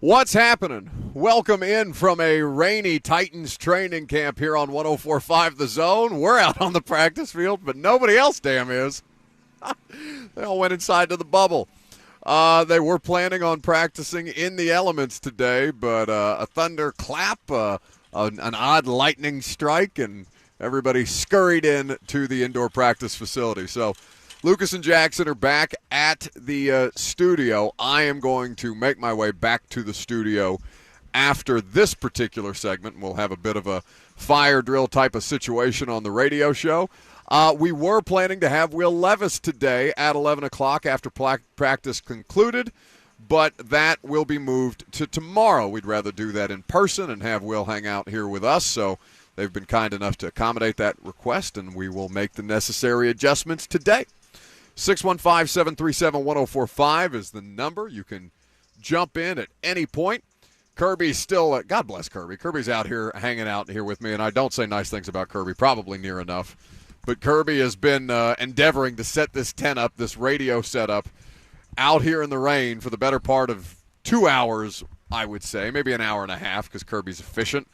What's happening? Welcome in from a rainy Titans training camp here on 104.5 The Zone. We're out on the practice field, but nobody else damn is. They all went inside to the bubble. They were planning on practicing in the elements today, but a thunder clap, an odd lightning strike, and everybody scurried in to the indoor practice facility. So Lucas and Jackson are back at the studio. I am going to make my way back to the studio after this particular segment. We'll have a bit of a fire drill type of situation on the radio show. We were planning to have Will Levis today at 11 o'clock after practice concluded, but that will be moved to tomorrow. We'd rather do that in person and have Will hang out here with us, so they've been kind enough to accommodate that request, and we will make the necessary adjustments today. 615-737-1045 is the number. You can jump in at any point. Kirby's still, God bless Kirby. Kirby's out here hanging out here with me, and I don't say nice things about Kirby, probably near enough. But Kirby has been endeavoring to set this tent up, this radio setup, out here in the rain for the better part of 2 hours, I would say, maybe an hour and a half because Kirby's efficient.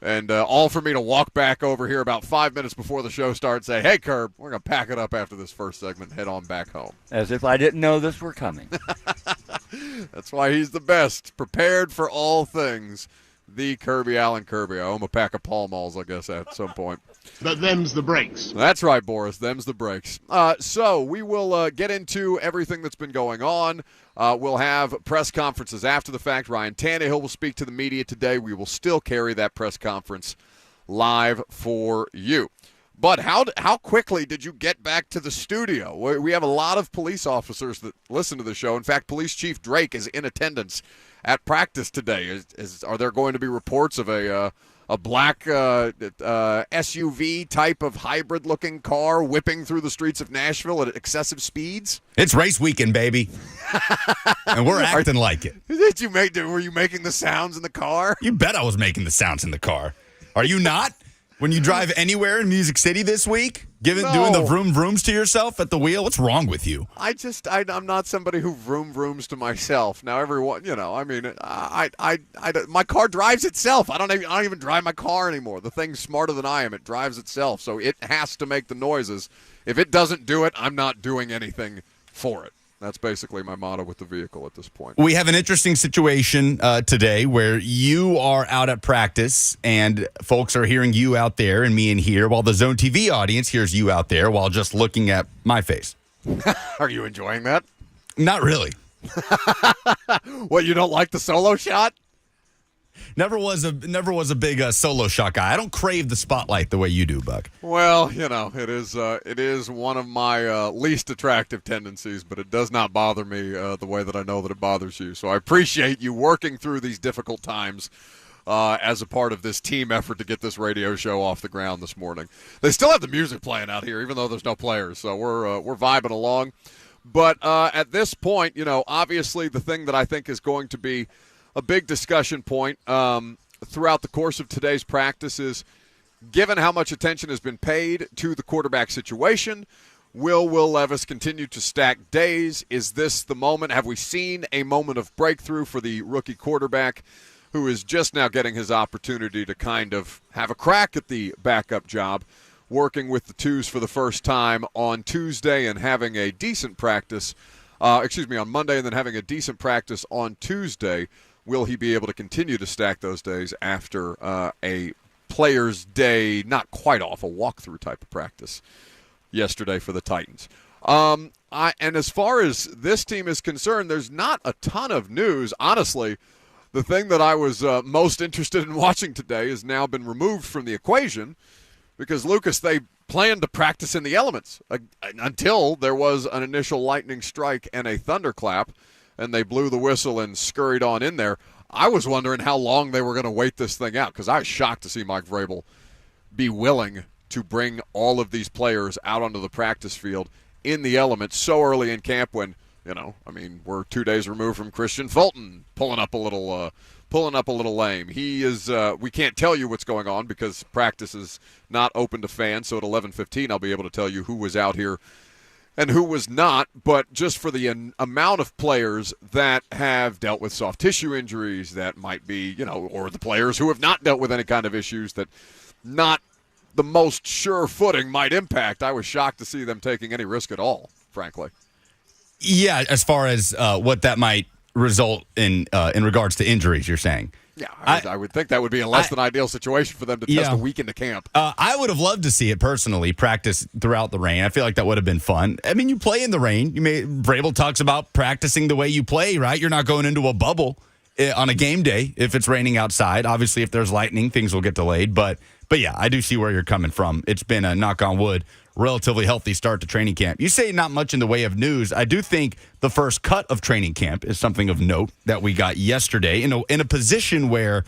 And all for me to walk back over here about 5 minutes before the show starts and say, hey, Kirb, we're going to pack it up after this first segment and head on back home. As if I didn't know this were coming. That's why he's the best, prepared for all things. The Kirby Allen Kirby. I owe him a pack of Pall Malls, I guess, at some point. But them's the breaks. That's right, Boris. Them's the breaks. So we will get into everything that's been going on. We'll have press conferences after the fact. Ryan Tannehill will speak to the media today. We will still carry that press conference live for you. But how quickly did you get back to the studio? We have a lot of police officers that listen to the show. In fact, Police Chief Drake is in attendance at practice today. Are there going to be reports of a black SUV type of hybrid-looking car whipping through the streets of Nashville at excessive speeds? It's race weekend, baby, and we're acting like it. Were you making the sounds in the car? You bet I was making the sounds in the car. Are you not? When you drive anywhere in Music City this week, doing the vroom vrooms to yourself at the wheel, what's wrong with you? I'm not somebody who vroom vrooms to myself. Now everyone, my car drives itself. I don't even drive my car anymore. The thing's smarter than I am. It drives itself, so it has to make the noises. If it doesn't do it, I'm not doing anything for it. That's basically my motto with the vehicle at this point. We have an interesting situation today where you are out at practice and folks are hearing you out there and me in here, while the Zone TV audience hears you out there while just looking at my face. Are you enjoying that? Not really. What, you don't like the solo shot? Never was a big solo shot guy. I don't crave the spotlight the way you do, Buck. Well, it is one of my least attractive tendencies, but it does not bother me the way that I know that it bothers you. So I appreciate you working through these difficult times as a part of this team effort to get this radio show off the ground this morning. They still have the music playing out here, even though there's no players, so we're vibing along. But at this point, obviously the thing that I think is going to be a big discussion point throughout the course of today's practice is, given how much attention has been paid to the quarterback situation, will Will Levis continue to stack days? Is this the moment? Have we seen a moment of breakthrough for the rookie quarterback who is just now getting his opportunity to kind of have a crack at the backup job, working with the twos for the first time on Tuesday and having a decent practice, on Monday, and then having a decent practice on Tuesday? Will he be able to continue to stack those days after a player's day, not quite off, a walkthrough type of practice yesterday for the Titans? And as far as this team is concerned, there's not a ton of news. Honestly, the thing that I was most interested in watching today has now been removed from the equation because, Lucas, they planned to practice in the elements until there was an initial lightning strike and a thunderclap, and they blew the whistle and scurried on in there. I was wondering how long they were going to wait this thing out because I was shocked to see Mike Vrabel be willing to bring all of these players out onto the practice field in the elements so early in camp when, we're 2 days removed from Christian Fulton pulling up a little lame. He is. We can't tell you what's going on because practice is not open to fans. So at 11:15, I'll be able to tell you who was out here and who was not, but just for the amount of players that have dealt with soft tissue injuries that might be, or the players who have not dealt with any kind of issues that not the most sure footing might impact. I was shocked to see them taking any risk at all, frankly. Yeah, as far as what that might result in regards to injuries, you're saying. Yeah, I would think that would be a less than ideal situation for them to test a week into camp. I would have loved to see it personally, practice throughout the rain. I feel like that would have been fun. I mean, you play in the rain. Vrabel talks about practicing the way you play, right? You're not going into a bubble on a game day if it's raining outside. Obviously, if there's lightning, things will get delayed. But yeah, I do see where you're coming from. It's been a knock on wood, relatively healthy start to training camp. You say not much in the way of news. I do think the first cut of training camp is something of note that we got yesterday in a position where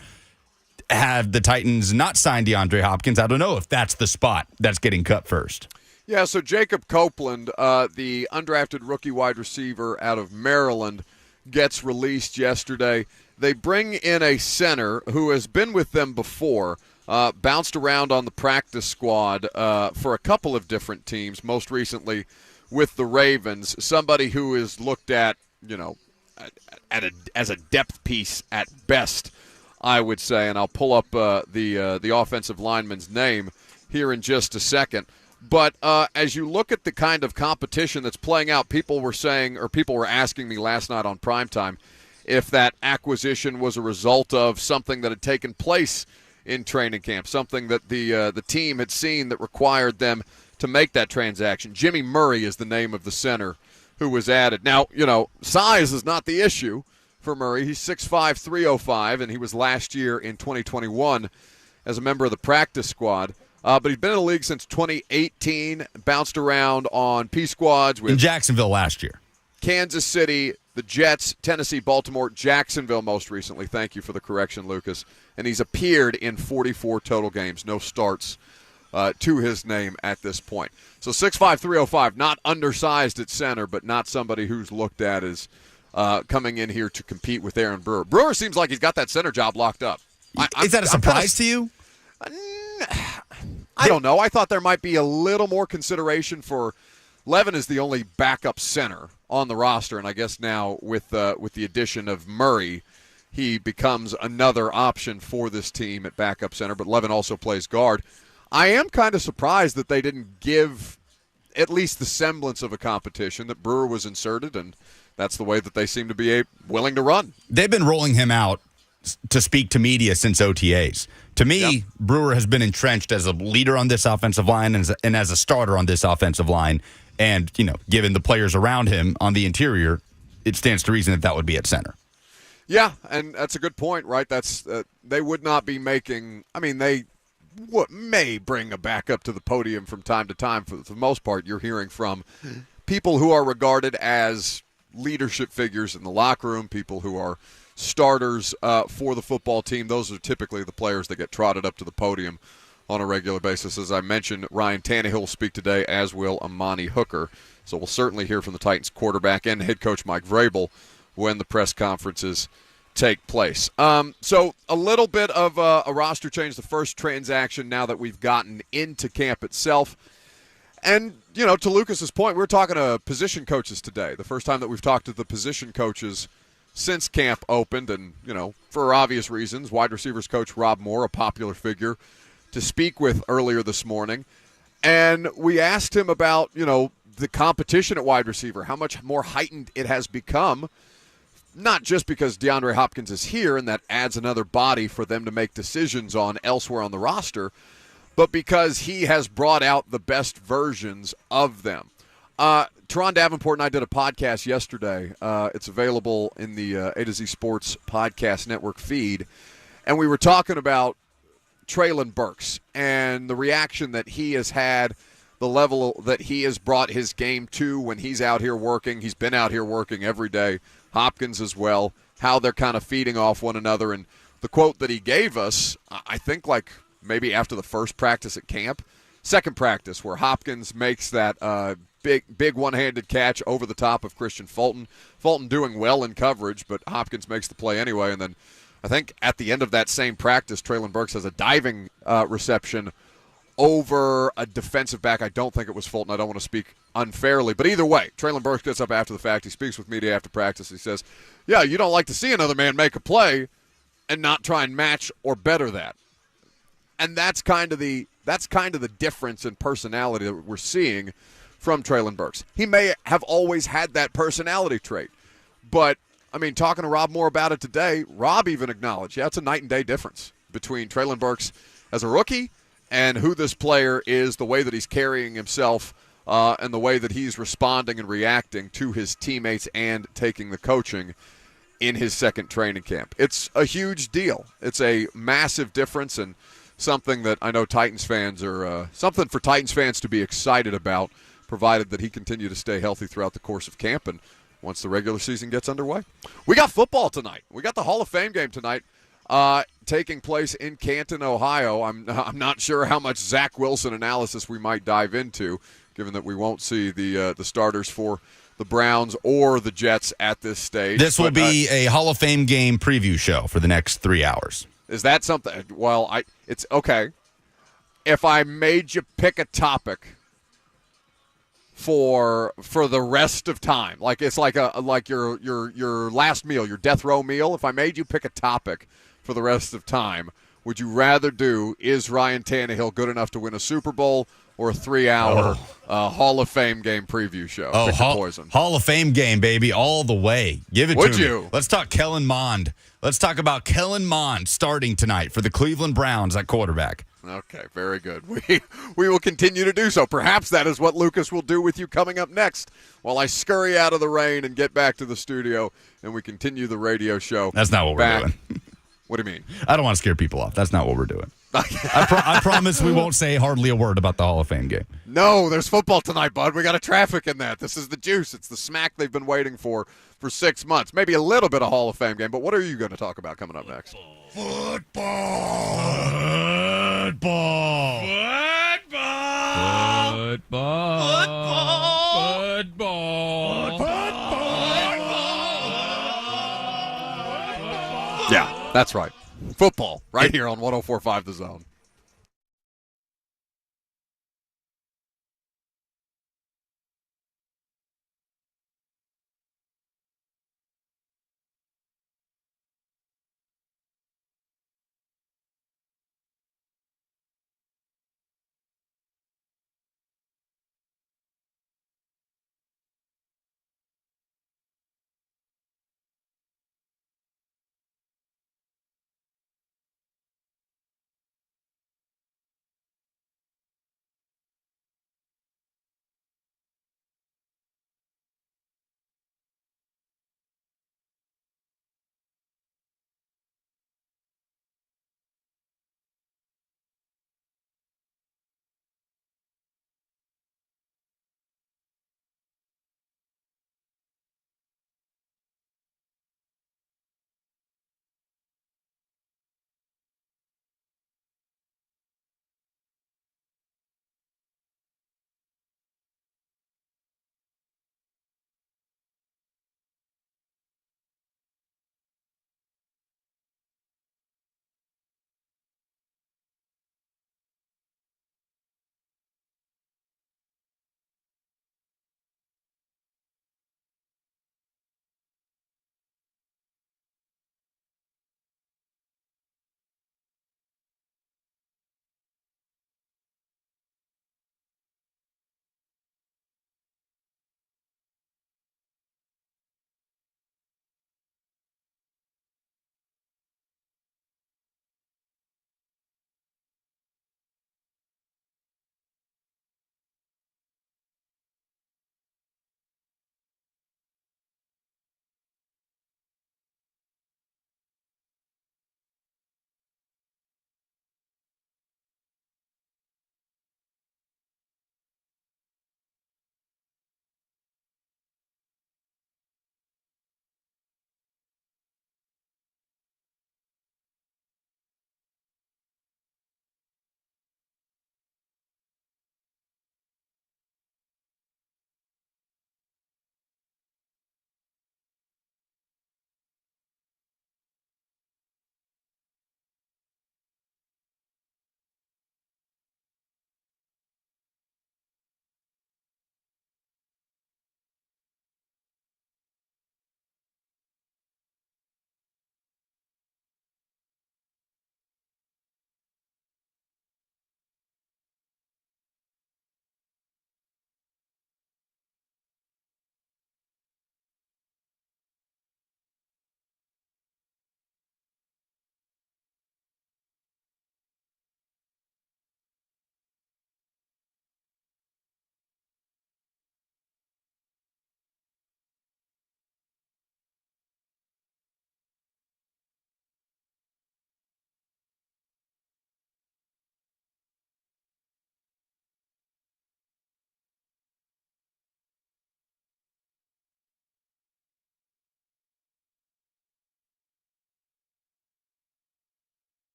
have the Titans not signed DeAndre Hopkins, I don't know if that's the spot that's getting cut first. Yeah, so Jacob Copeland, the undrafted rookie wide receiver out of Maryland, gets released yesterday. They bring in a center who has been with them before, bounced around on the practice squad for a couple of different teams, most recently with the Ravens, somebody who is looked at, as a depth piece at best, I would say. And I'll pull up the offensive lineman's name here in just a second. But as you look at the kind of competition that's playing out, people were asking me last night on Primetime if that acquisition was a result of something that had taken place in training camp, something that the team had seen that required them to make that transaction. Jimmy Murray is the name of the center who was added. Now, size is not the issue for Murray. He's 6'5", 305, and he was last year in 2021 as a member of the practice squad. But he's been in the league since 2018, bounced around on P squads with in Jacksonville last year. Kansas City, the Jets, Tennessee, Baltimore, Jacksonville most recently. Thank you for the correction, Lucas. And he's appeared in 44 total games, no starts to his name at this point. So 6'5", 305, not undersized at center, but not somebody who's looked at as coming in here to compete with Aaron Brewer. Brewer seems like he's got that center job locked up. Is that a surprise to you? I don't know. I thought there might be a little more consideration for Levin is the only backup center on the roster, and I guess now with the addition of Murray, he becomes another option for this team at backup center, but Levin also plays guard. I am kind of surprised that they didn't give at least the semblance of a competition, that Brewer was inserted, and that's the way that they seem to be willing to run. They've been rolling him out to speak to media since OTAs. To me, yep. Brewer has been entrenched as a leader on this offensive line and as a starter on this offensive line. And, given the players around him on the interior, it stands to reason that would be at center. Yeah, and that's a good point, right? That's they would not be making – they may bring a backup to the podium from time to time. For the most part, you're hearing from people who are regarded as leadership figures in the locker room, people who are starters for the football team. Those are typically the players that get trotted up to the podium on a regular basis. As I mentioned, Ryan Tannehill will speak today, as will Amani Hooker. So we'll certainly hear from the Titans quarterback and head coach Mike Vrabel when the press conferences take place. So a little bit of a roster change, the first transaction now that we've gotten into camp itself. And, to Lucas's point, we're talking to position coaches today, the first time that we've talked to the position coaches since camp opened. And, for obvious reasons, wide receivers coach Rob Moore, a popular figure to speak with earlier this morning. And we asked him about, the competition at wide receiver, how much more heightened it has become, not just because DeAndre Hopkins is here and that adds another body for them to make decisions on elsewhere on the roster, but because he has brought out the best versions of them. Teron Davenport and I did a podcast yesterday. It's available in the A to Z Sports Podcast Network feed. And we were talking about Treylon Burks and the reaction that he has had, the level that he has brought his game to when he's out here working. He's been out here working every day. Hopkins as well, how they're kind of feeding off one another. And the quote that he gave us, I think like maybe after the first practice at camp, second practice where Hopkins makes that big one-handed catch over the top of Christian Fulton. Fulton doing well in coverage, but Hopkins makes the play anyway. And then I think at the end of that same practice, Treylon Burks has a diving reception over a defensive back. I don't think it was Fulton. I don't want to speak unfairly. But either way, Treylon Burks gets up after the fact. He speaks with media after practice. He says, yeah, you don't like to see another man make a play and not try and match or better that. And that's kind of the difference in personality that we're seeing from Treylon Burks. He may have always had that personality trait. But, I mean, talking to Rob Moore about it today, Rob even acknowledged, yeah, it's a night and day difference between Treylon Burks as a rookie and who this player is, the way that he's carrying himself, and the way that he's responding and reacting to his teammates and taking the coaching in his second training camp. It's a huge deal. It's a massive difference and something that I know Titans fans are something for Titans fans to be excited about, provided that he continue to stay healthy throughout the course of camp and once the regular season gets underway. We got football tonight. We got the Hall of Fame game tonight. Taking place in Canton, Ohio. I'm not sure how much Zach Wilson analysis we might dive into, given that we won't see the starters for the Browns or the Jets at this stage. This will be a Hall of Fame game preview show for the next 3 hours. Is that something? Well, it's okay. If I made you pick a topic for the rest of time, like it's like your last meal, your death row meal. If I made you pick a topic for the rest of time, would you rather do is Ryan Tannehill good enough to win a Super Bowl or a 3-hour Hall of Fame game preview show? Oh, Hall of Fame game, baby, all the way. Give it to me. Would you? Let's talk Kellen Mond. Let's talk about Kellen Mond starting tonight for the Cleveland Browns at quarterback. Okay, very good. We will continue to do so. Perhaps that is what Lucas will do with you coming up next while I scurry out of the rain and get back to the studio and we continue the radio show. That's not what we're doing. What do you mean? I don't want to scare people off. That's not what we're doing. I promise we won't say hardly a word about the Hall of Fame game. No, there's football tonight, bud. We got a traffic in that. This is the juice. It's the smack they've been waiting for 6 months. Maybe a little bit of Hall of Fame game, but what are you going to talk about coming up next? Football. Yeah, that's right. Football right here on 104.5 The Zone.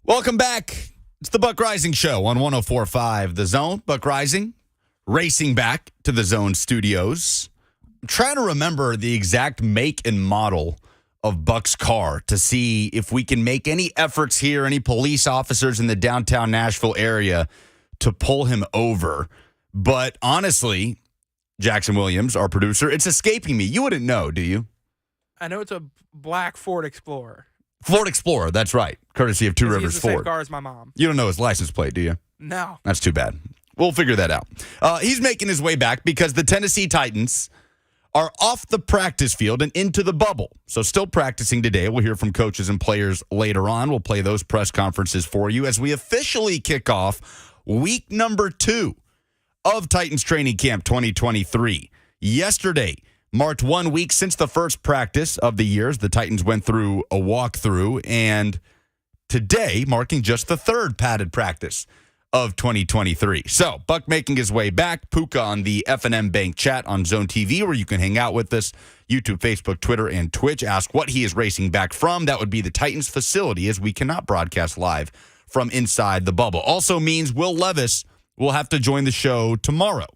Welcome back. It's the Buck Rising Show on 104.5 The Zone. Buck Rising racing back to the Zone studios. I'm trying to remember the exact make and model of Buck's car to see if we can make any efforts here, any police officers in the downtown Nashville area to pull him over. But honestly, Jackson Williams, our producer, it's escaping me. You wouldn't know, do you? I know it's a black Ford Explorer. Ford Explorer, that's right. Courtesy of Two Rivers He's the same Ford. car as my mom. You don't know his license plate, do you? No. That's too bad. We'll figure that out. He's making his way back because the Tennessee Titans are off the practice field and into the bubble. So still practicing today. We'll hear from coaches and players later on. We'll play those press conferences for you as we officially kick off week number 2 of Titans Training Camp 2023. Yesterday marked 1 week since the first practice of the year. The Titans went through a walkthrough, and today marking just the third padded practice of 2023. So, Buck making his way back. Puka on the F&M Bank chat on Zone TV, where you can hang out with us. YouTube, Facebook, Twitter, and Twitch. Ask what he is racing back from. That would be the Titans facility, as we cannot broadcast live from inside the bubble. Also means Will Levis will have to join the show tomorrow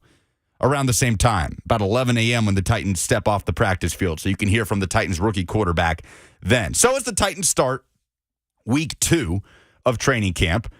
around the same time, about 11 a.m. when the Titans step off the practice field. So you can hear from the Titans rookie quarterback then. So as the Titans start week 2 of training camp,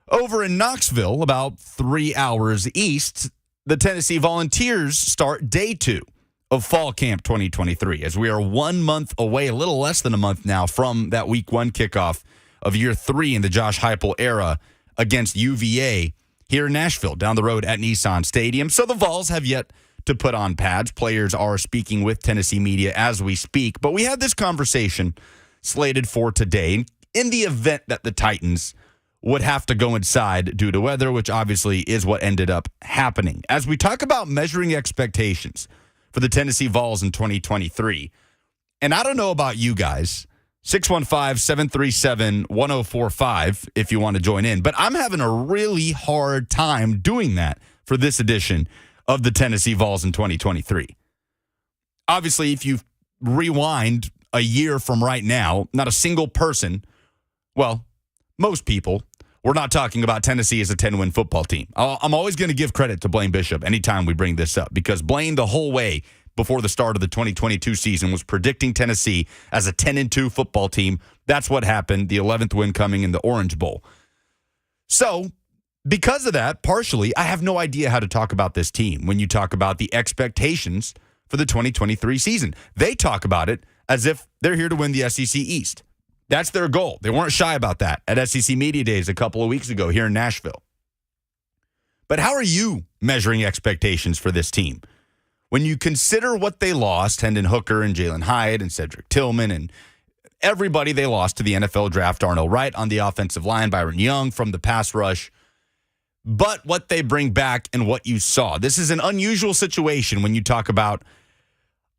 over in Knoxville, about 3 hours east, the Tennessee Volunteers start day 2 of Fall Camp 2023, as we are 1 month away, a little less than a month now, from that week 1 kickoff of year 3 in the Josh Heupel era against UVA here in Nashville, down the road at Nissan Stadium. So the Vols have yet to put on pads. Players are speaking with Tennessee media as we speak. But we had this conversation slated for today in the event that the Titans would have to go inside due to weather, which obviously is what ended up happening. As we talk about measuring expectations for the Tennessee Vols in 2023, and I don't know about you guys, 615-737-1045 if you want to join in, but I'm having a really hard time doing that for this edition of the Tennessee Vols in 2023. Obviously, if you rewind a year from right now, not a single person, well, most people, we're not talking about Tennessee as a 10-win football team. I'm always going to give credit to Blaine Bishop anytime we bring this up, because Blaine, the whole way before the start of the 2022 season, was predicting Tennessee as a 10-2 football team. That's what happened, the 11th win coming in the Orange Bowl. So, because of that, partially, I have no idea how to talk about this team when you talk about the expectations for the 2023 season. They talk about it as if they're here to win the SEC East. That's their goal. They weren't shy about that at SEC Media Days a couple of weeks ago here in Nashville. But how are you measuring expectations for this team? When you consider what they lost, Hendon Hooker and Jalen Hyatt and Cedric Tillman and everybody they lost to the NFL draft, Darnell Wright on the offensive line, Byron Young from the pass rush, but what they bring back and what you saw. This is an unusual situation when you talk about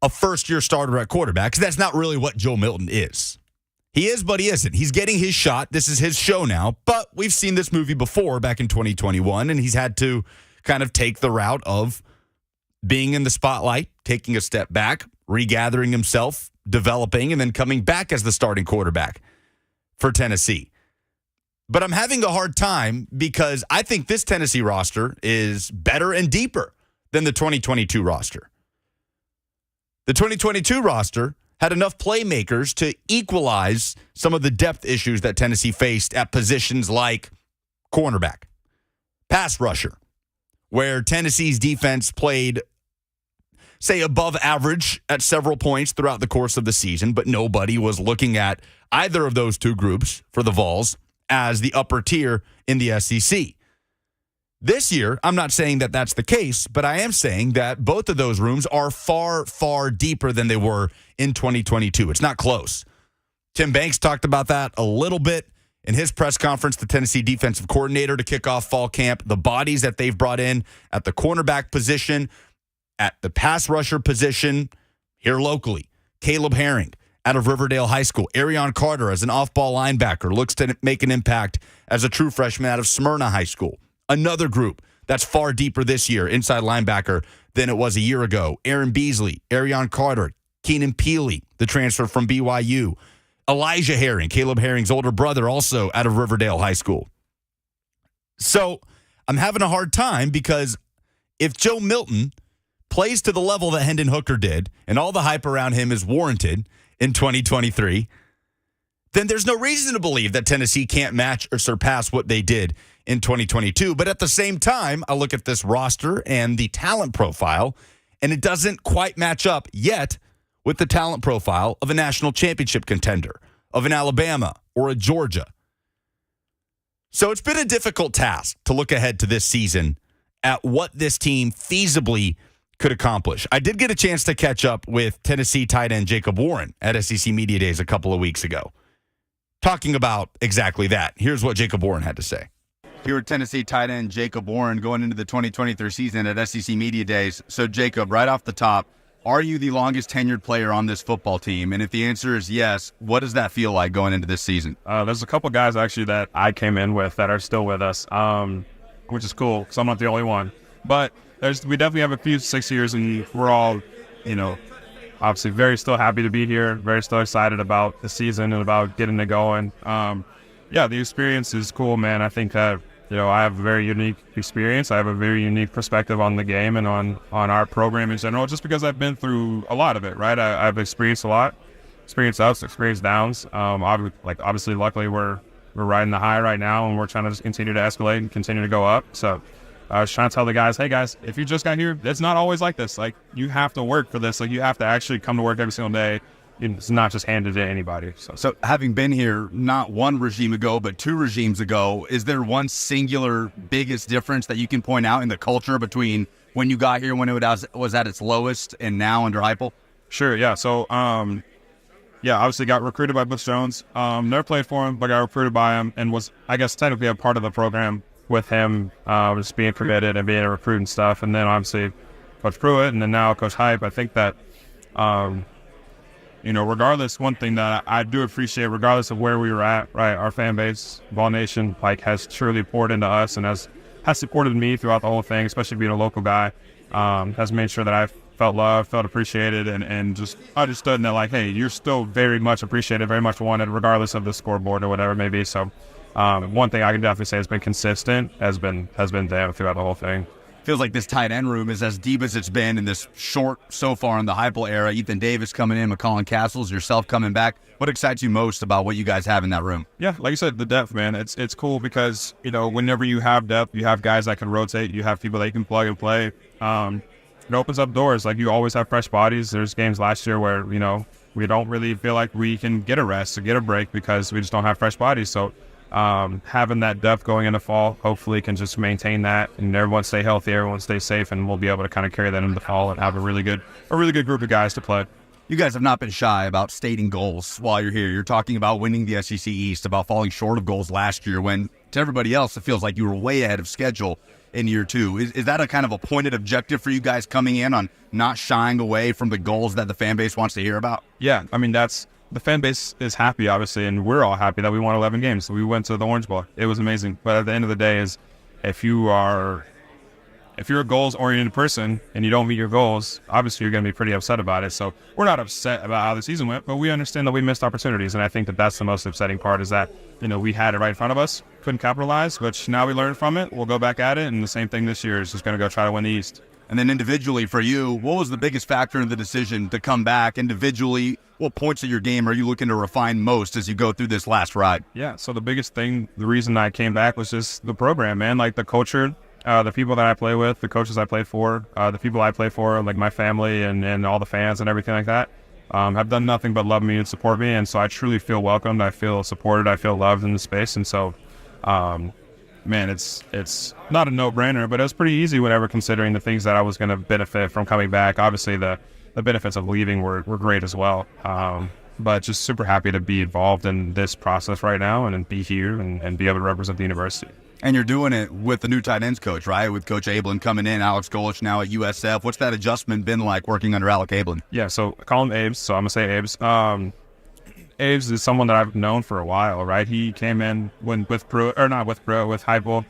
a first-year starter at quarterback, because that's not really what Joe Milton is. He is, but he isn't. He's getting his shot. This is his show now. But we've seen this movie before back in 2021, and he's had to kind of take the route of being in the spotlight, taking a step back, regathering himself, developing, and then coming back as the starting quarterback for Tennessee. But I'm having a hard time because I think this Tennessee roster is better and deeper than the 2022 roster. The 2022 roster had enough playmakers to equalize some of the depth issues that Tennessee faced at positions like cornerback, pass rusher, where Tennessee's defense played, say, above average at several points throughout the course of the season, but nobody was looking at either of those two groups for the Vols as the upper tier in the SEC. This year, I'm not saying that that's the case, but I am saying that both of those rooms are far, far deeper than they were in 2022. It's not close. Tim Banks talked about that a little bit in his press conference, the Tennessee defensive coordinator, to kick off fall camp. The bodies that they've brought in at the cornerback position, at the pass rusher position, here locally. Caleb Herring out of Riverdale High School. Arion Carter as an off-ball linebacker looks to make an impact as a true freshman out of Smyrna High School. Another group that's far deeper this year, inside linebacker, than it was a year ago. Aaron Beasley, Arion Carter, Keenan Peely, the transfer from BYU. Elijah Herring, Caleb Herring's older brother, also out of Riverdale High School. So I'm having a hard time because if Joe Milton plays to the level that Hendon Hooker did and all the hype around him is warranted in 2023, then there's no reason to believe that Tennessee can't match or surpass what they did in 2022. But at the same time, I look at this roster and the talent profile, and it doesn't quite match up yet with the talent profile of a national championship contender, of an Alabama or a Georgia. So it's been a difficult task to look ahead to this season at what this team feasibly could accomplish. I did get a chance to catch up with Tennessee tight end Jacob Warren at SEC Media Days a couple of weeks ago, talking about exactly that. Here's what Jacob Warren had to say. Here at Tennessee tight end Jacob Warren going into the 2023 season at SEC Media Days. So, Jacob, right off the top, are you the longest tenured player on this football team? And if the answer is yes, what does that feel like going into this season? There's a couple guys, actually, that I came in with that are still with us, which is cool because I'm not the only one. But we definitely have a few 6 years, and we're all, obviously very still happy to be here, very still excited about the season and about getting it going. The experience is cool, man. I think that, I have a very unique experience. I have a very unique perspective on the game and on our program in general, just because I've been through a lot of it, right? I've experienced a lot, experienced ups, experienced downs. Obviously, luckily, we're riding the high right now, and we're trying to just continue to escalate and continue to go up. So I was trying to tell the guys, hey, guys, if you just got here, it's not always like this. Like, you have to work for this. Like, you have to actually come to work every single day. It's not just handed to anybody. So having been here not one regime ago, but two regimes ago, is there one singular biggest difference that you can point out in the culture between when you got here, when it was at its lowest, and now under Heupel? Sure, yeah. So, obviously got recruited by Butch Jones. Never played for him, but got recruited by him and was, I guess, technically a part of the program with him, just being committed and being a recruit and stuff. And then, obviously, Coach Pruitt and then now Coach Hype. I think that, regardless, one thing that I do appreciate, regardless of where we were at, right, our fan base, Ball Nation, has truly poured into us and has supported me throughout the whole thing, especially being a local guy, has made sure that I felt loved, felt appreciated, and just understood that, hey, you're still very much appreciated, very much wanted, regardless of the scoreboard or whatever it may be. So one thing I can definitely say has been consistent, has been them throughout the whole thing. Feels like this tight end room is as deep as it's been in this short so far in the Heupel era. Ethan Davis coming in, McCallan Castles, yourself coming back. What excites you most about what you guys have in that room? Yeah, like you said, the depth, man. It's cool because, whenever you have depth, you have guys that can rotate. You have people that you can plug and play. It opens up doors. Like, you always have fresh bodies. There's games last year where, we don't really feel like we can get a rest or get a break because we just don't have fresh bodies. So having that depth going into fall hopefully can just maintain that, and everyone stay healthy, everyone stay safe, and we'll be able to kind of carry that into the fall and have a really good group of guys to play. You guys have not been shy about stating goals while you're here. You're talking about winning the SEC East, about falling short of goals last year, when to everybody else it feels like you were way ahead of schedule in year two. Is that a kind of a pointed objective for you guys coming in on not shying away from the goals that the fan base wants to hear about? Yeah, I mean, the fan base is happy, obviously, and we're all happy that we won 11 games. We went to the Orange Bowl. It was amazing. But at the end of the day, if you're a goals-oriented person and you don't meet your goals, obviously you're going to be pretty upset about it. So we're not upset about how the season went, but we understand that we missed opportunities. And I think that that's the most upsetting part, is that, we had it right in front of us, couldn't capitalize, which now we learned from it. We'll go back at it, and the same thing this year is just going to go try to win the East. And then individually for you, what was the biggest factor in the decision to come back individually? What points of your game are you looking to refine most as you go through this last ride? Yeah, so the biggest thing, the reason I came back was just the program, man. Like, the culture, the people that I play with, the coaches I play for, the people I play for, like my family and all the fans and everything like that, have done nothing but love me and support me. And so I truly feel welcomed. I feel supported. I feel loved in the space. And so, man, it's not a no-brainer, but it was pretty easy whenever considering the things that I was going to benefit from coming back. Obviously, the benefits of leaving were great as well. But just super happy to be involved in this process right now and be here and be able to represent the university. And you're doing it with the new tight ends coach, right? With Coach Ablin coming in, Alex Golich now at USF. What's that adjustment been like working under Alec Ablin? Yeah, so I call him Abe's, so I'm going to say Abe's. Abe's is someone that I've known for a while, right? He came in with Heupel,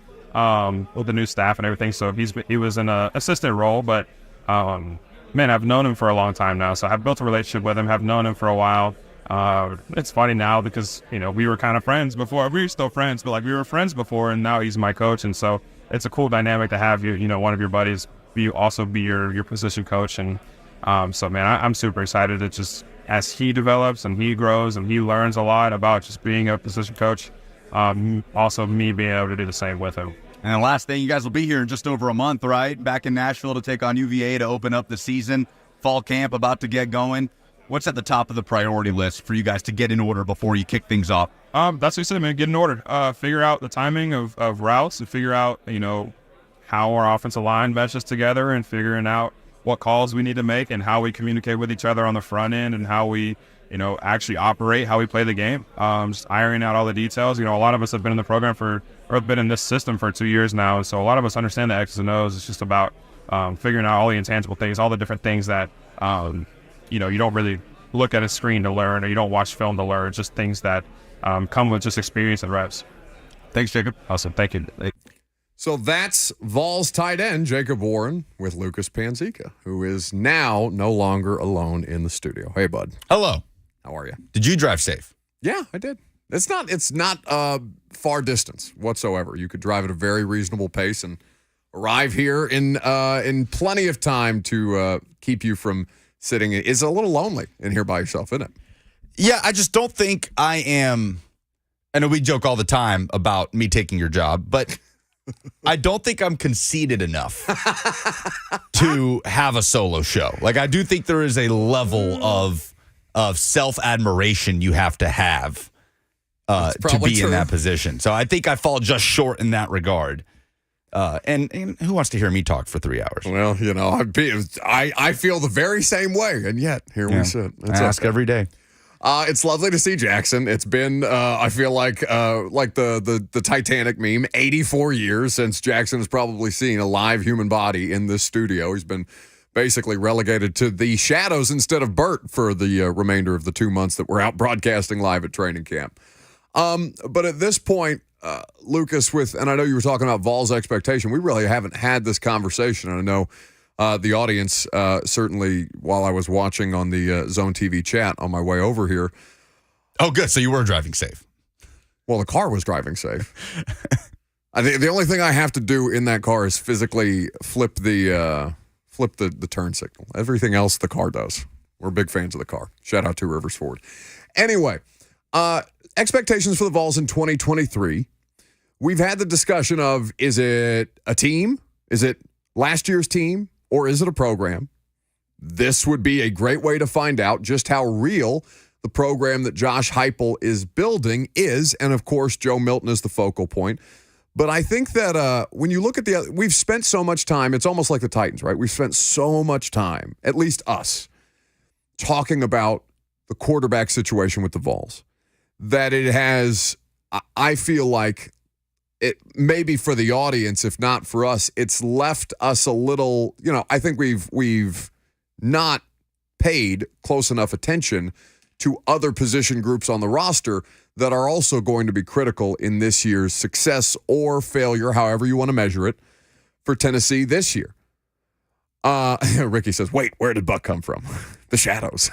with the new staff and everything. So he was in an assistant role, but man, I've known him for a long time now. So I've built a relationship with him, have known him for a while. It's funny now because, we were kind of friends before. We were still friends, but we were friends before, and now he's my coach. And so it's a cool dynamic to have one of your buddies be your position coach. And so, man, I'm super excited to just, as he develops and he grows and he learns a lot about just being a position coach, also me being able to do the same with him. And the last thing, you guys will be here in just over a month, right? Back in Nashville to take on UVA to open up the season. Fall camp about to get going. What's at the top of the priority list for you guys to get in order before you kick things off? That's what you said, man. Get in order. Figure out the timing of routes and figure out, how our offensive line meshes together and figuring out what calls we need to make and how we communicate with each other on the front end and how we, actually operate, how we play the game. Just ironing out all the details. A lot of us have been in the program or been in this system for 2 years now. And so a lot of us understand the X's and O's. It's just about figuring out all the intangible things, all the different things that, you don't really look at a screen to learn or you don't watch film to learn. Just things that come with just experience and reps. Thanks, Jacob. Awesome. Thank you. So that's Vols tight end Jacob Warren with Lucas Panzica, who is now no longer alone in the studio. Hey, bud. Hello. How are you? Did you drive safe? Yeah, I did. It's not far distance whatsoever. You could drive at a very reasonable pace and arrive here in plenty of time to keep you from sitting. It's a little lonely in here by yourself, isn't it? Yeah, I just don't think I am. I know we joke all the time about me taking your job, but I don't think I'm conceited enough to have a solo show. I do think there is a level of self-admiration you have to have to be in that position. So I think I fall just short in that regard. And who wants to hear me talk for 3 hours? Well, I feel the very same way, and yet here we sit. I ask every day. It's lovely to see Jackson. It's been, I feel like the Titanic meme, 84 years since Jackson has probably seen a live human body in this studio. He's been basically relegated to the shadows instead of Bert for the remainder of the 2 months that we're out broadcasting live at training camp. But at this point, Lucas, and I know you were talking about Vols expectation, we really haven't had this conversation. And I know the audience, certainly while I was watching on the Zone TV chat on my way over here. Oh, good. So you were driving safe. Well, the car was driving safe. I think the only thing I have to do in that car is physically flip the turn signal. Everything else the car does. We're big fans of the car. Shout out to Rivers Ford. Anyway, expectations for the Vols in 2023. We've had the discussion of, is it a team? Is it last year's team? Or is it a program? This would be a great way to find out just how real the program that Josh Heupel is building is. And, of course, Joe Milton is the focal point. But I think that when you look at we've spent so much time, it's almost like the Titans, right? We've spent so much time, at least us, talking about the quarterback situation with the Vols, that it has, I feel like, it maybe for the audience, if not for us, it's left us a little, I think we've not paid close enough attention to other position groups on the roster that are also going to be critical in this year's success or failure, however you want to measure it, for Tennessee this year. Ricky says, wait, where did Buck come from? The shadows.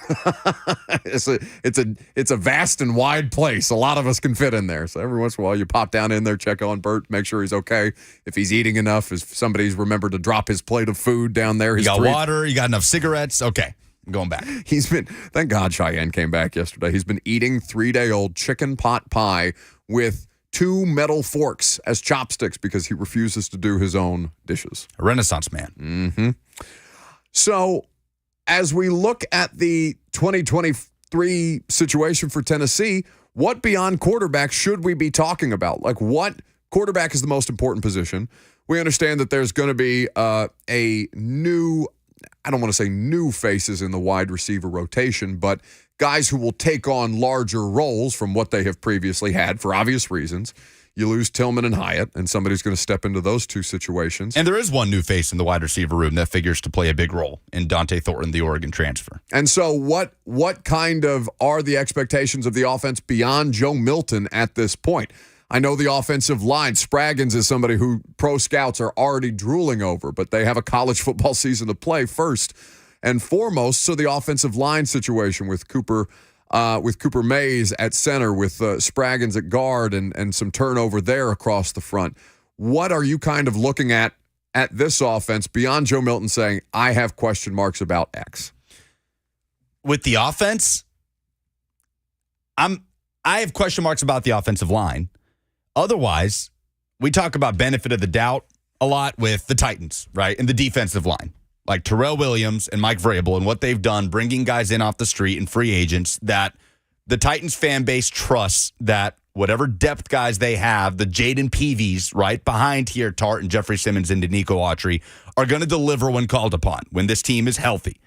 It's a vast and wide place. A lot of us can fit in there. So every once in a while you pop down in there, check on Bert, make sure he's okay. If he's eating enough, if somebody's remembered to drop his plate of food down there. You got water, you got enough cigarettes. Okay, I'm going back. Thank God Cheyenne came back yesterday. He's been eating 3-day-old chicken pot pie with 2 metal forks as chopsticks because he refuses to do his own dishes. A Renaissance man. Mm-hmm. So as we look at the 2023 situation for Tennessee, what beyond quarterback should we be talking about? What quarterback is the most important position? We understand that there's going to be a new, I don't want to say new faces in the wide receiver rotation, but guys who will take on larger roles from what they have previously had for obvious reasons. You lose Tillman and Hyatt, and somebody's going to step into those two situations. And there is one new face in the wide receiver room that figures to play a big role in Dante Thornton, the Oregon transfer. And so what kind of are the expectations of the offense beyond Joe Milton at this point? I know the offensive line, Spraggins is somebody who pro scouts are already drooling over, but they have a college football season to play first and foremost. So the offensive line situation with Cooper with Cooper Mays at center, with Spraggins at guard, and some turnover there across the front. What are you kind of looking at this offense beyond Joe Milton saying, I have question marks about X? With the offense, I have question marks about the offensive line. Otherwise, we talk about benefit of the doubt a lot with the Titans, right? And the defensive line, like Terrell Williams and Mike Vrabel, and what they've done, bringing guys in off the street and free agents that the Titans fan base trusts that whatever depth guys they have, the Jaden Peavies, right, behind here, Tart and Jeffrey Simmons and Danico Autry, are going to deliver when called upon, when this team is healthy.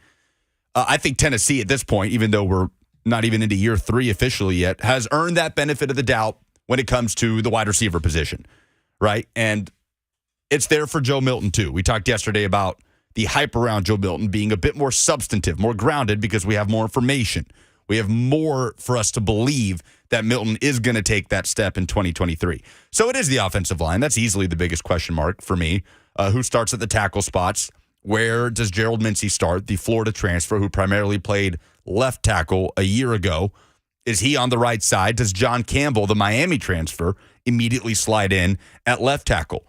I think Tennessee at this point, even though we're not even into year 3 officially yet, has earned that benefit of the doubt when it comes to the wide receiver position, right? And it's there for Joe Milton, too. We talked yesterday about the hype around Joe Milton being a bit more substantive, more grounded, because we have more information. We have more for us to believe that Milton is going to take that step in 2023. So it is the offensive line. That's easily the biggest question mark for me. Who starts at the tackle spots? Where does Gerald Mincey start, the Florida transfer who primarily played left tackle a year ago? Is he on the right side? Does John Campbell, the Miami transfer, immediately slide in at left tackle?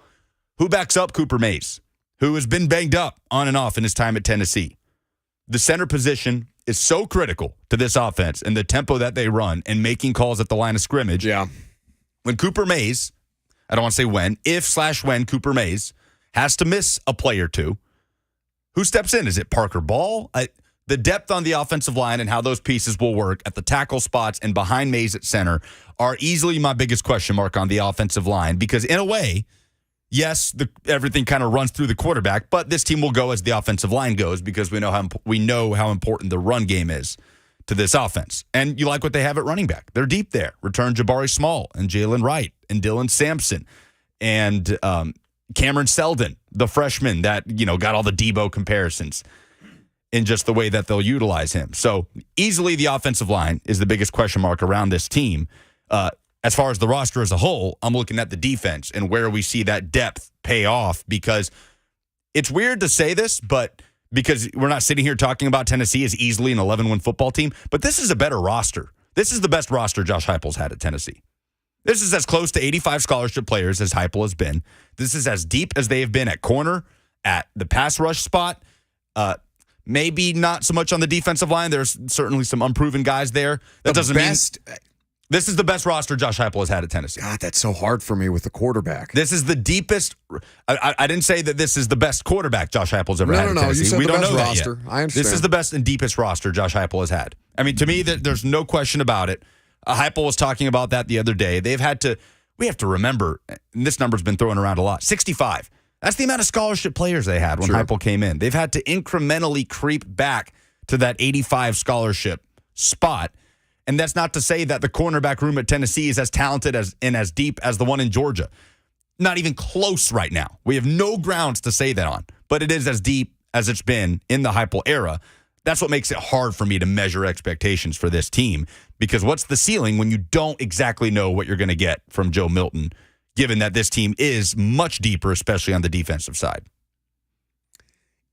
Who backs up Cooper Mays, who has been banged up on and off in his time at Tennessee? The center position is so critical to this offense and the tempo that they run and making calls at the line of scrimmage. Yeah. When Cooper Mays, I don't want to say when, if/when Cooper Mays has to miss a play or two, who steps in? Is it Parker Ball? The depth on the offensive line and how those pieces will work at the tackle spots and behind Mays at center are easily my biggest question mark on the offensive line, because in a way, yes, everything kind of runs through the quarterback, but this team will go as the offensive line goes because we know how important the run game is to this offense. And you like what they have at running back. They're deep there. Return Jabari Small and Jalen Wright and Dylan Sampson and Cameron Seldon, the freshman that, got all the Debo comparisons in just the way that they'll utilize him. So easily the offensive line is the biggest question mark around this team. As far as the roster as a whole, I'm looking at the defense and where we see that depth pay off, because it's weird to say this, but because we're not sitting here talking about Tennessee as easily an 11-win football team, but this is a better roster. This is the best roster Josh Heupel's had at Tennessee. This is as close to 85 scholarship players as Heupel has been. This is as deep as they have been at corner, at the pass rush spot. Maybe not so much on the defensive line. There's certainly some unproven guys there. That doesn't mean this is the best roster Josh Heupel has had at Tennessee. God, that's so hard for me with the quarterback. This is the deepest. I didn't say that this is the best quarterback Josh Heupel's ever had at Tennessee. You said we the don't best know roster. that yet. I understand. This is the best and deepest roster Josh Heupel has had. I mean, to me, there's no question about it. Heupel was talking about that the other day. We have to remember, and this number's been thrown around a lot, 65. That's the amount of scholarship players they had when Heupel came in. They've had to incrementally creep back to that 85 scholarship spot. And that's not to say that the cornerback room at Tennessee is as talented and as deep as the one in Georgia. Not even close right now. We have no grounds to say that on. But it is as deep as it's been in the Heupel era. That's what makes it hard for me to measure expectations for this team. Because what's the ceiling when you don't exactly know what you're going to get from Joe Milton, given that this team is much deeper, especially on the defensive side?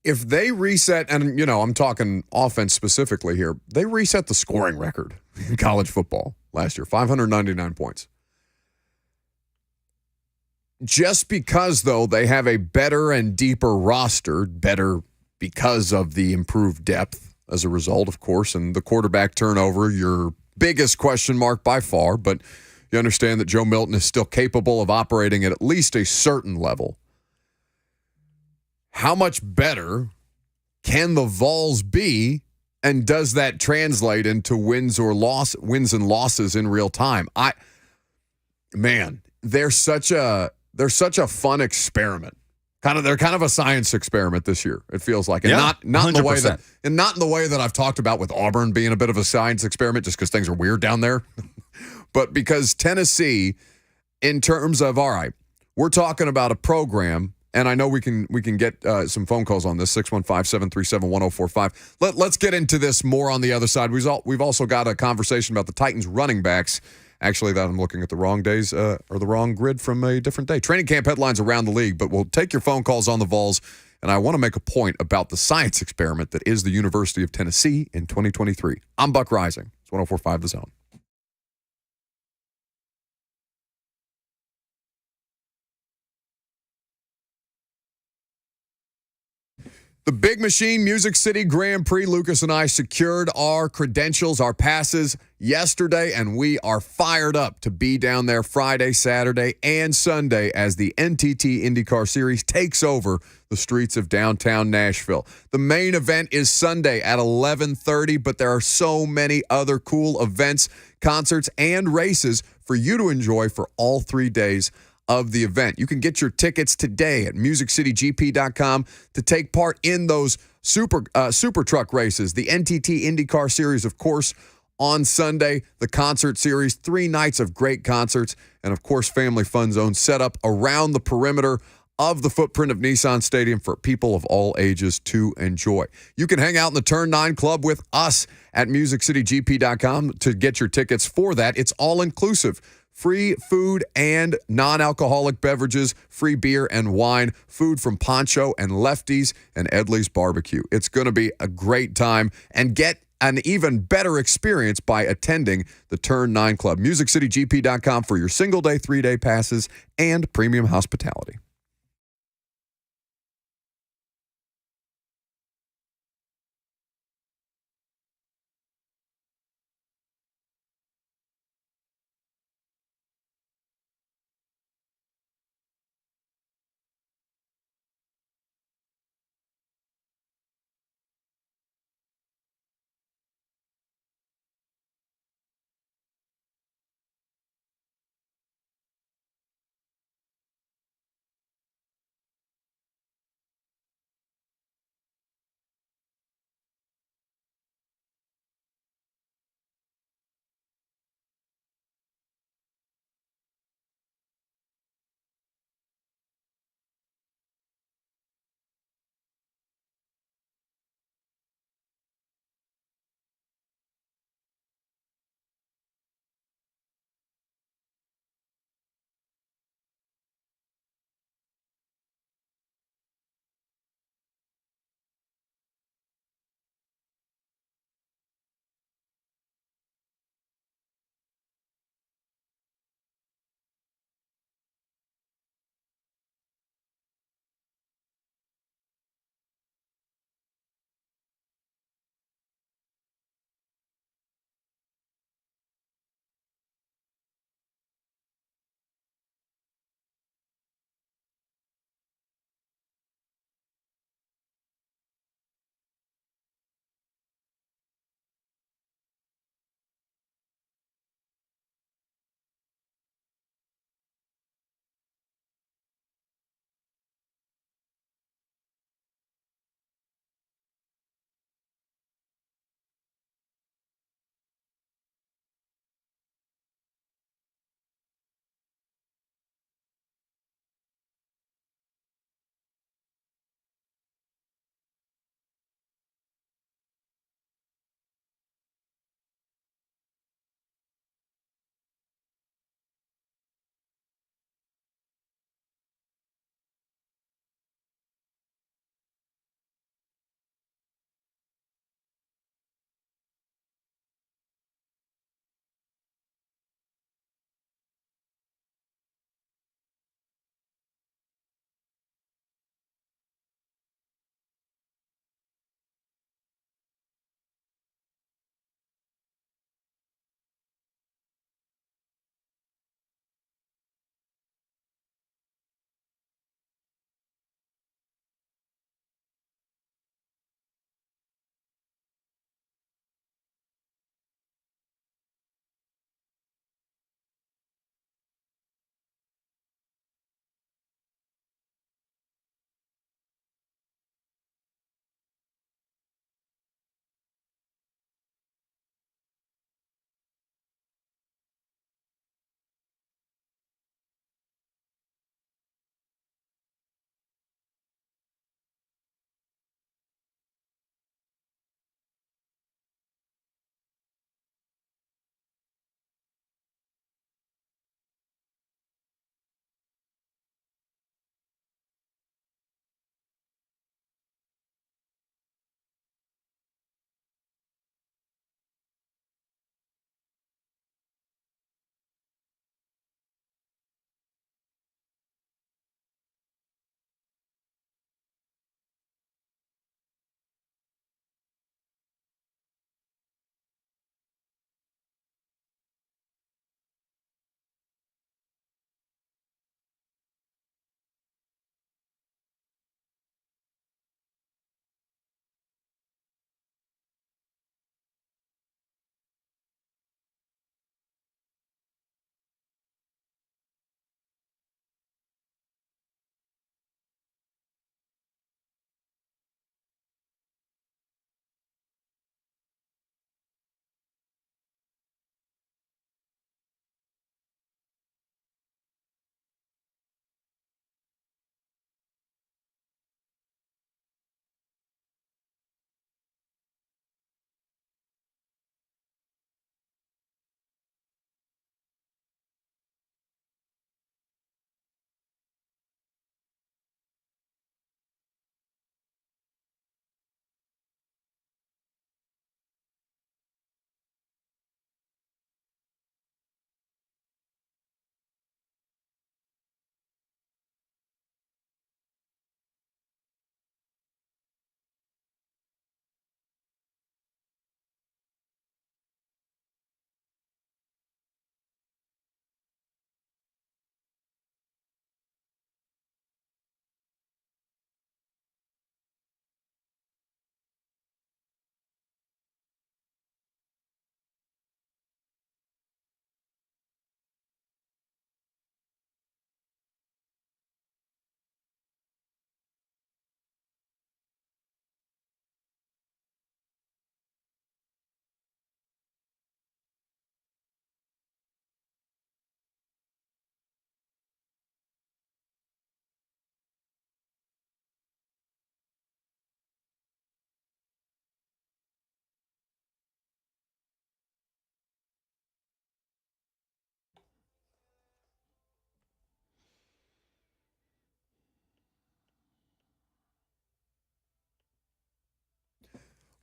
If they reset, and, I'm talking offense specifically here, they reset the scoring record in college football last year, 599 points. Just because, though, they have a better and deeper roster, better because of the improved depth as a result, of course, and the quarterback turnover, your biggest question mark by far, but you understand that Joe Milton is still capable of operating at least a certain level. How much better can the Vols be, and does that translate into wins and losses in real time? They're such a fun experiment. They're kind of a science experiment this year, it feels like. And not in the way that I've talked about with Auburn being a bit of a science experiment just because things are weird down there. But because Tennessee, in terms of, all right, we're talking about a program, and I know we can get some phone calls on this, 615-737-1045. Let's get into this more on the other side. We've also got a conversation about the Titans running backs. Actually, that I'm looking at the wrong days or the wrong grid from a different day. Training camp headlines around the league, but we'll take your phone calls on the Vols, and I want to make a point about the science experiment that is the University of Tennessee in 2023. I'm Buck Rising. It's 104.5 The Zone. The Big Machine Music City Grand Prix, Lucas and I secured our credentials, our passes yesterday, and we are fired up to be down there Friday, Saturday, and Sunday as the NTT IndyCar Series takes over the streets of downtown Nashville. The main event is Sunday at 11:30, but there are so many other cool events, concerts, and races for you to enjoy for all 3 days of the event. You can get your tickets today at MusicCityGP.com to take part in those super truck races. The NTT IndyCar Series, of course, on Sunday, the concert series, 3 nights of great concerts, and of course, Family Fun Zone set up around the perimeter of the footprint of Nissan Stadium for people of all ages to enjoy. You can hang out in the Turn 9 Club with us at MusicCityGP.com to get your tickets for that. It's all inclusive. Free food and non-alcoholic beverages, free beer and wine, food from Poncho and Lefty's and Edley's Barbecue. It's going to be a great time, and get an even better experience by attending the Turn 9 Club. MusicCityGP.com for your single-day, 3-day passes and premium hospitality.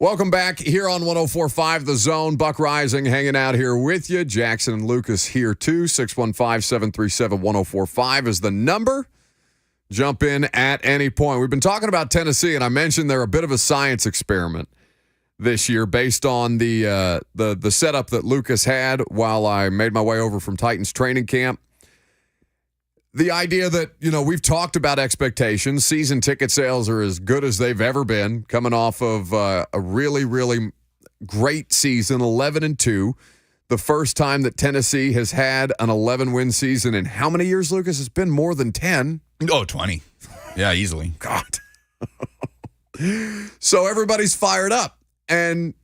Welcome back here on 104.5 The Zone. Buck Rising hanging out here with you. Jackson and Lucas here too. 615-737-1045 is the number. Jump in at any point. We've been talking about Tennessee, and I mentioned they're a bit of a science experiment this year based on the setup that Lucas had while I made my way over from Titans training camp. The idea that, we've talked about expectations. Season ticket sales are as good as they've ever been, coming off of a really, really great season, 11-2. The first time that Tennessee has had an 11-win season in how many years, Lucas? It's been more than 10. Oh, 20. Yeah, easily. God. So everybody's fired up. And,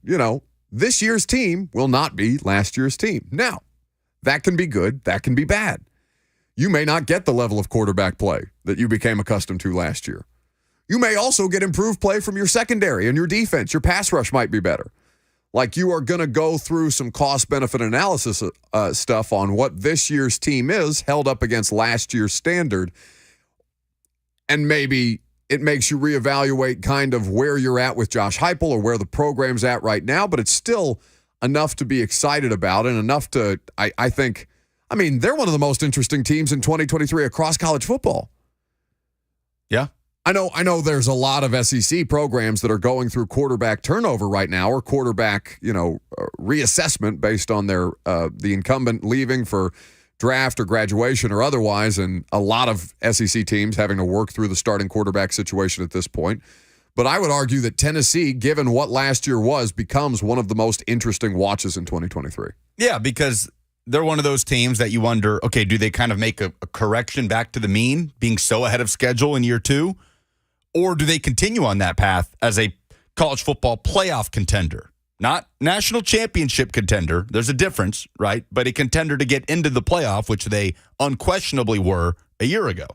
this year's team will not be last year's team. Now, that can be good. That can be bad. You may not get the level of quarterback play that you became accustomed to last year. You may also get improved play from your secondary and your defense. Your pass rush might be better. Like, you are going to go through some cost-benefit analysis stuff on what this year's team is held up against last year's standard. And maybe it makes you reevaluate kind of where you're at with Josh Heupel or where the program's at right now, but it's still enough to be excited about and enough to, I think, they're one of the most interesting teams in 2023 across college football. Yeah. I know there's a lot of SEC programs that are going through quarterback turnover right now or quarterback, reassessment based on their the incumbent leaving for draft or graduation or otherwise, and a lot of SEC teams having to work through the starting quarterback situation at this point. But I would argue that Tennessee, given what last year was, becomes one of the most interesting watches in 2023. Yeah, because they're one of those teams that you wonder, okay, do they kind of make a correction back to the mean, being so ahead of schedule in year two? Or do they continue on that path as a college football playoff contender? Not national championship contender. There's a difference, right? But a contender to get into the playoff, which they unquestionably were a year ago.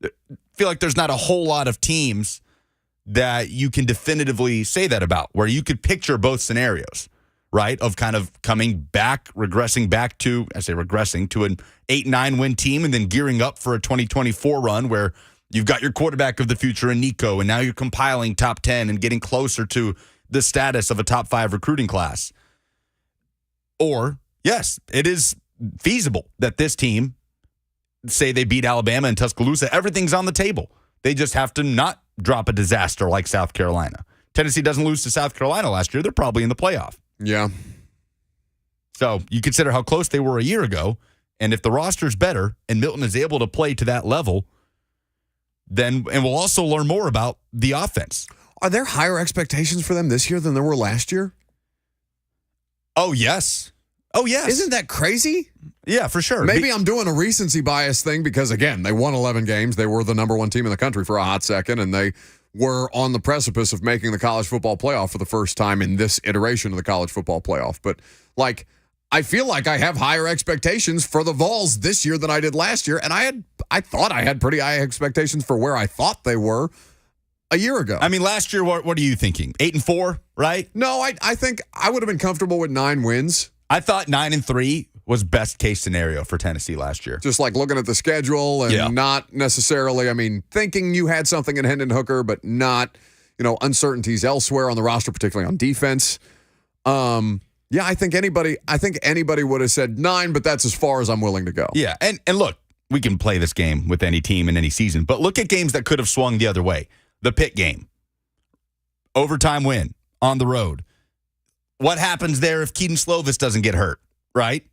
I feel like there's not a whole lot of teams that you can definitively say that about, where you could picture both scenarios, right? Of kind of coming back, regressing back to, I say regressing, to an 8-9 win team and then gearing up for a 2024 run where you've got your quarterback of the future in Nico, and now you're compiling top 10 and getting closer to the status of a top 5 recruiting class. Or, yes, it is feasible that this team, say they beat Alabama and Tuscaloosa, everything's on the table. They just have to not drop a disaster like South Carolina. Tennessee doesn't lose to South Carolina last year. They're probably in the playoff. Yeah. So you consider how close they were a year ago, and if the roster's better and Milton is able to play to that level, then, and we'll also learn more about the offense. Are there higher expectations for them this year than there were last year? Oh, yes. Oh, yes. Isn't that crazy? Yeah, for sure. Maybe I'm doing a recency bias thing because, again, they won 11 games. They were the number one team in the country for a hot second, and they were on the precipice of making the college football playoff for the first time in this iteration of the college football playoff. But, I feel like I have higher expectations for the Vols this year than I did last year, and I thought I had pretty high expectations for where I thought they were a year ago. Last year, what are you thinking? 8-4, right? No, I think I would have been comfortable with 9 wins. I thought 9-3 was best case scenario for Tennessee last year. Just looking at the schedule and not necessarily, thinking you had something in Hendon Hooker, but not, uncertainties elsewhere on the roster, particularly on defense. Yeah, I think anybody would have said 9, but that's as far as I'm willing to go. Yeah, and look, we can play this game with any team in any season, but look at games that could have swung the other way. The Pitt game. Overtime win on the road. What happens there if Keaton Slovis doesn't get hurt, right?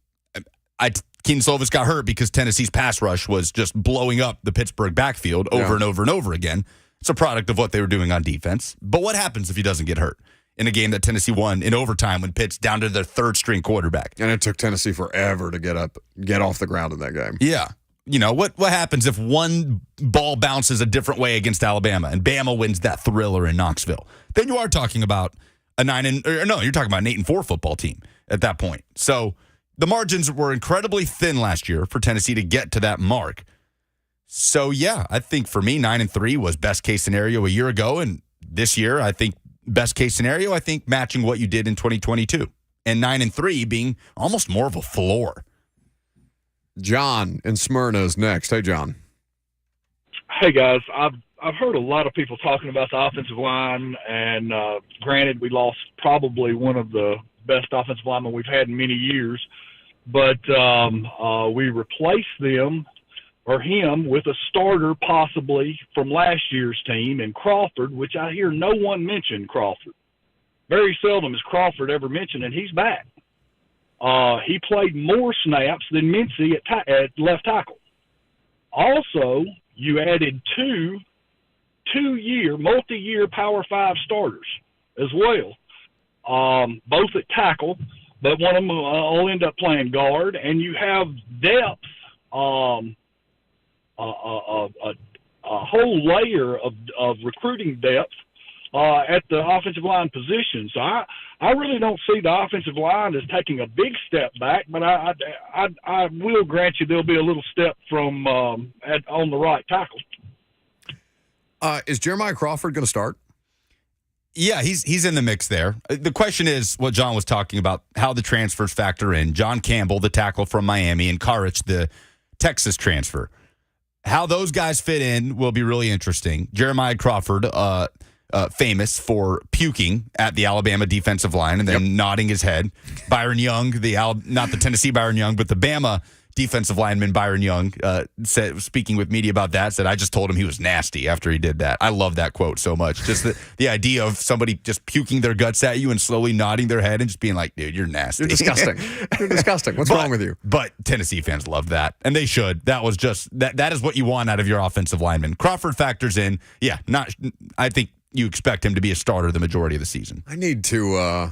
Keaton Slovis got hurt because Tennessee's pass rush was just blowing up the Pittsburgh backfield over and over and over again. It's a product of what they were doing on defense. But what happens if he doesn't get hurt in a game that Tennessee won in overtime when Pitt's down to their third-string quarterback? And it took Tennessee forever to get off the ground in that game. Yeah. What happens if one ball bounces a different way against Alabama and Bama wins that thriller in Knoxville? Then you are talking about you're talking about an 8-4 football team at that point. So the margins were incredibly thin last year for Tennessee to get to that mark. So yeah, I think for me, 9-3 was best case scenario a year ago, and this year I think best case scenario, I think matching what you did in 2022, and 9-3 being almost more of a floor. John in Smyrna is next. Hey, John. Hey guys, I've heard a lot of people talking about the offensive line, and granted, we lost probably one of the best offensive linemen we've had in many years, but we replaced him with a starter possibly from last year's team in Crawford, which I hear no one mention Crawford. Very seldom is Crawford ever mentioned, and he's back. He played more snaps than Mincy at left tackle. Also, you added two multi-year Power 5 starters as well, both at tackle, but one of them will end up playing guard, and you have depth, a whole layer of recruiting depth at the offensive line position. So I really don't see the offensive line as taking a big step back, but I will grant you there'll be a little step from on the right tackle. Is Jeremiah Crawford going to start? Yeah, he's in the mix there. The question is what John was talking about, how the transfers factor in. John Campbell, the tackle from Miami, and Karich, the Texas transfer. How those guys fit in will be really interesting. Jeremiah Crawford, famous for puking at the Alabama defensive line and then nodding his head. Byron Young, not the Tennessee Byron Young, but the Bama defensive lineman Byron Young, speaking with media about that, said, I just told him he was nasty after he did that. I love that quote so much. Just the idea of somebody just puking their guts at you and slowly nodding their head and just being like, dude, you're nasty. You're disgusting. You're disgusting. What's wrong with you? But Tennessee fans love that, and they should. That was just that is what you want out of your offensive lineman. Crawford factors in. Yeah, I think you expect him to be a starter the majority of the season. I need to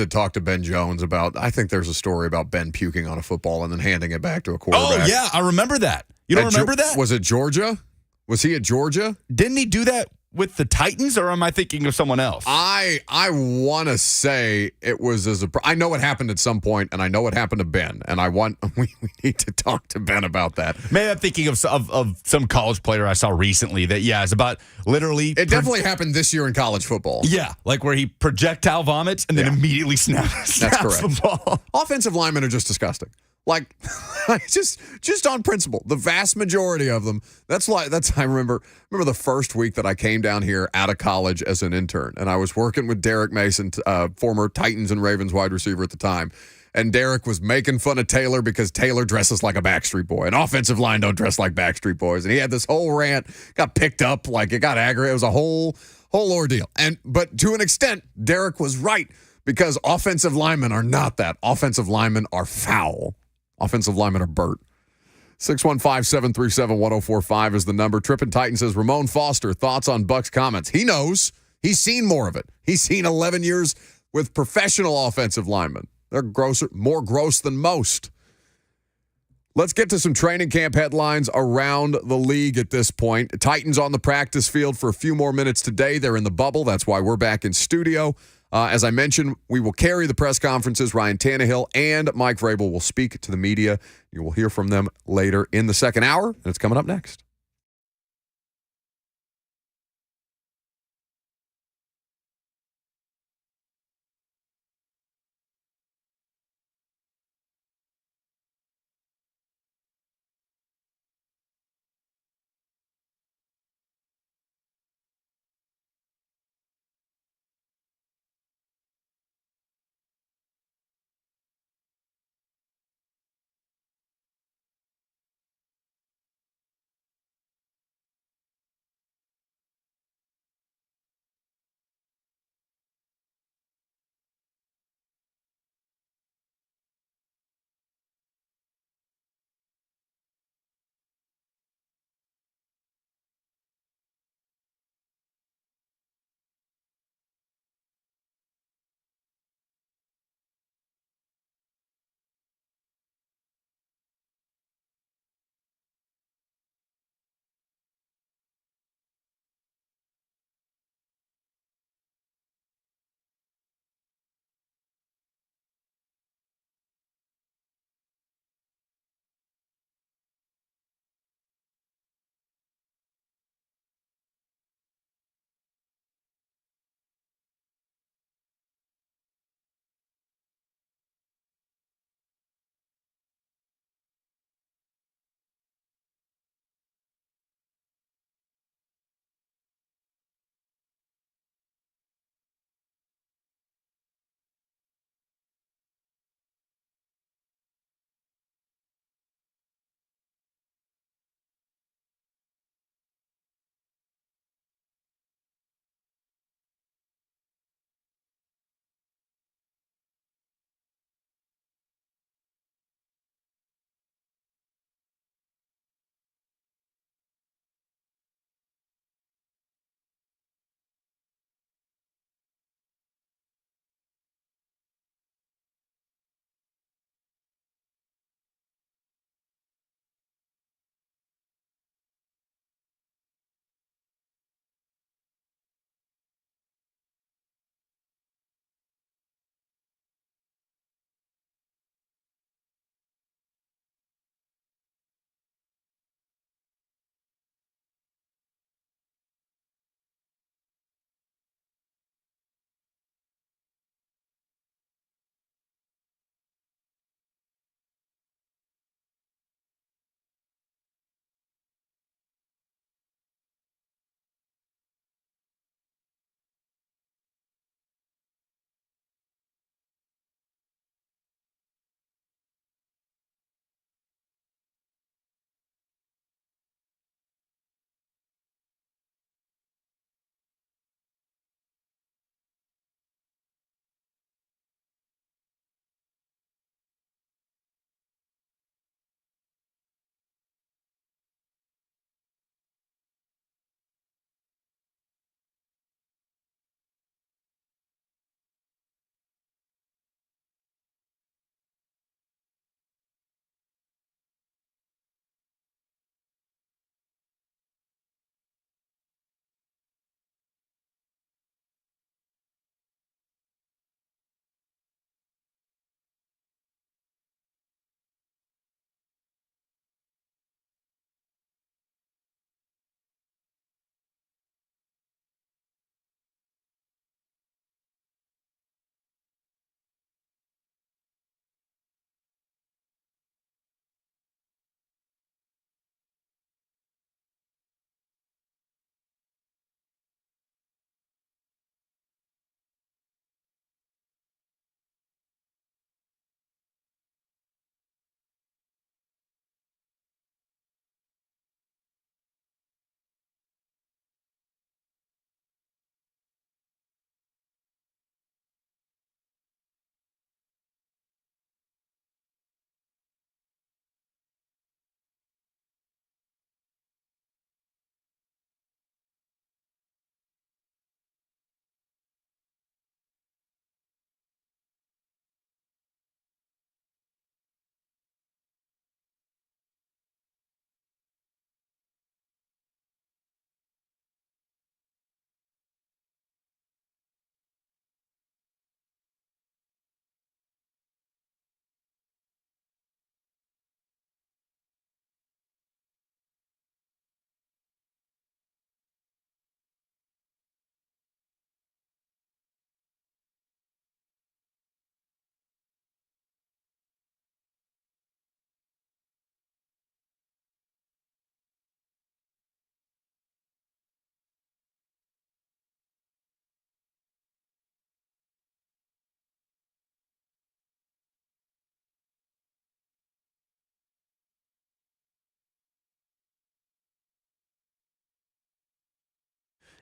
talk to Ben Jones about. I think there's a story about Ben puking on a football and then handing it back to a quarterback. Oh yeah, I remember that. You don't remember that? Was it Georgia? Was he at Georgia? Didn't he do that with the Titans, or am I thinking of someone else? I want to say it was I know it happened at some point, and I know it happened to Ben, and we need to talk to Ben about that. Maybe I'm thinking of some college player I saw recently that, it's about literally. It definitely happened this year in college football. Yeah, like where he projectile vomits and then immediately snaps That's correct. the ball. Offensive linemen are just disgusting. Like, just on principle, the vast majority of them. I remember the first week that I came down here out of college as an intern, and I was working with Derek Mason, former Titans and Ravens wide receiver at the time. And Derek was making fun of Taylor because Taylor dresses like a Backstreet Boy. An offensive line don't dress like Backstreet Boys. And he had this whole rant, got picked up, like it got aggravated. It was a whole ordeal. But to an extent, Derek was right because offensive linemen are not that. Offensive linemen are foul. Offensive linemen are Bert. 615-737-1045 is the number. Trippin' Titan says, Ramon Foster, thoughts on Buck's comments. He knows. He's seen more of it. He's seen 11 years with professional offensive linemen. They're more gross than most. Let's get to some training camp headlines around the league at this point. Titans on the practice field for a few more minutes today. They're in the bubble. That's why we're back in studio. As I mentioned, we will carry the press conferences. Ryan Tannehill and Mike Vrabel will speak to the media. You will hear from them later in the second hour, and it's coming up next.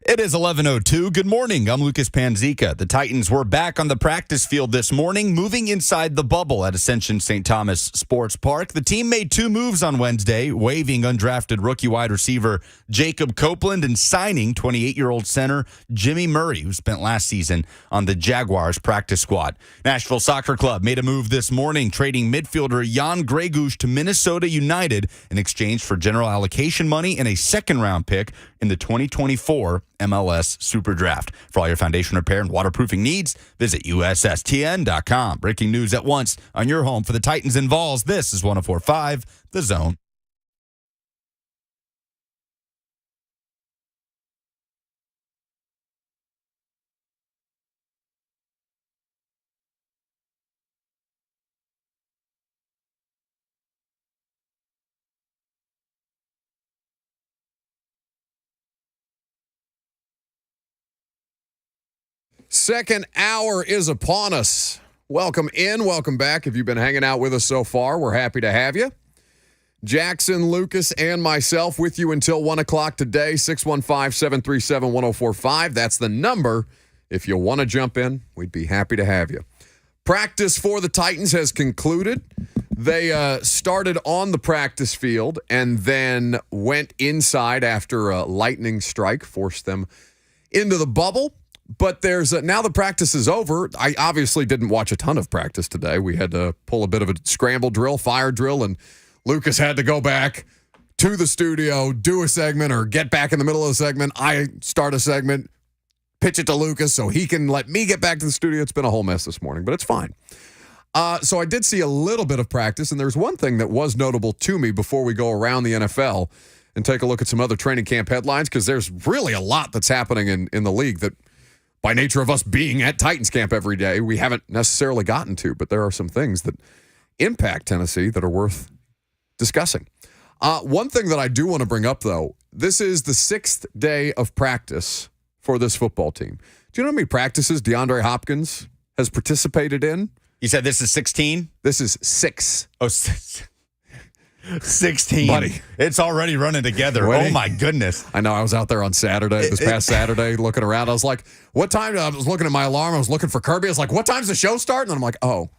It is 11:02. Good morning. I'm Lucas Panzica. The Titans were back on the practice field this morning, moving inside the bubble at Ascension St. Thomas Sports Park. The team made 2 moves on Wednesday, waiving undrafted rookie wide receiver Jacob Copeland and signing 28-year-old center Jimmy Murray, who spent last season on the Jaguars practice squad. Nashville Soccer Club made a move this morning, trading midfielder Jan Gregush to Minnesota United in exchange for general allocation money and a second-round pick in the 2024 MLS Super Draft. For all your foundation repair and waterproofing needs, visit USSTN.com. Breaking news at once on your home for the Titans and Vols. This is 104.5 The Zone. Second hour is upon us. Welcome in, welcome back. If you've been hanging out with us so far, we're happy to have you. Jackson, Lucas, and myself with you until 1 o'clock today, 615-737-1045. That's the number. If you want to jump in, we'd be happy to have you. Practice for the Titans has concluded. They started on the practice field and then went inside after a lightning strike forced them into the bubble. But there's now the practice is over. I obviously didn't watch a ton of practice today. We had to pull a bit of a scramble drill, fire drill, and Lucas had to go back to the studio, do a segment, or get back in the middle of the segment. I start a segment, pitch it to Lucas so he can let me get back to the studio. It's been a whole mess this morning, but it's fine. So I did see a little bit of practice, and there's one thing that was notable to me before we go around the NFL and take a look at some other training camp headlines, because there's really a lot that's happening in the league that, by nature of us being at Titans camp every day, we haven't necessarily gotten to, but there are some things that impact Tennessee that are worth discussing. One thing that I do want to bring up, though, this is the 6th day of practice for this football team. Do you know how many practices DeAndre Hopkins has participated in? You said this is 16? This is 6. Oh, 16. Buddy. It's already running together. Buddy. Oh, my goodness. I know. I was out there on Saturday, this past Saturday, looking around. I was like, what time? I was looking at my alarm. I was looking for Kirby. I was like, what time's the show start? And I'm like, oh,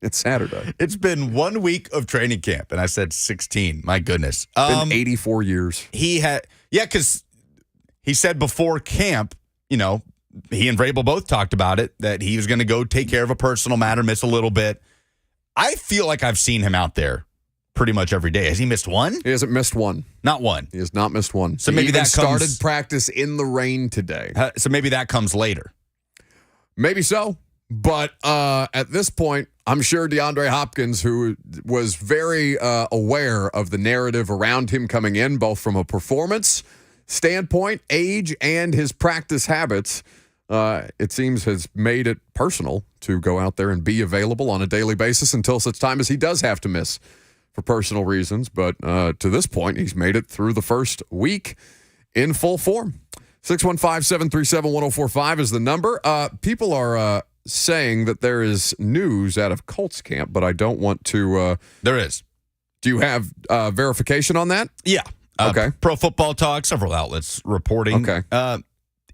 it's Saturday. It's been 1 week of training camp, and I said 16. My goodness. Been 84 years. Because he said before camp, he and Vrabel both talked about it, that he was going to go take care of a personal matter, miss a little bit. I feel like I've seen him out there pretty much every day. Has he missed one? He hasn't missed one. Not one. He has not missed one. So he maybe even that started practice in the rain today. So maybe that comes later. Maybe so. But at this point, I'm sure DeAndre Hopkins, who was very aware of the narrative around him coming in, both from a performance standpoint, age, and his practice habits, it seems has made it personal to go out there and be available on a daily basis until such time as he does have to miss for personal reasons. But to this point, he's made it through the first week in full form. 615-737-1045 is the number. People are saying that there is news out of Colts camp, but I don't want to. There is. Do you have verification on that? Yeah. Okay. Pro Football Talk, several outlets reporting. Okay.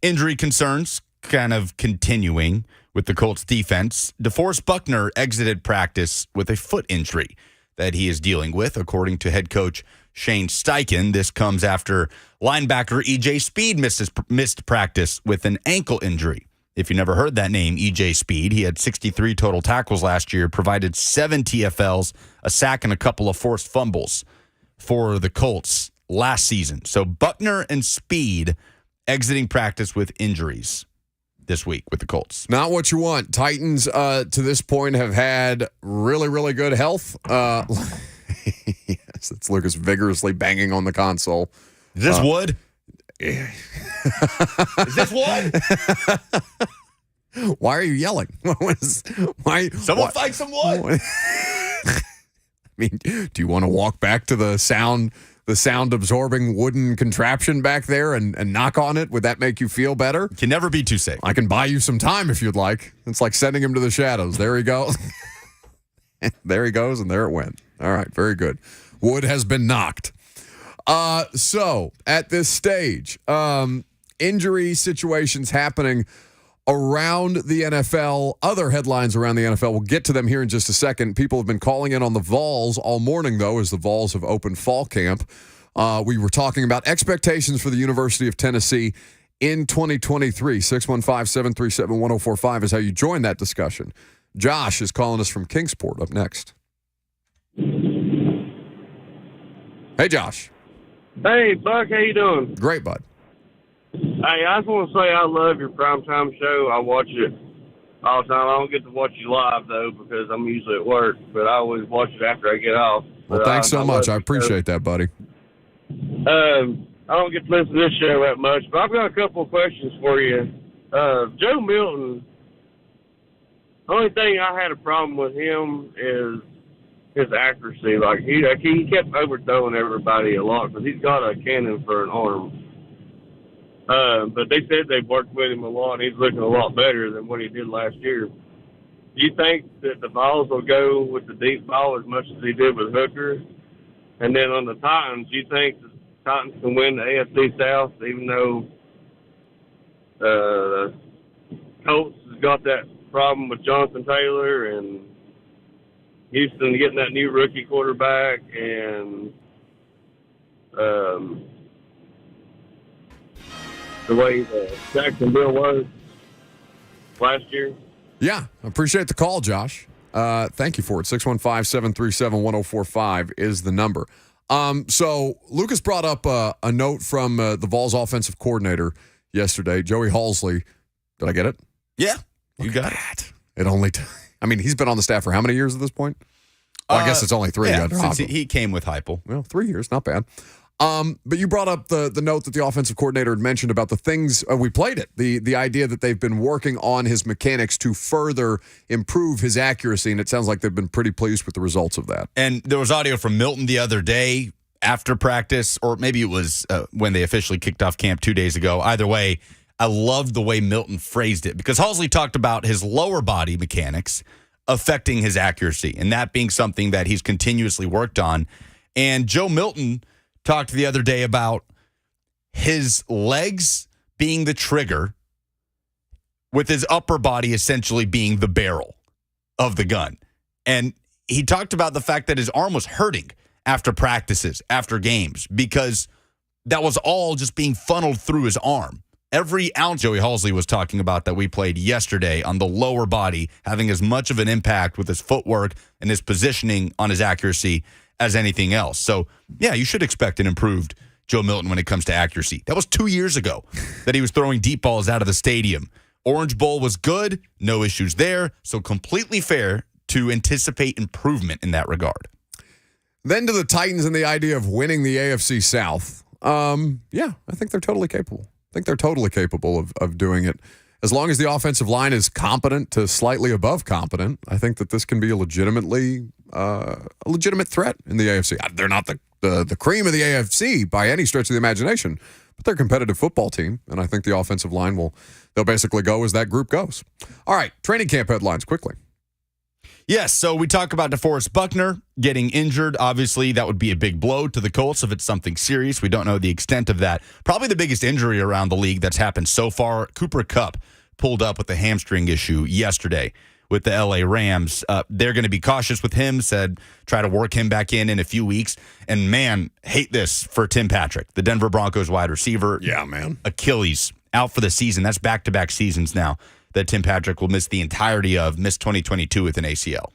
Injury concerns kind of continuing with the Colts defense. DeForest Buckner exited practice with a foot injury that he is dealing with, according to head coach Shane Steichen. This comes after linebacker E.J. Speed missed practice with an ankle injury. If you never heard that name, E.J. Speed, he had 63 total tackles last year, provided 7 TFLs, a sack, and a couple of forced fumbles for the Colts last season. So Buckner and Speed exiting practice with injuries this week with the Colts. Not what you want. Titans, to this point, have had really, really good health. Yes, it's Lucas vigorously banging on the console. Is this wood? Is this wood? Why are you yelling? Someone find some wood. I mean, do you want to walk back to the sound absorbing wooden contraption back there and knock on it? Would that make you feel better? Can never be too safe. I can buy you some time if you'd like. It's like sending him to the shadows. There he goes. There he goes, and there it went. All right, very good. Wood has been knocked. So at this stage, injury situations happening around the NFL, other headlines around the NFL. We'll get to them here in just a second. People have been calling in on the Vols all morning, though, as the Vols have opened fall camp. We were talking about expectations for the University of Tennessee in 2023. 615-737-1045 is how you join that discussion. Josh is calling us from Kingsport up next. Hey, Josh. Hey, Buck, how you doing? Great, bud. Hey, I just want to say I love your primetime show. I watch it all the time. I don't get to watch you live, though, because I'm usually at work, but I always watch it after I get off. Well, thanks so much. I appreciate that, buddy. I don't get to listen to this show that much, but I've got a couple of questions for you. Joe Milton, the only thing I had a problem with him is his accuracy. Like, he kept overthrowing everybody a lot because he's got a cannon for an arm. But they said they've worked with him a lot, and he's looking a lot better than what he did last year. Do you think that the Vols will go with the deep ball as much as he did with Hooker? And then on the Titans, do you think the Titans can win the AFC South, even though the Colts has got that problem with Jonathan Taylor and Houston getting that new rookie quarterback and the way Jacksonville was last year? Yeah, I appreciate the call, Josh. Thank you for it. 615-737-1045 is the number. So Lucas brought up a note from the Vols offensive coordinator yesterday, Joey Halsley. Did I get it? Yeah, you got it. It only he's been on the staff for how many years at this point? Well, I guess it's only 3. Yeah, since he came with Heupel. Well, 3 years, not bad. But you brought up the note that the offensive coordinator had mentioned about the things we played it. The idea that they've been working on his mechanics to further improve his accuracy, and it sounds like they've been pretty pleased with the results of that. And there was audio from Milton the other day after practice, or maybe it was when they officially kicked off camp 2 days ago. Either way, I loved the way Milton phrased it because Halsley talked about his lower body mechanics affecting his accuracy, and that being something that he's continuously worked on. And Joe Milton talked the other day about his legs being the trigger, with his upper body essentially being the barrel of the gun. And he talked about the fact that his arm was hurting after practices, after games, because that was all just being funneled through his arm. Every ounce Joey Halsley was talking about that we played yesterday on the lower body having as much of an impact with his footwork and his positioning on his accuracy as anything else. So, yeah, you should expect an improved Joe Milton when it comes to accuracy. That was 2 years ago that he was throwing deep balls out of the stadium. Orange Bowl was good, no issues there, so completely fair to anticipate improvement in that regard. Then to the Titans and the idea of winning the AFC South. Yeah, I think they're totally capable. Of doing it. As long as the offensive line is competent to slightly above competent, I think that this can be a legitimate threat in the AFC. They're not the cream of the AFC by any stretch of the imagination, but they're a competitive football team, and I think the offensive line they'll basically go as that group goes. All right, training camp headlines quickly. Yes, so we talk about DeForest Buckner getting injured. Obviously, that would be a big blow to the Colts if it's something serious. We don't know the extent of that. Probably the biggest injury around the league that's happened so far, Cooper Kupp pulled up with a hamstring issue yesterday with the LA Rams. They're going to be cautious with him, said try to work him back in a few weeks. And, man, hate this for Tim Patrick, the Denver Broncos wide receiver. Yeah, man. Achilles out for the season. That's back-to-back seasons now that Tim Patrick will miss the entirety of, miss 2022 with an ACL.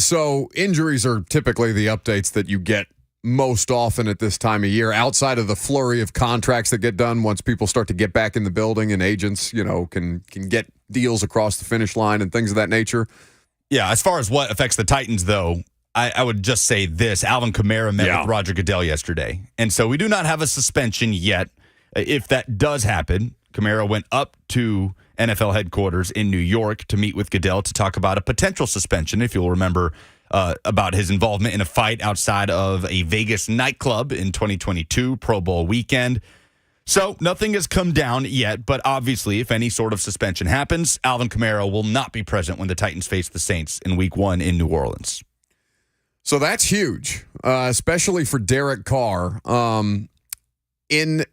So injuries are typically the updates that you get most often at this time of year, outside of the flurry of contracts that get done once people start to get back in the building and agents, can get deals across the finish line and things of that nature. Yeah, as far as what affects the Titans, though, I would just say this. Alvin Kamara met with Roger Goodell yesterday. And so we do not have a suspension yet. If that does happen, Kamara went up to NFL headquarters in New York to meet with Goodell to talk about a potential suspension, if you'll remember, about his involvement in a fight outside of a Vegas nightclub in 2022, Pro Bowl weekend. So nothing has come down yet, but obviously if any sort of suspension happens, Alvin Kamara will not be present when the Titans face the Saints in Week 1 in New Orleans. So that's huge, especially for Derek Carr. In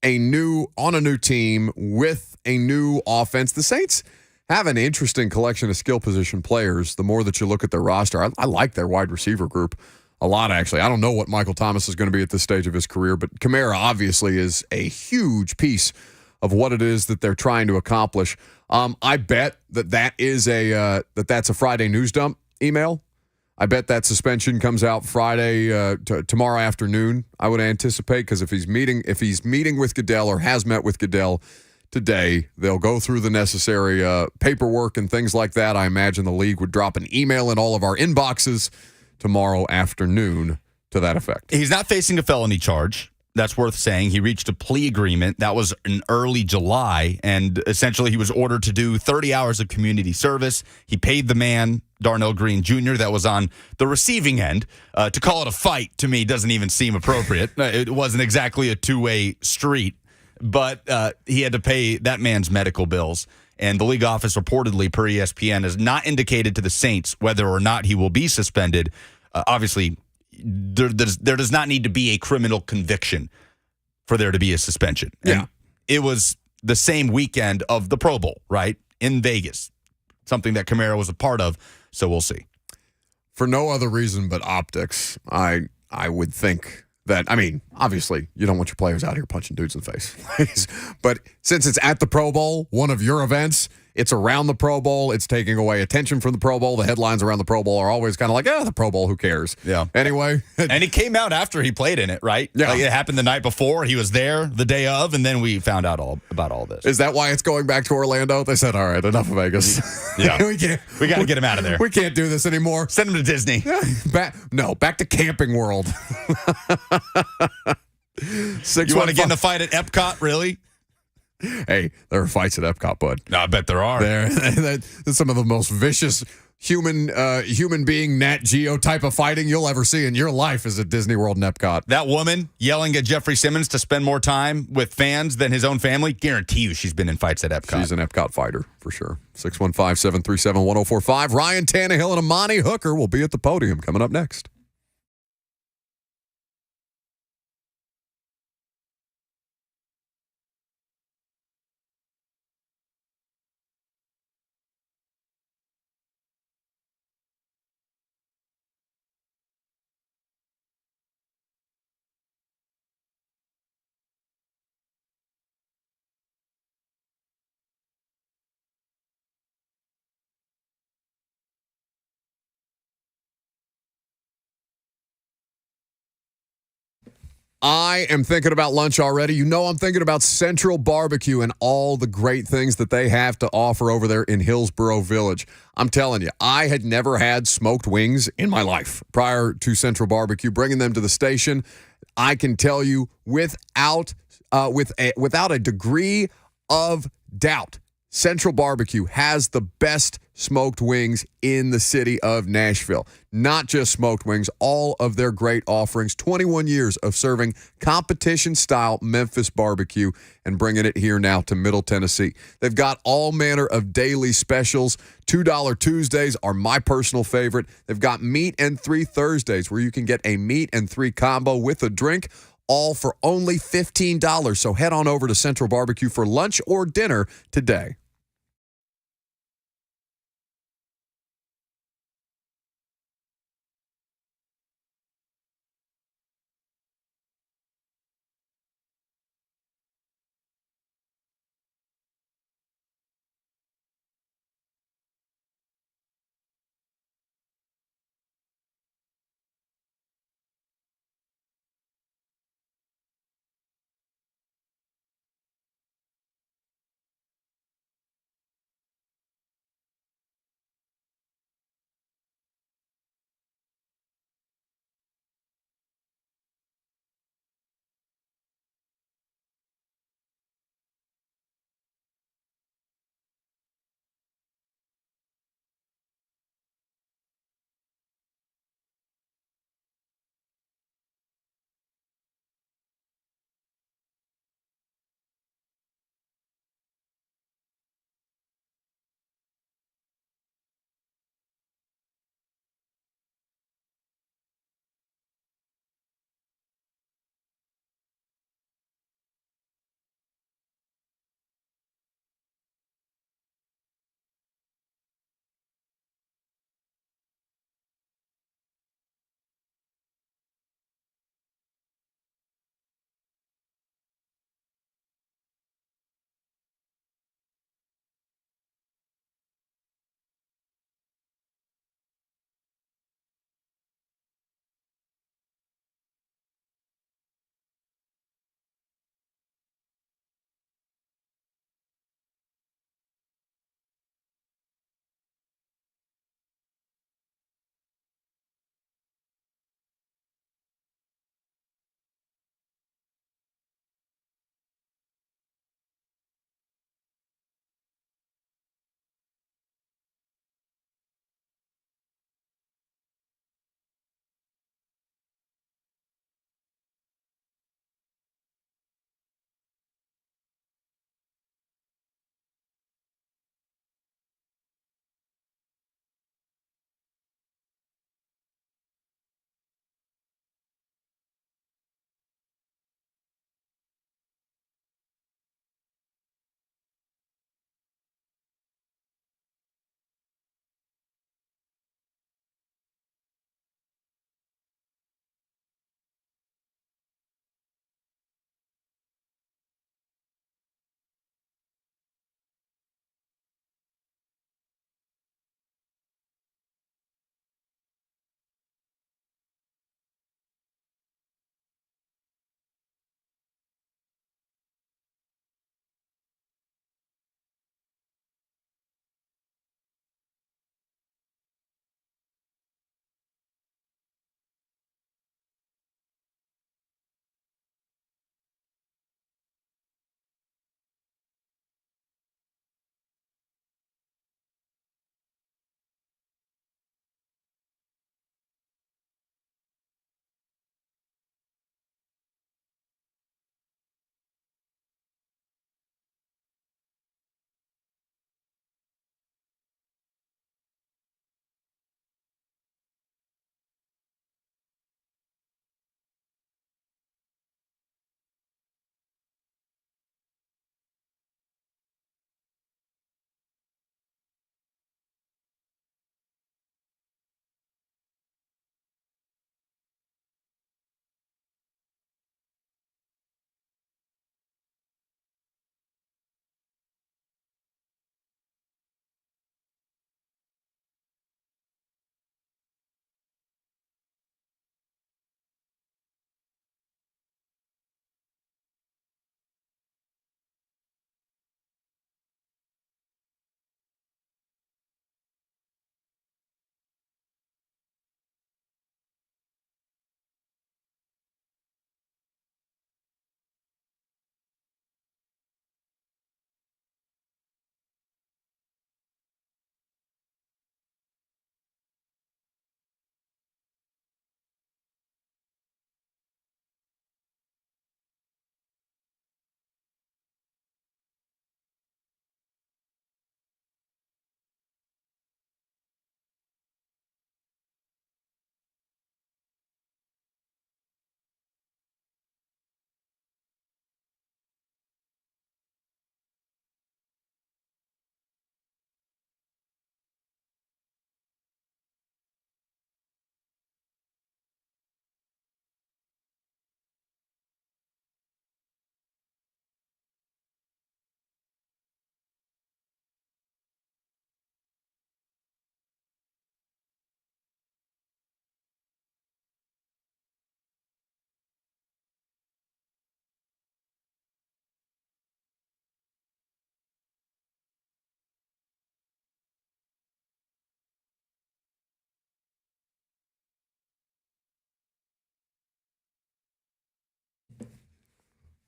on a new team with a new offense. The Saints have an interesting collection of skill position players. The more that you look at their roster, I like their wide receiver group a lot, actually. I don't know what Michael Thomas is going to be at this stage of his career, but Kamara obviously is a huge piece of what it is that they're trying to accomplish. I bet that's a Friday news dump email. I bet that suspension comes out Friday tomorrow afternoon. I would anticipate, because if he's meeting with Goodell or has met with Goodell today, they'll go through the necessary paperwork and things like that. I imagine the league would drop an email in all of our inboxes tomorrow afternoon to that effect. He's not facing a felony charge. That's worth saying. He reached a plea agreement. That was in early July, and essentially he was ordered to do 30 hours of community service. He paid the man, Darnell Green Jr., that was on the receiving end. To call it a fight, to me, doesn't even seem appropriate. It wasn't exactly a two-way street, but he had to pay that man's medical bills. And the league office reportedly, per ESPN, has not indicated to the Saints whether or not he will be suspended. Obviously, there does not need to be a criminal conviction for there to be a suspension. And yeah. It was the same weekend of the Pro Bowl, right, in Vegas, something that Kamara was a part of, so we'll see. For no other reason but optics, I would think that, I mean, obviously, you don't want your players out here punching dudes in the face. But since it's at the Pro Bowl, one of your events, it's around the Pro Bowl, it's taking away attention from the Pro Bowl. The headlines around the Pro Bowl are always kind of like, the Pro Bowl, who cares? Yeah. Anyway. And it came out after he played in it, right? Yeah. Like, it happened the night before. He was there the day of, and then we found out all about all this. Is that why it's going back to Orlando? They said, all right, enough of Vegas. Yeah. we got to get him out of there. We can't do this anymore. Send him to Disney. Back to Camping World. You want to get in a fight at Epcot, really? Hey, there are fights at Epcot, bud. No, I bet there are. That's some of the most vicious human being Nat Geo type of fighting you'll ever see in your life is at Disney World and Epcot. That woman yelling at Jeffrey Simmons to spend more time with fans than his own family, guarantee you she's been in fights at Epcot. She's an Epcot fighter, for sure. 615-737-1045. Ryan Tannehill and Amani Hooker will be at the podium coming up next. I am thinking about lunch already. You know I'm thinking about Central Barbecue and all the great things that they have to offer over there in Hillsboro Village. I'm telling you, I had never had smoked wings in my life prior to Central Barbecue. Bringing them to the station, I can tell you without a degree of doubt, Central Barbecue has the best smoked wings in the city of Nashville. Not just smoked wings, all of their great offerings. 21 years of serving competition-style Memphis barbecue and bringing it here now to Middle Tennessee. They've got all manner of daily specials. $2 Tuesdays are my personal favorite. They've got Meat and 3 Thursdays where you can get a meat and 3 combo with a drink, all for only $15. So head on over to Central Barbecue for lunch or dinner today.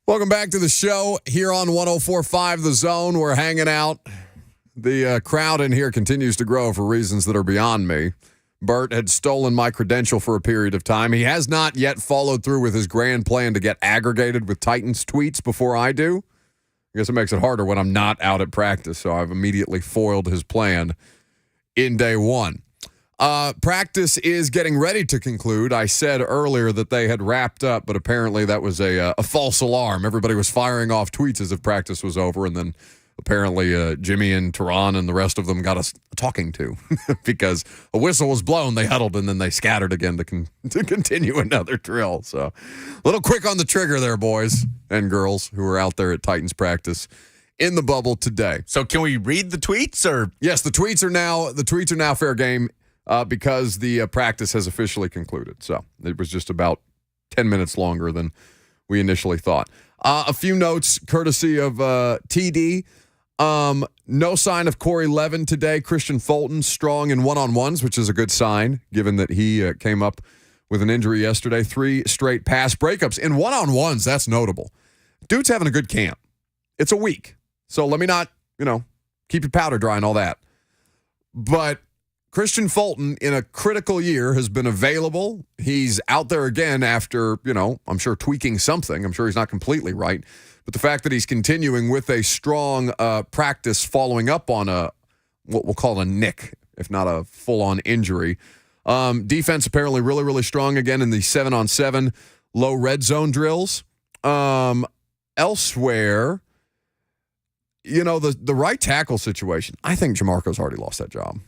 Welcome back to the show here on 104.5 The Zone. We're hanging out. The crowd in here continues to grow for reasons that are beyond me. Bert had stolen my credential for a period of time. He has not yet followed through with his grand plan to get aggregated with Titans tweets before I do. I guess it makes it harder when I'm not out at practice, so I've immediately foiled his plan in day one. Practice is getting ready to conclude. I said earlier that they had wrapped up, but apparently that was a false alarm. Everybody was firing off tweets as if practice was over, and then apparently Jimmy and Tehran and the rest of them got us talking to because a whistle was blown. They huddled, and then they scattered again to continue another drill. So a little quick on the trigger there, boys and girls who are out there at Titans practice in the bubble today. So can we read the tweets or? Yes, the tweets are now fair game. Because the practice has officially concluded. So it was just about 10 minutes longer than we initially thought. A few notes courtesy of TD. No sign of Corey Levin today. Christian Fulton strong in one-on-ones, which is a good sign, given that he came up with an injury yesterday. 3 straight pass breakups. In one-on-ones, that's notable. Dude's having a good camp. It's a week. So let me not, keep your powder dry and all that. But Christian Fulton, in a critical year, has been available. He's out there again after, I'm sure tweaking something. I'm sure he's not completely right. But the fact that he's continuing with a strong practice following up on what we'll call a nick, if not a full-on injury. Defense apparently really, really strong again in the 7-on-7 low red zone drills. Elsewhere, the right tackle situation, I think Jamarco's already lost that job.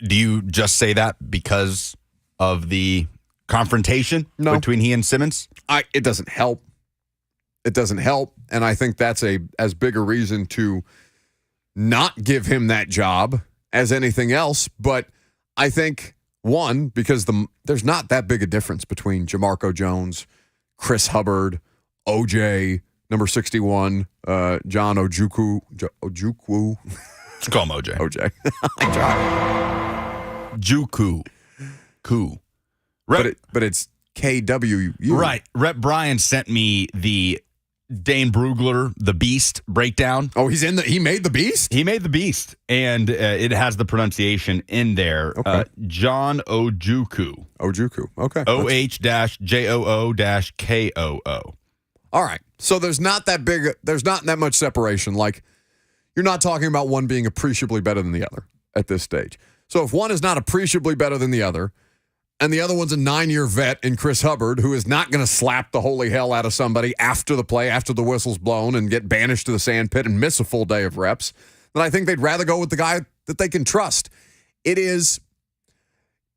Do you just say that because of the confrontation between he and Simmons? It doesn't help. It doesn't help. And I think that's as big a reason to not give him that job as anything else. But I think, one, because there's not that big a difference between Jamarco Jones, Chris Hubbard, OJ, number 61, John Ojukwu. Let's call him OJ. OJ. I tried. Juku. But it's KWU. Right. Rep Brian sent me the Dane Brugler, the Beast breakdown. Oh, he made the Beast? He made the Beast, and it has the pronunciation in there. Okay. John Ojukwu. Ojukwu. Okay. OH-JOO-KOO. All right. So there's not that much separation. Like, you're not talking about one being appreciably better than the other at this stage. So if one is not appreciably better than the other, and the other one's a 9-year vet in Chris Hubbard, who is not going to slap the holy hell out of somebody after the play, after the whistle's blown, and get banished to the sand pit and miss a full day of reps, then I think they'd rather go with the guy that they can trust. It is,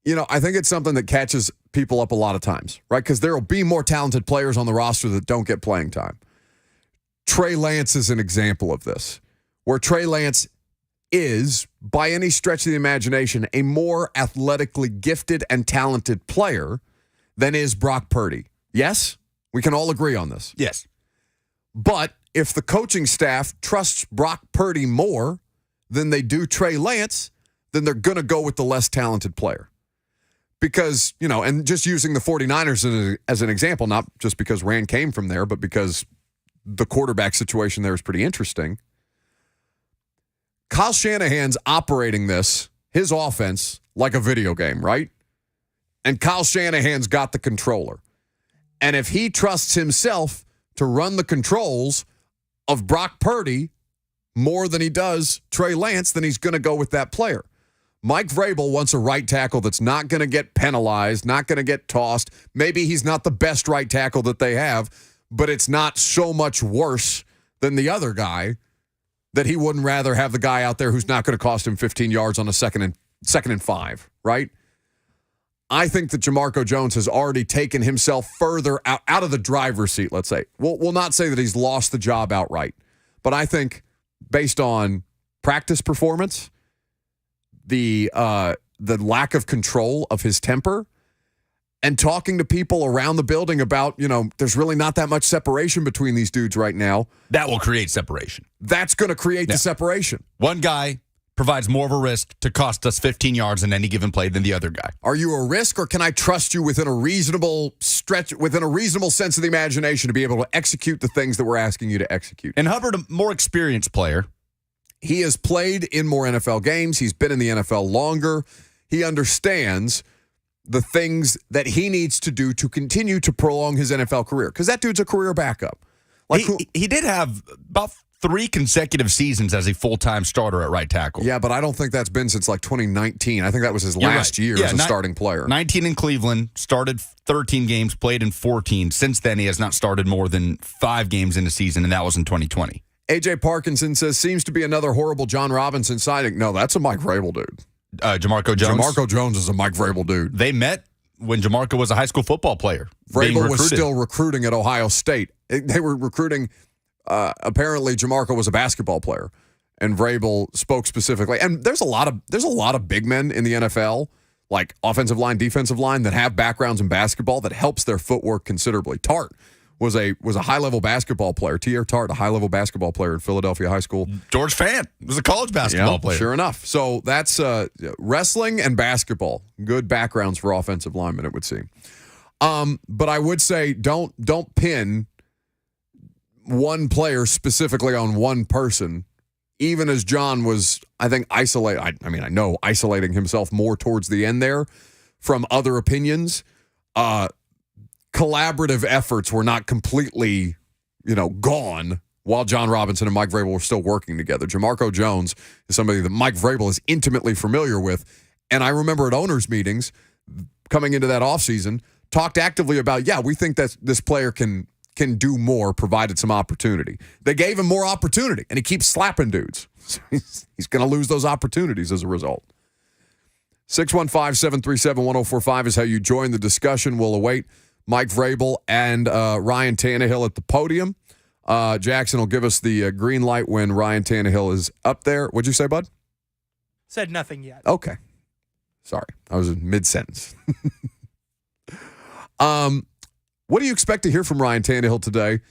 I think it's something that catches people up a lot of times, right? Because there will be more talented players on the roster that don't get playing time. Trey Lance is an example of this, where Trey Lance is, by any stretch of the imagination, a more athletically gifted and talented player than is Brock Purdy. Yes? We can all agree on this. Yes. But if the coaching staff trusts Brock Purdy more than they do Trey Lance, then they're going to go with the less talented player. Because, and just using the 49ers as an example, not just because Rand came from there, but because the quarterback situation there is pretty interesting. Kyle Shanahan's operating his offense, like a video game, right? And Kyle Shanahan's got the controller. And if he trusts himself to run the controls of Brock Purdy more than he does Trey Lance, then he's going to go with that player. Mike Vrabel wants a right tackle that's not going to get penalized, not going to get tossed. Maybe he's not the best right tackle that they have, but it's not so much worse than the other guy that he wouldn't rather have the guy out there who's not going to cost him 15 yards on a second and 5, right? I think that Jamarco Jones has already taken himself further out of the driver's seat, let's say. We'll not say that he's lost the job outright, but I think based on practice performance, the lack of control of his temper, and talking to people around the building about, there's really not that much separation between these dudes right now. That will create separation. That's going to create the separation. One guy provides more of a risk to cost us 15 yards in any given play than the other guy. Are you a risk, or can I trust you within a reasonable stretch, within a reasonable sense of the imagination to be able to execute the things that we're asking you to execute? And Hubbard, a more experienced player. He has played in more NFL games. He's been in the NFL longer. He understands the things that he needs to do to continue to prolong his NFL career, because that dude's a career backup. He did have about 3 consecutive seasons as a full-time starter at right tackle. Yeah, but I don't think that's been since like 2019. I think that was his last year as a starting player. 19 in Cleveland, started 13 games, played in 14. Since then, he has not started more than 5 games in a season, and that was in 2020. AJ Parkinson says, seems to be another horrible John Robinson signing. No, that's a Mike Vrabel dude. Jamarco Jones. Jamarco Jones is a Mike Vrabel dude. They met when Jamarco was a high school football player. Vrabel was still recruiting at Ohio State. They were recruiting. Apparently, Jamarco was a basketball player, and Vrabel spoke specifically. And there's a lot of big men in the NFL, like offensive line, defensive line, that have backgrounds in basketball that helps their footwork considerably. Tart was a high-level basketball player. T.R. Tart, a high-level basketball player in Philadelphia High School. George Fant was a college basketball player. Sure enough. So that's wrestling and basketball. Good backgrounds for offensive linemen, it would seem. But I would say don't pin one player specifically on one person, even as John was, I think, isolating himself more towards the end there from other opinions. Collaborative efforts were not completely, gone while John Robinson and Mike Vrabel were still working together. Jamarco Jones is somebody that Mike Vrabel is intimately familiar with. And I remember at owners' meetings coming into that offseason, talked actively about, we think that this player can do more provided some opportunity. They gave him more opportunity, and he keeps slapping dudes. He's going to lose those opportunities as a result. 615-737-1045 is how you join the discussion. We'll await Mike Vrabel and Ryan Tannehill at the podium. Jackson will give us the green light when Ryan Tannehill is up there. What'd you say, bud? Said nothing yet. Okay. Sorry. I was in mid-sentence. What do you expect to hear from Ryan Tannehill today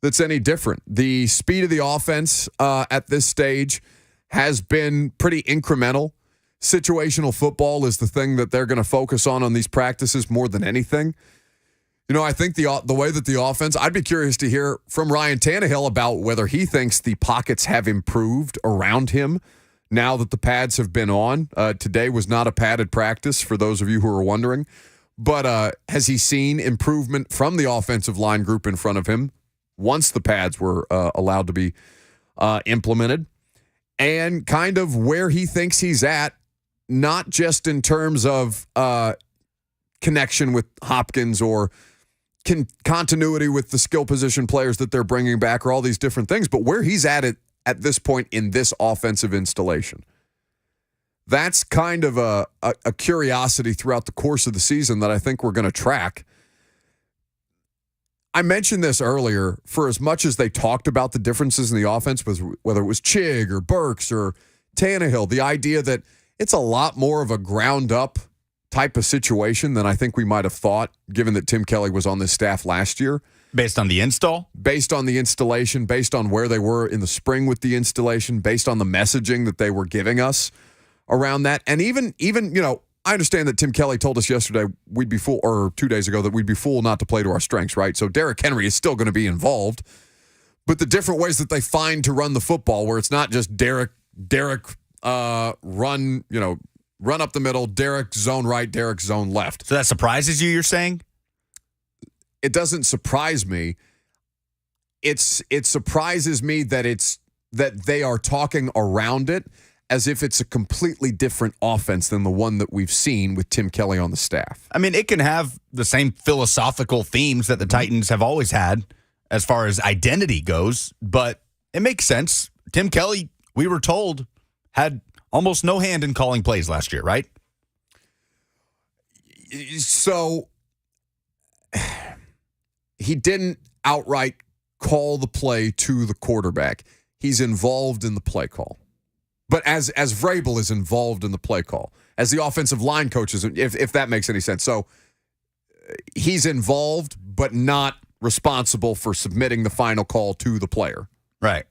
that's any different? The speed of the offense at this stage has been pretty incremental. Situational football is the thing that they're going to focus on these practices more than anything. I think the way that the offense, I'd be curious to hear from Ryan Tannehill about whether he thinks the pockets have improved around him now that the pads have been on. Today was not a padded practice, for those of you who are wondering. But has he seen improvement from the offensive line group in front of him once the pads were allowed to be implemented? And kind of where he thinks he's at, not just in terms of connection with Hopkins or continuity with the skill position players that they're bringing back or all these different things, but where he's at this point in this offensive installation. That's kind of a curiosity throughout the course of the season that I think we're going to track. I mentioned this earlier, for as much as they talked about the differences in the offense, whether it was Chig or Burks or Tannehill, the idea that it's a lot more of a ground-up type of situation than I think we might have thought, given that Tim Kelly was on this staff last year. Based on the install? Based on the installation, based on where they were in the spring with the installation, based on the messaging that they were giving us around that. And even I understand that Tim Kelly told us yesterday we'd be fool, or 2 days ago, that we'd be fool not to play to our strengths, right? So Derrick Henry is still going to be involved. But the different ways that they find to run the football, where it's not just Derrick run up the middle, Derrick zone right, Derrick zone left. So that surprises you, you're saying? It doesn't surprise me. It surprises me that they are talking around it as if it's a completely different offense than the one that we've seen with Tim Kelly on the staff. I mean, it can have the same philosophical themes that the Titans have always had as far as identity goes, but it makes sense. Tim Kelly, we were told, had almost no hand in calling plays last year, right? So he didn't outright call the play to the quarterback. He's involved in the play call. But as Vrabel is involved in the play call, as the offensive line coaches, if that makes any sense. So he's involved, but not responsible for submitting the final call to the player. Right.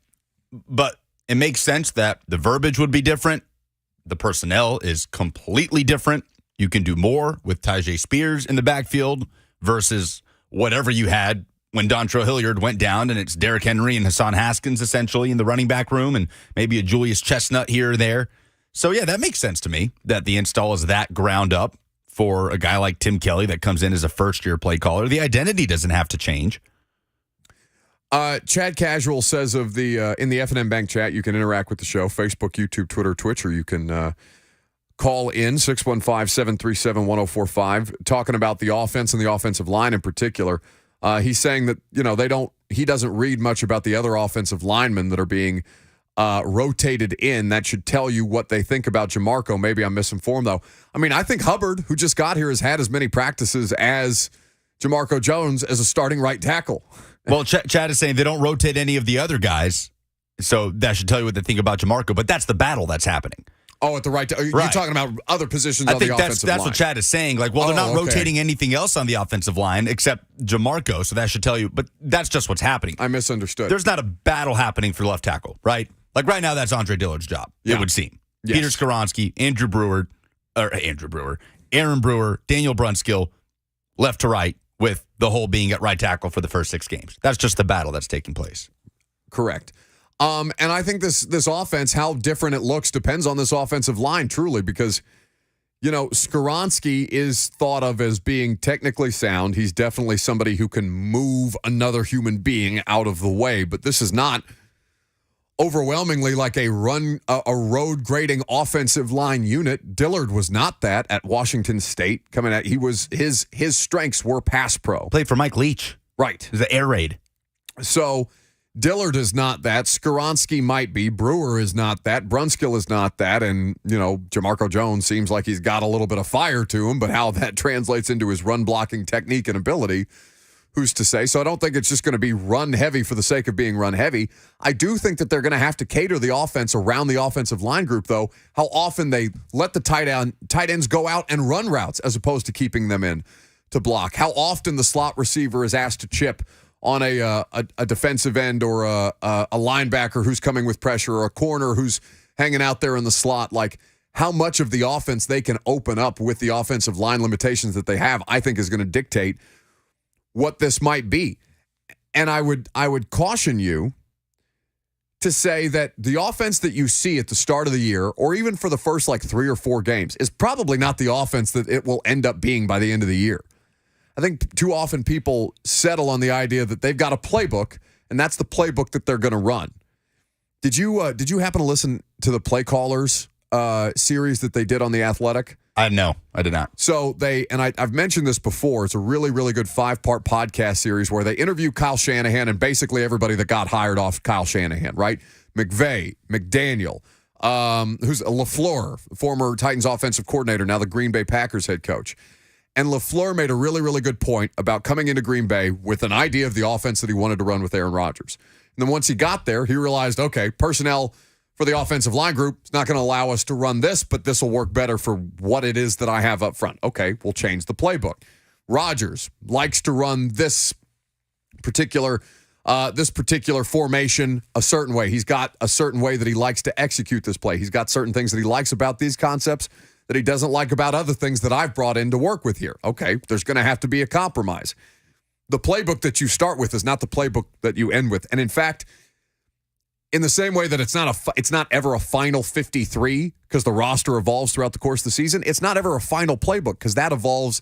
But it makes sense that the verbiage would be different. The personnel is completely different. You can do more with Tyjae Spears in the backfield versus whatever you had when Dontrell Hilliard went down, and it's Derrick Henry and Hassan Haskins essentially in the running back room, and maybe a Julius Chestnut here or there. So, yeah, that makes sense to me that the install is that ground up for a guy like Tim Kelly that comes in as a first-year play caller. The identity doesn't have to change. Chad Casual says of the in the F&M Bank chat, you can interact with the show, Facebook, YouTube, Twitter, Twitch, or you can call in 615-737-1045, talking about the offense and the offensive line in particular. He's saying that, he doesn't read much about the other offensive linemen that are being rotated in. That should tell you what they think about Jamarco. Maybe I'm misinformed, though. I mean, I think Hubbard, who just got here, has had as many practices as Jamarco Jones as a starting right tackle. Well, Chad is saying they don't rotate any of the other guys, so that should tell you what they think about Jamarco, but that's the battle that's happening. Oh, at the right time. You're talking about other positions on the offensive line. That's what Chad is saying. Like, well, they're not rotating anything else on the offensive line except Jamarco, so that should tell you. But that's just what's happening. I misunderstood. There's not a battle happening for left tackle, right? Like, right now, that's Andre Dillard's job, it would seem. Yes. Peter Skoronski, Aaron Brewer, Daniel Brunskill, left to right, with the whole being at right tackle for the first 6 games. That's just the battle that's taking place. Correct. And I think this offense, how different it looks, depends on this offensive line, truly, because, Skoronski is thought of as being technically sound. He's definitely somebody who can move another human being out of the way, but this is not overwhelmingly like a road grading offensive line unit. Dillard was not that at Washington State. His strengths were pass pro. Played for Mike Leach. Right. It was the air raid. So Dillard is not that. Skoronski might be. Brewer is not that. Brunskill is not that. And, Jamarco Jones seems like he's got a little bit of fire to him, but how that translates into his run blocking technique and ability, who's to say? So I don't think it's just going to be run heavy for the sake of being run heavy. I do think that they're going to have to cater the offense around the offensive line group, though, how often they let the tight ends go out and run routes as opposed to keeping them in to block. How often the slot receiver is asked to chip on a defensive end or a linebacker who's coming with pressure or a corner who's hanging out there in the slot. Like, how much of the offense they can open up with the offensive line limitations that they have, I think is going to dictate what this might be. And I would caution you to say that the offense that you see at the start of the year, or even for the first 3 or 4 games, is probably not the offense that it will end up being by the end of the year. I think too often people settle on the idea that they've got a playbook, and that's the playbook that they're going to run. Did you happen to listen to the Play Callers series that they did on The Athletic? No, I did not. So I've mentioned this before. It's a really, really good 5-part podcast series where they interview Kyle Shanahan and basically everybody that got hired off Kyle Shanahan, right? McVay, McDaniel, who's LaFleur, former Titans offensive coordinator, now the Green Bay Packers head coach. And LaFleur made a really, really good point about coming into Green Bay with an idea of the offense that he wanted to run with Aaron Rodgers. And then once he got there, he realized, okay, personnel for the offensive line group is not going to allow us to run this, but this will work better for what it is that I have up front. Okay, we'll change the playbook. Rodgers likes to run this particular formation a certain way. He's got a certain way that he likes to execute this play. He's got certain things that he likes about these concepts that he doesn't like about other things that I've brought in to work with here. Okay, there's going to have to be a compromise. The playbook that you start with is not the playbook that you end with. And in fact, in the same way that it's not ever a final 53 because the roster evolves throughout the course of the season, it's not ever a final playbook because that evolves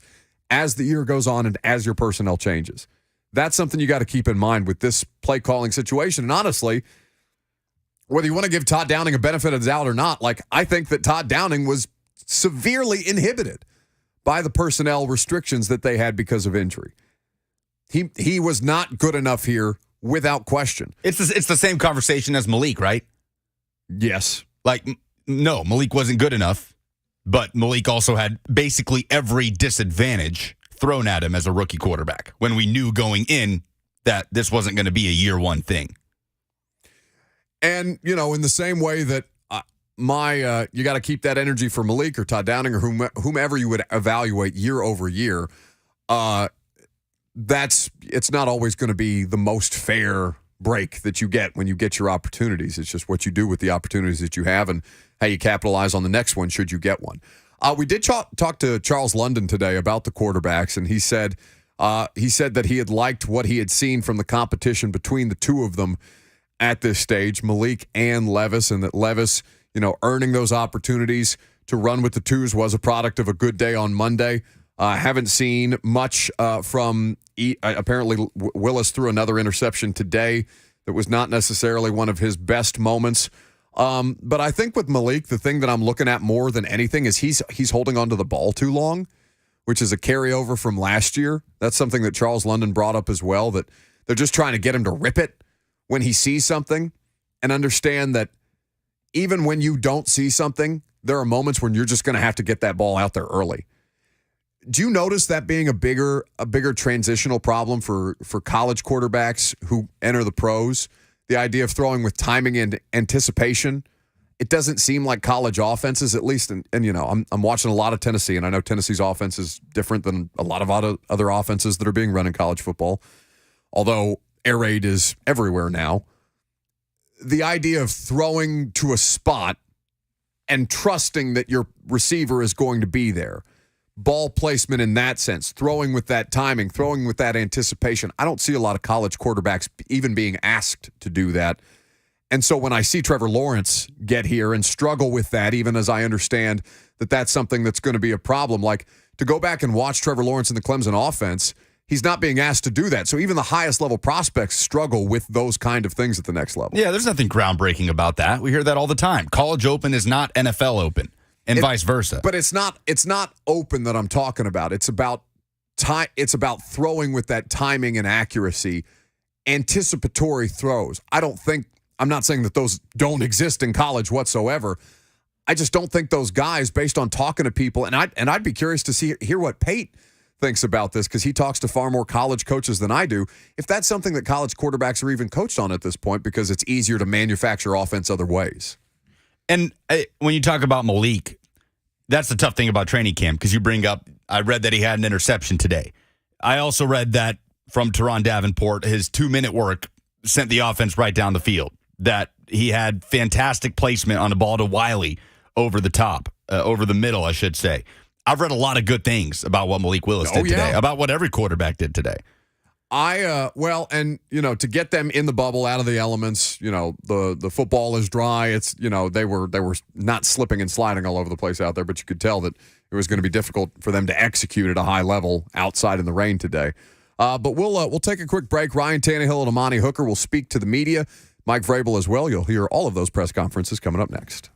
as the year goes on and as your personnel changes. That's something you got to keep in mind with this play calling situation. And honestly, whether you want to give Todd Downing a benefit of the doubt or not, I think that Todd Downing was severely inhibited by the personnel restrictions that they had because of injury. He was not good enough here without question. It's the same conversation as Malik, right? Yes. No, Malik wasn't good enough, but Malik also had basically every disadvantage thrown at him as a rookie quarterback when we knew going in that this wasn't going to be a year one thing. And, in the same way that you got to keep that energy for Malik or Todd Downing or whomever you would evaluate year over year. It's not always going to be the most fair break that you get when you get your opportunities. It's just what you do with the opportunities that you have and how you capitalize on the next one should you get one. We did talk to Charles London today about the quarterbacks, and he said that he had liked what he had seen from the competition between the two of them at this stage, Malik and Levis, and that Levis, earning those opportunities to run with the twos was a product of a good day on Monday. Haven't seen much from apparently Willis threw another interception today that was not necessarily one of his best moments. But I think with Malik, the thing that I'm looking at more than anything is he's holding onto the ball too long, which is a carryover from last year. That's something that Charles London brought up as well, that they're just trying to get him to rip it when he sees something and understand that even when you don't see something, there are moments when you're just going to have to get that ball out there early. Do you notice that being a bigger transitional problem for college quarterbacks who enter the pros? The idea of throwing with timing and anticipation. It doesn't seem like college offenses, at least, and I'm watching a lot of Tennessee, and I know Tennessee's offense is different than a lot of other offenses that are being run in college football, although air raid is everywhere now. The idea of throwing to a spot and trusting that your receiver is going to be there. Ball placement in that sense, throwing with that timing, throwing with that anticipation. I don't see a lot of college quarterbacks even being asked to do that. And so when I see Trevor Lawrence get here and struggle with that, even as I understand that that's something that's going to be a problem, like to go back and watch Trevor Lawrence in the Clemson offense, he's not being asked to do that. So even the highest level prospects struggle with those kind of things at the next level. Yeah, there's nothing groundbreaking about that. We hear that all the time. College Open is not NFL Open. And vice versa. But it's not open that I'm talking about. It's about time. It's about throwing with that timing and accuracy, anticipatory throws. I'm not saying that those don't exist in college whatsoever. I just don't think those guys, based on talking to people, and I'd be curious to hear what Pate thinks about this, because he talks to far more college coaches than I do. If that's something that college quarterbacks are even coached on at this point, because it's easier to manufacture offense other ways. And when you talk about Malik, that's the tough thing about training camp, because you bring up, I read that he had an interception today. I also read that from Teron Davenport, his 2-minute work sent the offense right down the field, that he had fantastic placement on the ball to Wiley over the top, over the middle, I should say. I've read a lot of good things about what Malik Willis did today, about what every quarterback did today. To get them in the bubble, out of the elements, the football is dry. It's, they were not slipping and sliding all over the place out there, but you could tell that it was going to be difficult for them to execute at a high level outside in the rain today. But we'll take a quick break. Ryan Tannehill and Amani Hooker will speak to the media. Mike Vrabel as well. You'll hear all of those press conferences coming up next.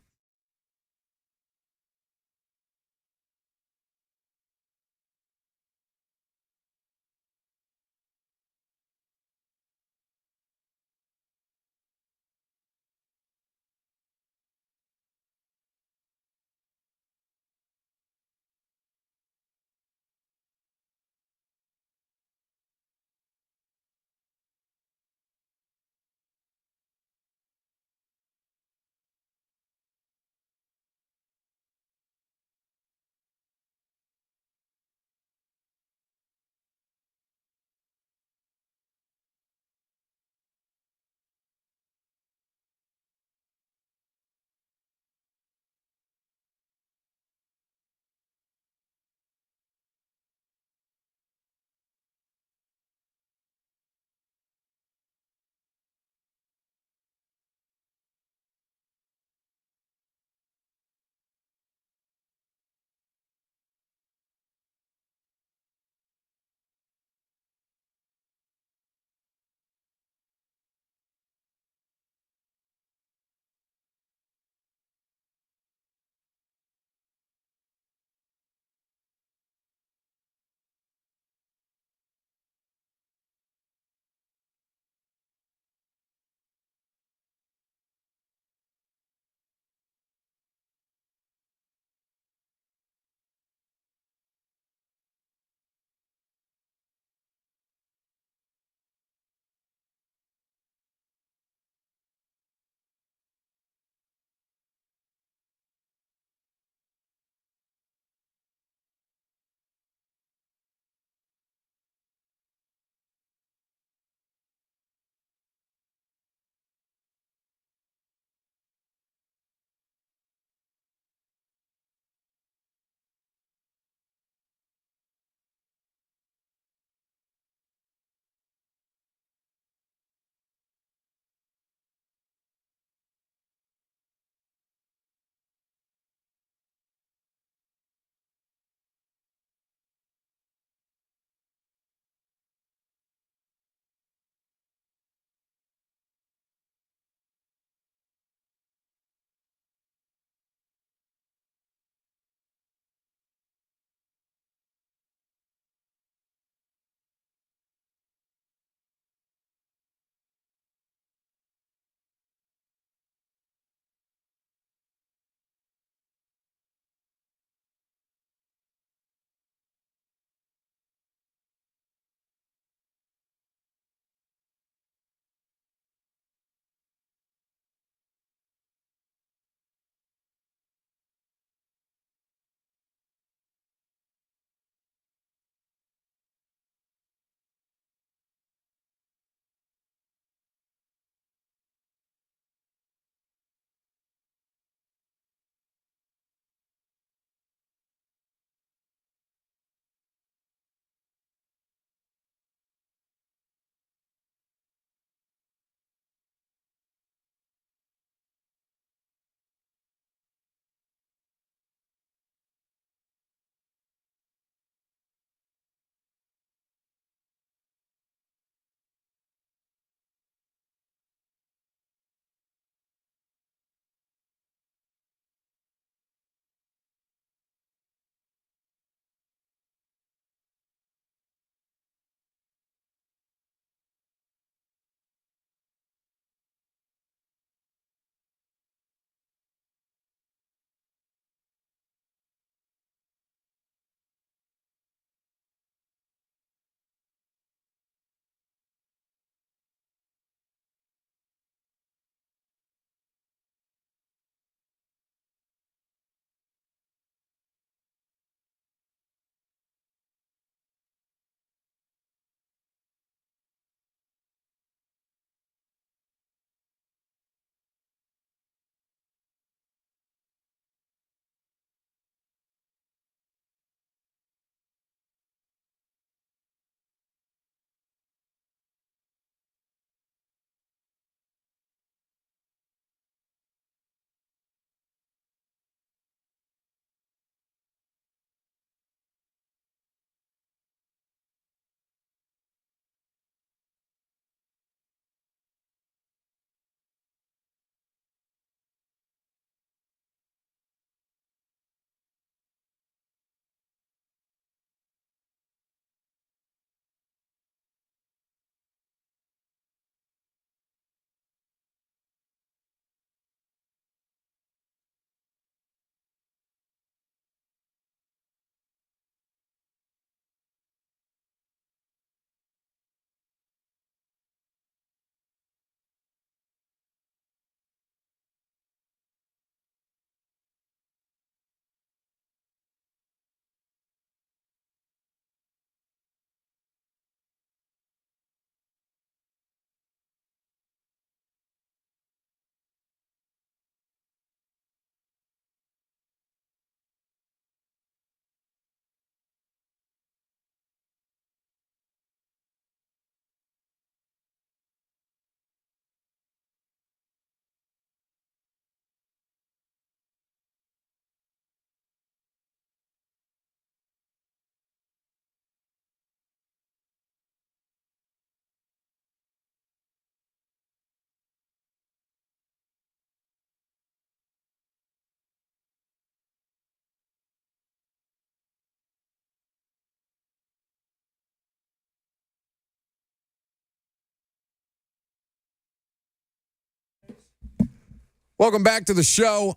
Welcome back to the show.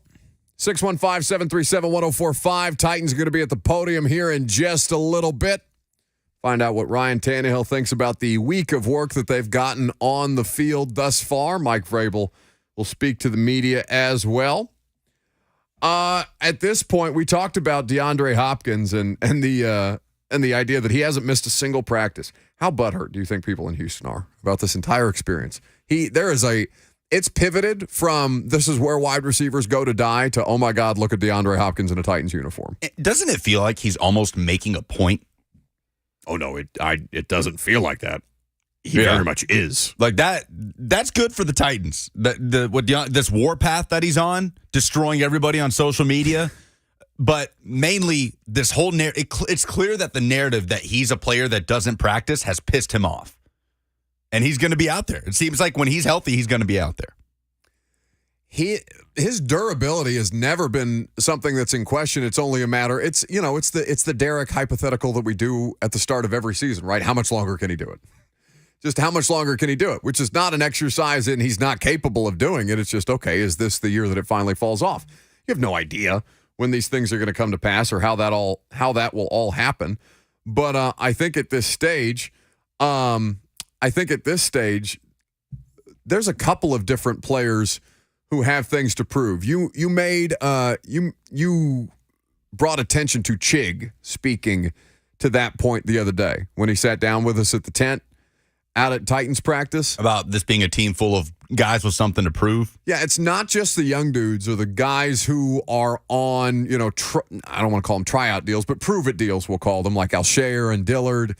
615-737-1045. Titans are going to be at the podium here in just a little bit. Find out what Ryan Tannehill thinks about the week of work that they've gotten on the field thus far. Mike Vrabel will speak to the media as well. At this point, we talked about DeAndre Hopkins and the idea that he hasn't missed a single practice. How butthurt do you think people in Houston are about this entire experience? It's pivoted from this is where wide receivers go to die to, oh my God, look at DeAndre Hopkins in a Titans uniform. Doesn't it feel like he's almost making a point? Oh no, it doesn't feel like that. He very much is. Like that's good for the Titans. This warpath that he's on, destroying everybody on social media. But mainly this whole it's clear that the narrative that he's a player that doesn't practice has pissed him off. And he's going to be out there. It seems like when he's healthy, he's going to be out there. His durability has never been something that's in question. It's only a matter. It's the Derek hypothetical that we do at the start of every season, right? How much longer can he do it? Just how much longer can he do it? Which is not an exercise in he's not capable of doing it. It's just, okay, is this the year that it finally falls off? You have no idea when these things are going to come to pass or how that will all happen. But I think at this stage, there's a couple of different players who have things to prove. You brought attention to Chig speaking to that point the other day when he sat down with us at the tent out at Titans practice. About this being a team full of guys with something to prove. Yeah, it's not just the young dudes or the guys who are on, I don't want to call them tryout deals, but prove-it deals, we'll call them, like Alshire and Dillard.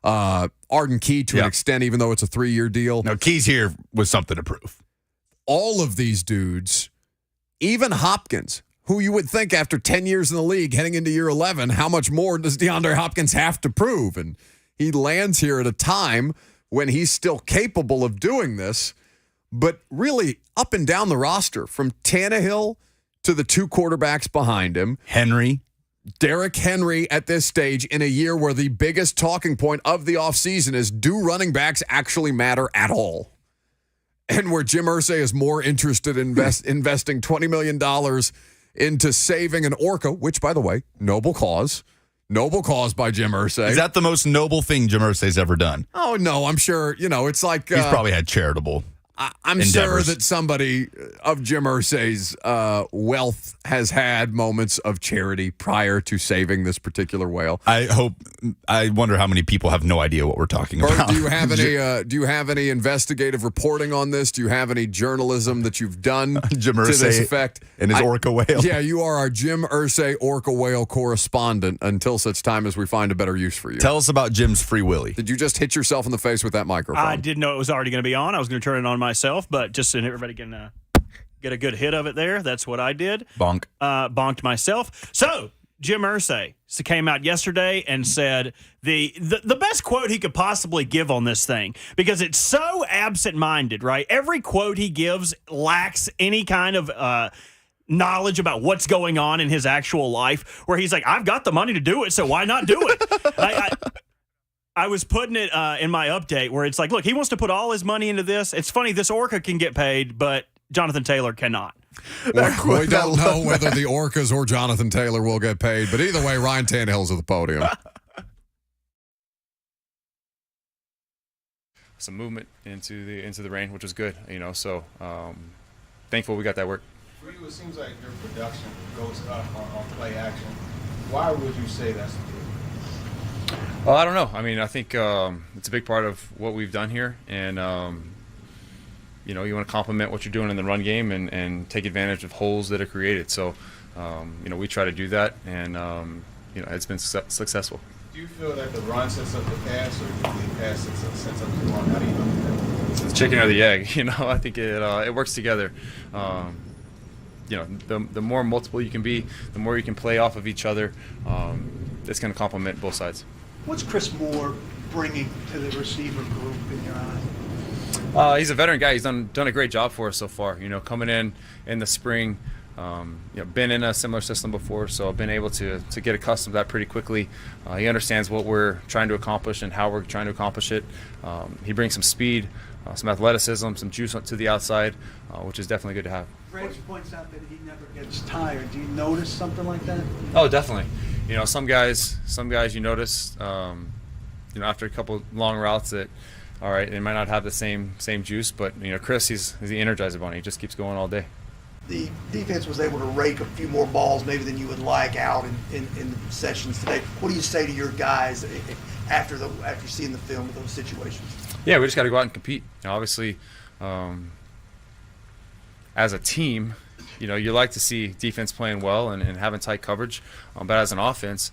Arden Key to an extent, even though it's a 3-year deal. No, Key's here with something to prove. All of these dudes, even Hopkins, who you would think after 10 years in the league, heading into year 11, how much more does DeAndre Hopkins have to prove? And he lands here at a time when he's still capable of doing this, but really up and down the roster, from Tannehill to the 2 quarterbacks behind him. Derrick Henry at this stage in a year where the biggest talking point of the offseason is, do running backs actually matter at all? And where Jim Irsay is more interested in investing $20 million into saving an orca, which, by the way, noble cause by Jim Irsay. Is that the most noble thing Jim Irsay's ever done? Oh, no, I'm sure, it's like... He's probably had charitable I'm endeavors. sure that somebody of Jim Irsay's wealth has had moments of charity prior to saving this particular whale. I wonder how many people have no idea what we're talking about. Do you have any investigative reporting on this? Do you have any journalism that you've done Jim to Irsay this effect? And his orca whale. Yeah, you are our Jim Irsay orca whale correspondent until such time as we find a better use for you. Tell us about Jim's Free Willy. Did you just hit yourself in the face with that microphone? I didn't know it was already going to be on. I was going to turn it on myself, but just so everybody can get a good hit of it there, that's what I did. Bonk. Bonked myself. So Jim Irsay came out yesterday and said the best quote he could possibly give on this thing, because it's so absent-minded, right? Every quote he gives lacks any kind of knowledge about what's going on in his actual life, where he's like, I've got the money to do it, so why not do it? I was putting it in my update where it's like, look, he wants to put all his money into this. It's funny, this orca can get paid, but Jonathan Taylor cannot. We don't know whether the orcas or Jonathan Taylor will get paid, but either way, Ryan Tannehill's at the podium. Some movement into the rain, which was good, so thankful we got that work. For you, it seems like your production goes up on play action. Why would you say that's the case? I don't know. I mean, I think it's a big part of what we've done here, and you want to complement what you're doing in the run game and take advantage of holes that are created. So, we try to do that, and it's been successful. Do you feel that the run sets up the pass, or do the pass sets up the run? How do you look at that? It's the chicken or the egg. I think it works together. The more multiple you can be, the more you can play off of each other. It's going to complement both sides. What's Chris Moore bringing to the receiver group in your eyes? He's a veteran guy. He's done a great job for us so far. Coming in the spring, been in a similar system before, so I've been able to get accustomed to that pretty quickly. He understands what we're trying to accomplish and how we're trying to accomplish it. He brings some speed, some athleticism, some juice to the outside, which is definitely good to have. Fred points out that he never gets tired. Do you notice something like that? Oh, definitely. Some guys you notice, after a couple long routes that, all right, they might not have the same juice, but Chris, he's the Energizer Bunny. He just keeps going all day. The defense was able to rake a few more balls maybe than you would like out in the sessions today. What do you say to your guys after seeing the film of those situations? Yeah, we just got to go out and compete. Obviously, as a team, you like to see defense playing well and having tight coverage, but as an offense,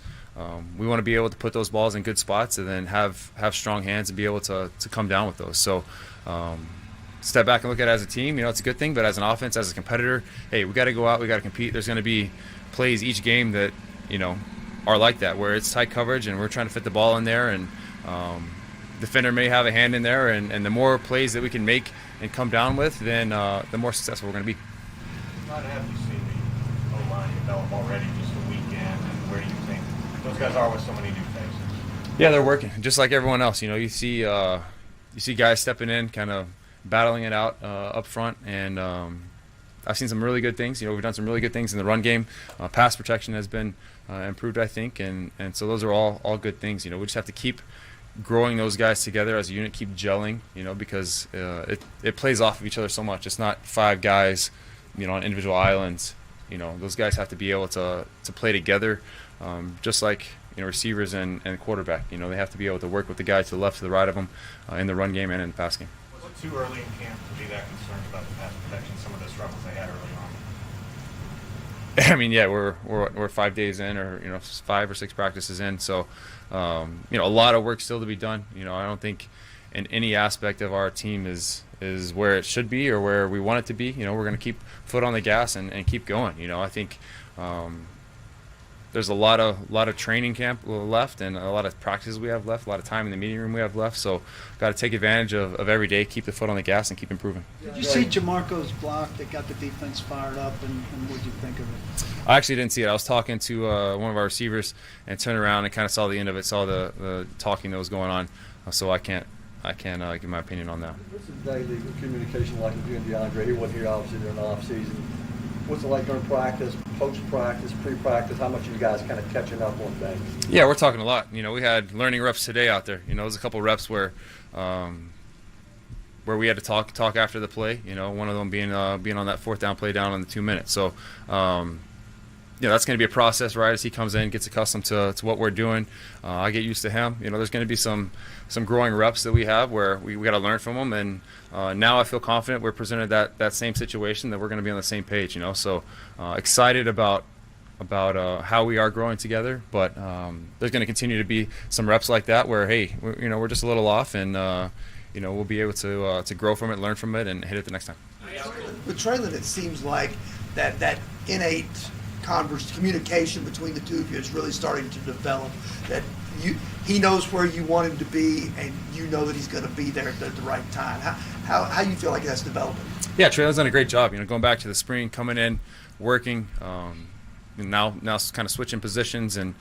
we want to be able to put those balls in good spots and then have strong hands and be able to come down with those. So step back and look at it as a team, it's a good thing, but as an offense, as a competitor, hey, we got to go out, we got to compete. There's going to be plays each game that, are like that, where it's tight coverage and we're trying to fit the ball in there, and defender may have a hand in there, and the more plays that we can make and come down with, then the more successful we're going to be. How have you seen the O-line develop already just a weekend, and where do you think those guys are with so many new faces? Yeah, they're working just like everyone else. You see guys stepping in, kind of battling it out up front, and I've seen some really good things. We've done some really good things in the run game. Pass protection has been improved, I think, and so those are all good things. We just have to keep growing those guys together as a unit, keep gelling, because it plays off of each other so much. It's not 5 guys, on individual islands. Those guys have to be able to play together, just like receivers and quarterback. They have to be able to work with the guy to the left, to the right of them in the run game and in the pass game. Was it too early in camp to be that concerned about the pass protection, some of the struggles they had early on? I mean, yeah, we're 5 days in, or 5 or 6 practices in, so a lot of work still to be done. I don't think in any aspect of our team is where it should be or where we want it to be. We're going to keep foot on the gas and keep going. I think there's a lot of training camp left and a lot of practices we have left, a lot of time in the meeting room we have left. So got to take advantage of every day, keep the foot on the gas, and keep improving. Did you see Jamarco's block that got the defense fired up, and what did you think of it? I actually didn't see it. I was talking to one of our receivers and turned around and kind of saw the end of it, saw the talking that was going on. So I can't give my opinion on that. What's the daily communication like with you and DeAndre? He wasn't here obviously during the off season. What's it like during practice, post-practice, pre-practice? How much are you guys kind of catching up on things? Yeah, we're talking a lot. We had learning reps today out there. There's a couple reps where we had to talk after the play. One of them being on that 4th down play down on the 2 minutes. So that's going to be a process, right? As he comes in, gets accustomed to what we're doing. I get used to him. There's going to be some growing reps that we have where we got to learn from him. And now I feel confident we're presented that same situation, that we're going to be on the same page. So excited about how we are growing together. But there's going to continue to be some reps like that where, hey, we're just a little off, and we'll be able to grow from it, learn from it, and hit it the next time. With Traylon, it seems like that innate communication between the two of you is really starting to develop. That he knows where you want him to be, and you know that he's going to be there at the right time. How you feel like that's developing? Yeah, Traylon's done a great job. Going back to the spring, coming in, working, and now kind of switching positions and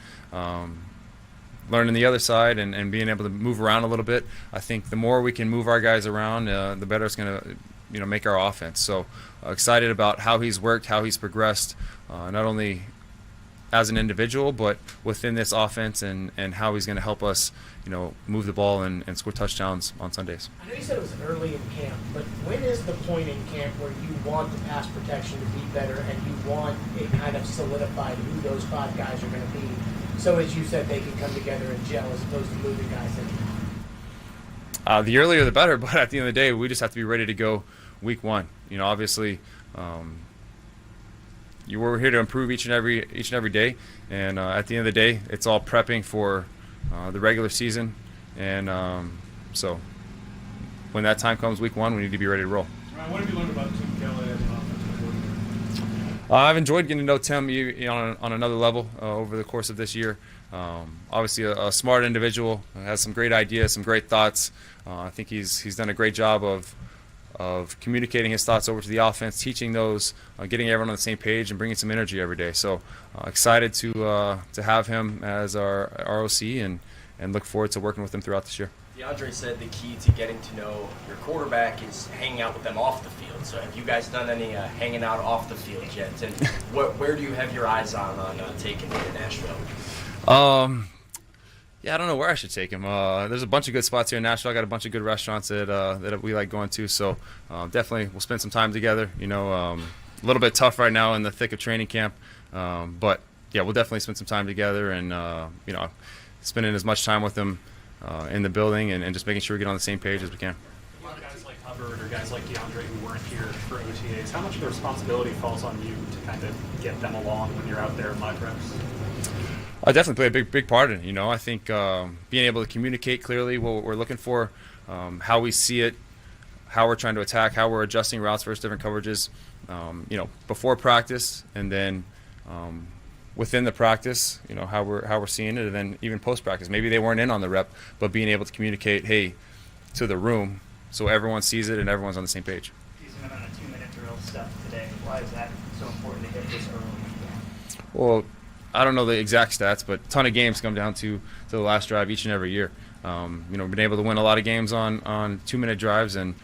learning the other side and being able to move around a little bit. I think the more we can move our guys around, the better it's going to make our offense. So excited about how he's worked, how he's progressed, not only as an individual, but within this offense, and how he's going to help us, move the ball and score touchdowns on Sundays. I know you said it was early in camp, but when is the point in camp where you want the pass protection to be better and you want it kind of solidified who those 5 guys are going to be? So as you said, they can come together and gel as opposed to moving guys in. The earlier the better, but at the end of the day, we just have to be ready to go week 1. Obviously, we're here to improve each and every day, and at the end of the day, it's all prepping for the regular season, and so when that time comes, week 1, we need to be ready to roll. Ryan, what have you learned about Tim Kelly as an offensive coordinator? I've enjoyed getting to know Tim on another level over the course of this year. Obviously, a smart individual, has some great ideas, some great thoughts. I think he's done a great job of of communicating his thoughts over to the offense, teaching those, getting everyone on the same page, and bringing some energy every day. So excited to have him as our ROC and look forward to working with him throughout this year. DeAndre said the key to getting to know your quarterback is hanging out with them off the field. So have you guys done any hanging out off the field yet? And where do you have your eyes on taking him to Nashville? Yeah, I don't know where I should take him. There's a bunch of good spots here in Nashville. I got a bunch of good restaurants that we like going to. So definitely we'll spend some time together. A little bit tough right now in the thick of training camp. But yeah, we'll definitely spend some time together and, spending as much time with him in the building and just making sure we get on the same page as we can. Guys like Hubbard or guys like DeAndre who weren't here for OTAs, how much of the responsibility falls on you to kind of get them along when you're out there in live reps? I definitely play a big part in it. I think being able to communicate clearly what we're looking for, how we see it, how we're trying to attack, how we're adjusting routes versus different coverages, before practice and then within the practice, how we're seeing it, and then even post practice. Maybe they weren't in on the rep, but being able to communicate, hey, to the room, so everyone sees it and everyone's on the same page. Using them on a 2-minute drill stuff today. Why is that so important to hit this early? Well, I don't know the exact stats, but a ton of games come down to the last drive each and every year. Been able to win a lot of games on 2-minute drives and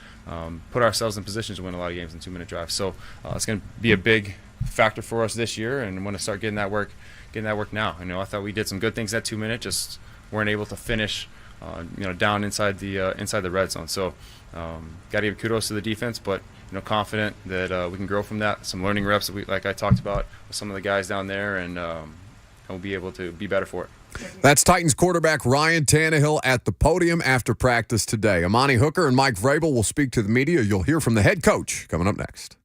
put ourselves in positions to win a lot of games in 2-minute drives. So it's going to be a big factor for us this year, and want to start getting that work now. I thought we did some good things at 2-minute, just weren't able to finish, down inside the red zone. So got to give kudos to the defense, but confident that we can grow from that. Some learning reps that like I talked about with some of the guys down there, and we'll be able to be better for it. That's Titans quarterback Ryan Tannehill at the podium after practice today. Amani Hooker and Mike Vrabel will speak to the media. You'll hear from the head coach coming up next.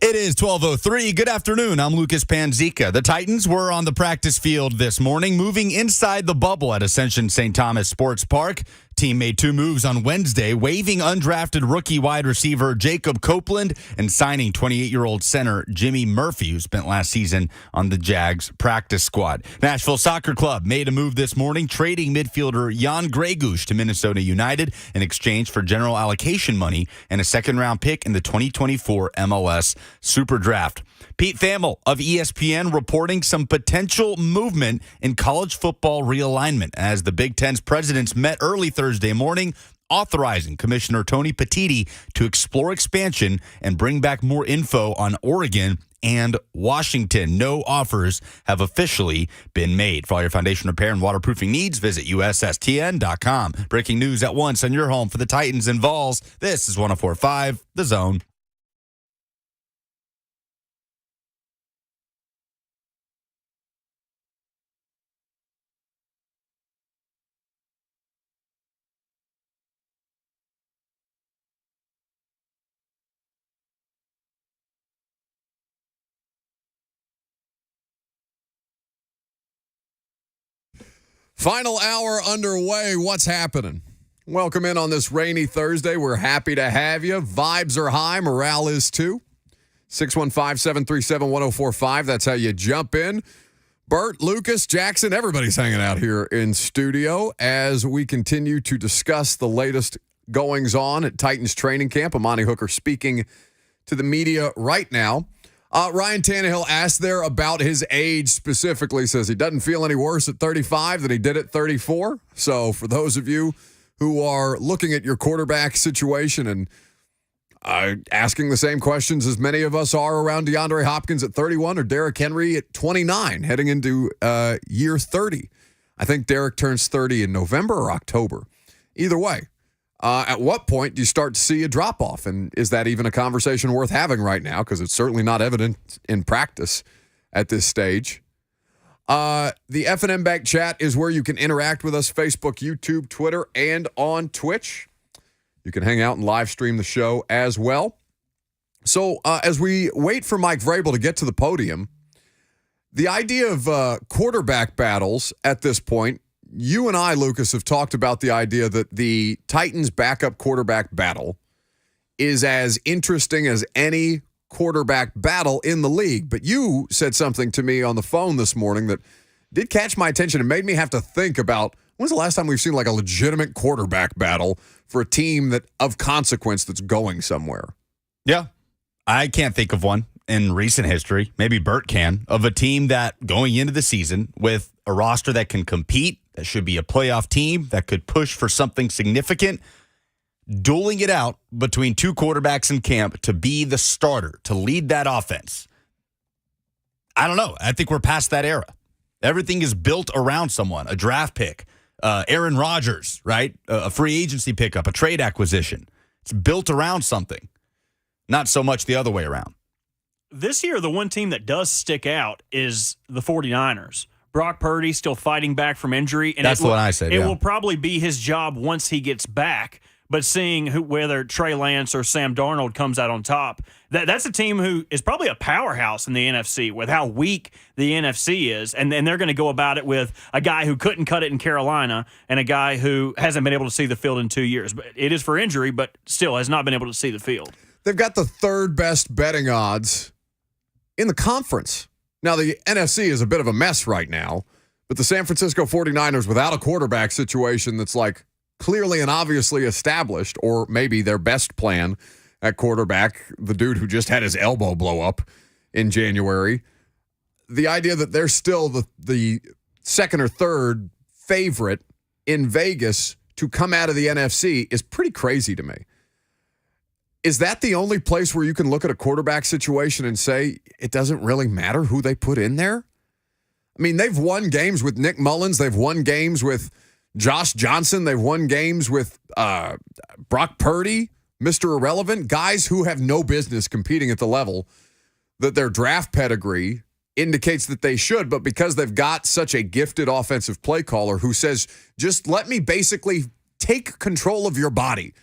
It is 12:03. Good afternoon. I'm Lucas Panzica. The Titans were on the practice field this morning, moving inside the bubble at Ascension St. Thomas Sports Park. Team made 2 moves on Wednesday, waiving undrafted rookie wide receiver Jacob Copeland and signing 28-year-old center Jimmy Murphy, who spent last season on the Jags practice squad. Nashville Soccer Club made a move this morning, trading midfielder Jan Gregush to Minnesota United in exchange for general allocation money and a second-round pick in the 2024 MLS Super Draft. Pete Thamel of ESPN reporting some potential movement in college football realignment as the Big Ten's presidents met early Thursday morning, authorizing Commissioner Tony Petitti to explore expansion and bring back more info on Oregon and Washington. No offers have officially been made. For all your foundation repair and waterproofing needs, visit USSTN.com. Breaking news at once on your home for the Titans and Vols. This is 104.5 The Zone. Final hour underway. What's happening? Welcome in on this rainy Thursday. We're happy to have you. Vibes are high. Morale is too. 615-737-1045. That's how you jump in. Bert, Lucas, Jackson, everybody's hanging out here in studio as we continue to discuss the latest goings-on at Titans training camp. Amani Hooker speaking to the media right now. Ryan Tannehill asked there about his age specifically, says he doesn't feel any worse at 35 than he did at 34. So for those of you who are looking at your quarterback situation and asking the same questions as many of us are around DeAndre Hopkins at 31 or Derrick Henry at 29 heading into year 30. I think Derrick turns 30 in November or October. Either way. At what point do you start to see a drop-off? And is that even a conversation worth having right now? Because it's certainly not evident in practice at this stage. The F&M Bank chat is where you can interact with us, Facebook, YouTube, Twitter, and on Twitch. You can hang out and live stream the show as well. So as we wait for Mike Vrabel to get to the podium, the idea of quarterback battles at this point, you and I, Lucas, have talked about the idea that the Titans backup quarterback battle is as interesting as any quarterback battle in the league. But you said something to me on the phone this morning that did catch my attention and made me have to think about when's the last time we've seen like a legitimate quarterback battle for a team that of consequence that's going somewhere. Yeah, I can't think of one in recent history. Maybe Bert can, of a team that going into the season with a roster that can compete, that should be a playoff team, that could push for something significant, dueling it out between 2 quarterbacks in camp to be the starter, to lead that offense. I don't know. I think we're past that era. Everything is built around someone, a draft pick, Aaron Rodgers, right? A free agency pickup, a trade acquisition. It's built around something, not so much the other way around. This year, the one team that does stick out is the 49ers. Brock Purdy still fighting back from injury. And that's what I said. It will probably be his job once he gets back. But seeing whether Trey Lance or Sam Darnold comes out on top, that's a team who is probably a powerhouse in the NFC with how weak the NFC is. And they're going to go about it with a guy who couldn't cut it in Carolina and a guy who hasn't been able to see the field in 2 years. But it is for injury, but still has not been able to see the field. They've got the 3rd best betting odds in the conference. Now, the NFC is a bit of a mess right now, but the San Francisco 49ers without a quarterback situation that's like clearly and obviously established, or maybe their best plan at quarterback, the dude who just had his elbow blow up in January, the idea that they're still the 2nd or 3rd favorite in Vegas to come out of the NFC is pretty crazy to me. Is that the only place where you can look at a quarterback situation and say it doesn't really matter who they put in there? I mean, they've won games with Nick Mullins. They've won games with Josh Johnson. They've won games with Brock Purdy, Mr. Irrelevant, guys who have no business competing at the level that their draft pedigree indicates that they should. But because they've got such a gifted offensive play caller who says, just let me basically take control of your body.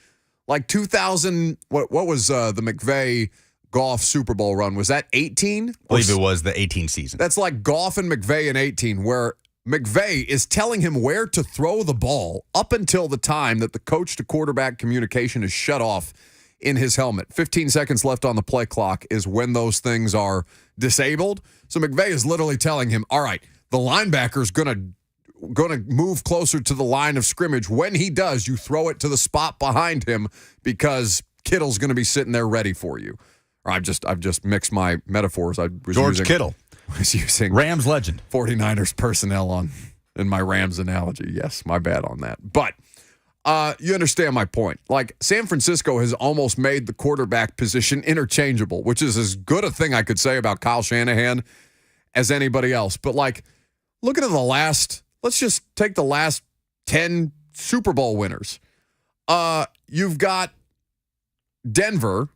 Like 2000, what was the McVay Goff Super Bowl run. Was that 18? I believe it was the 18 season. That's like Goff and McVay in 18, where McVay is telling him where to throw the ball up until the time that the coach-to-quarterback communication is shut off in his helmet. 15 seconds left on the play clock is when those things are disabled. So McVay is literally telling him, all right, the linebacker's going to move closer to the line of scrimmage. When he does, you throw it to the spot behind him because Kittle's going to be sitting there ready for you. Or I've just mixed my metaphors. George Kittle. I was using Rams legend. 49ers personnel in my Rams analogy. Yes, my bad on that. But you understand my point. Like, San Francisco has almost made the quarterback position interchangeable, which is as good a thing I could say about Kyle Shanahan as anybody else. But, like, look at let's just take the last 10 Super Bowl winners. You've got Denver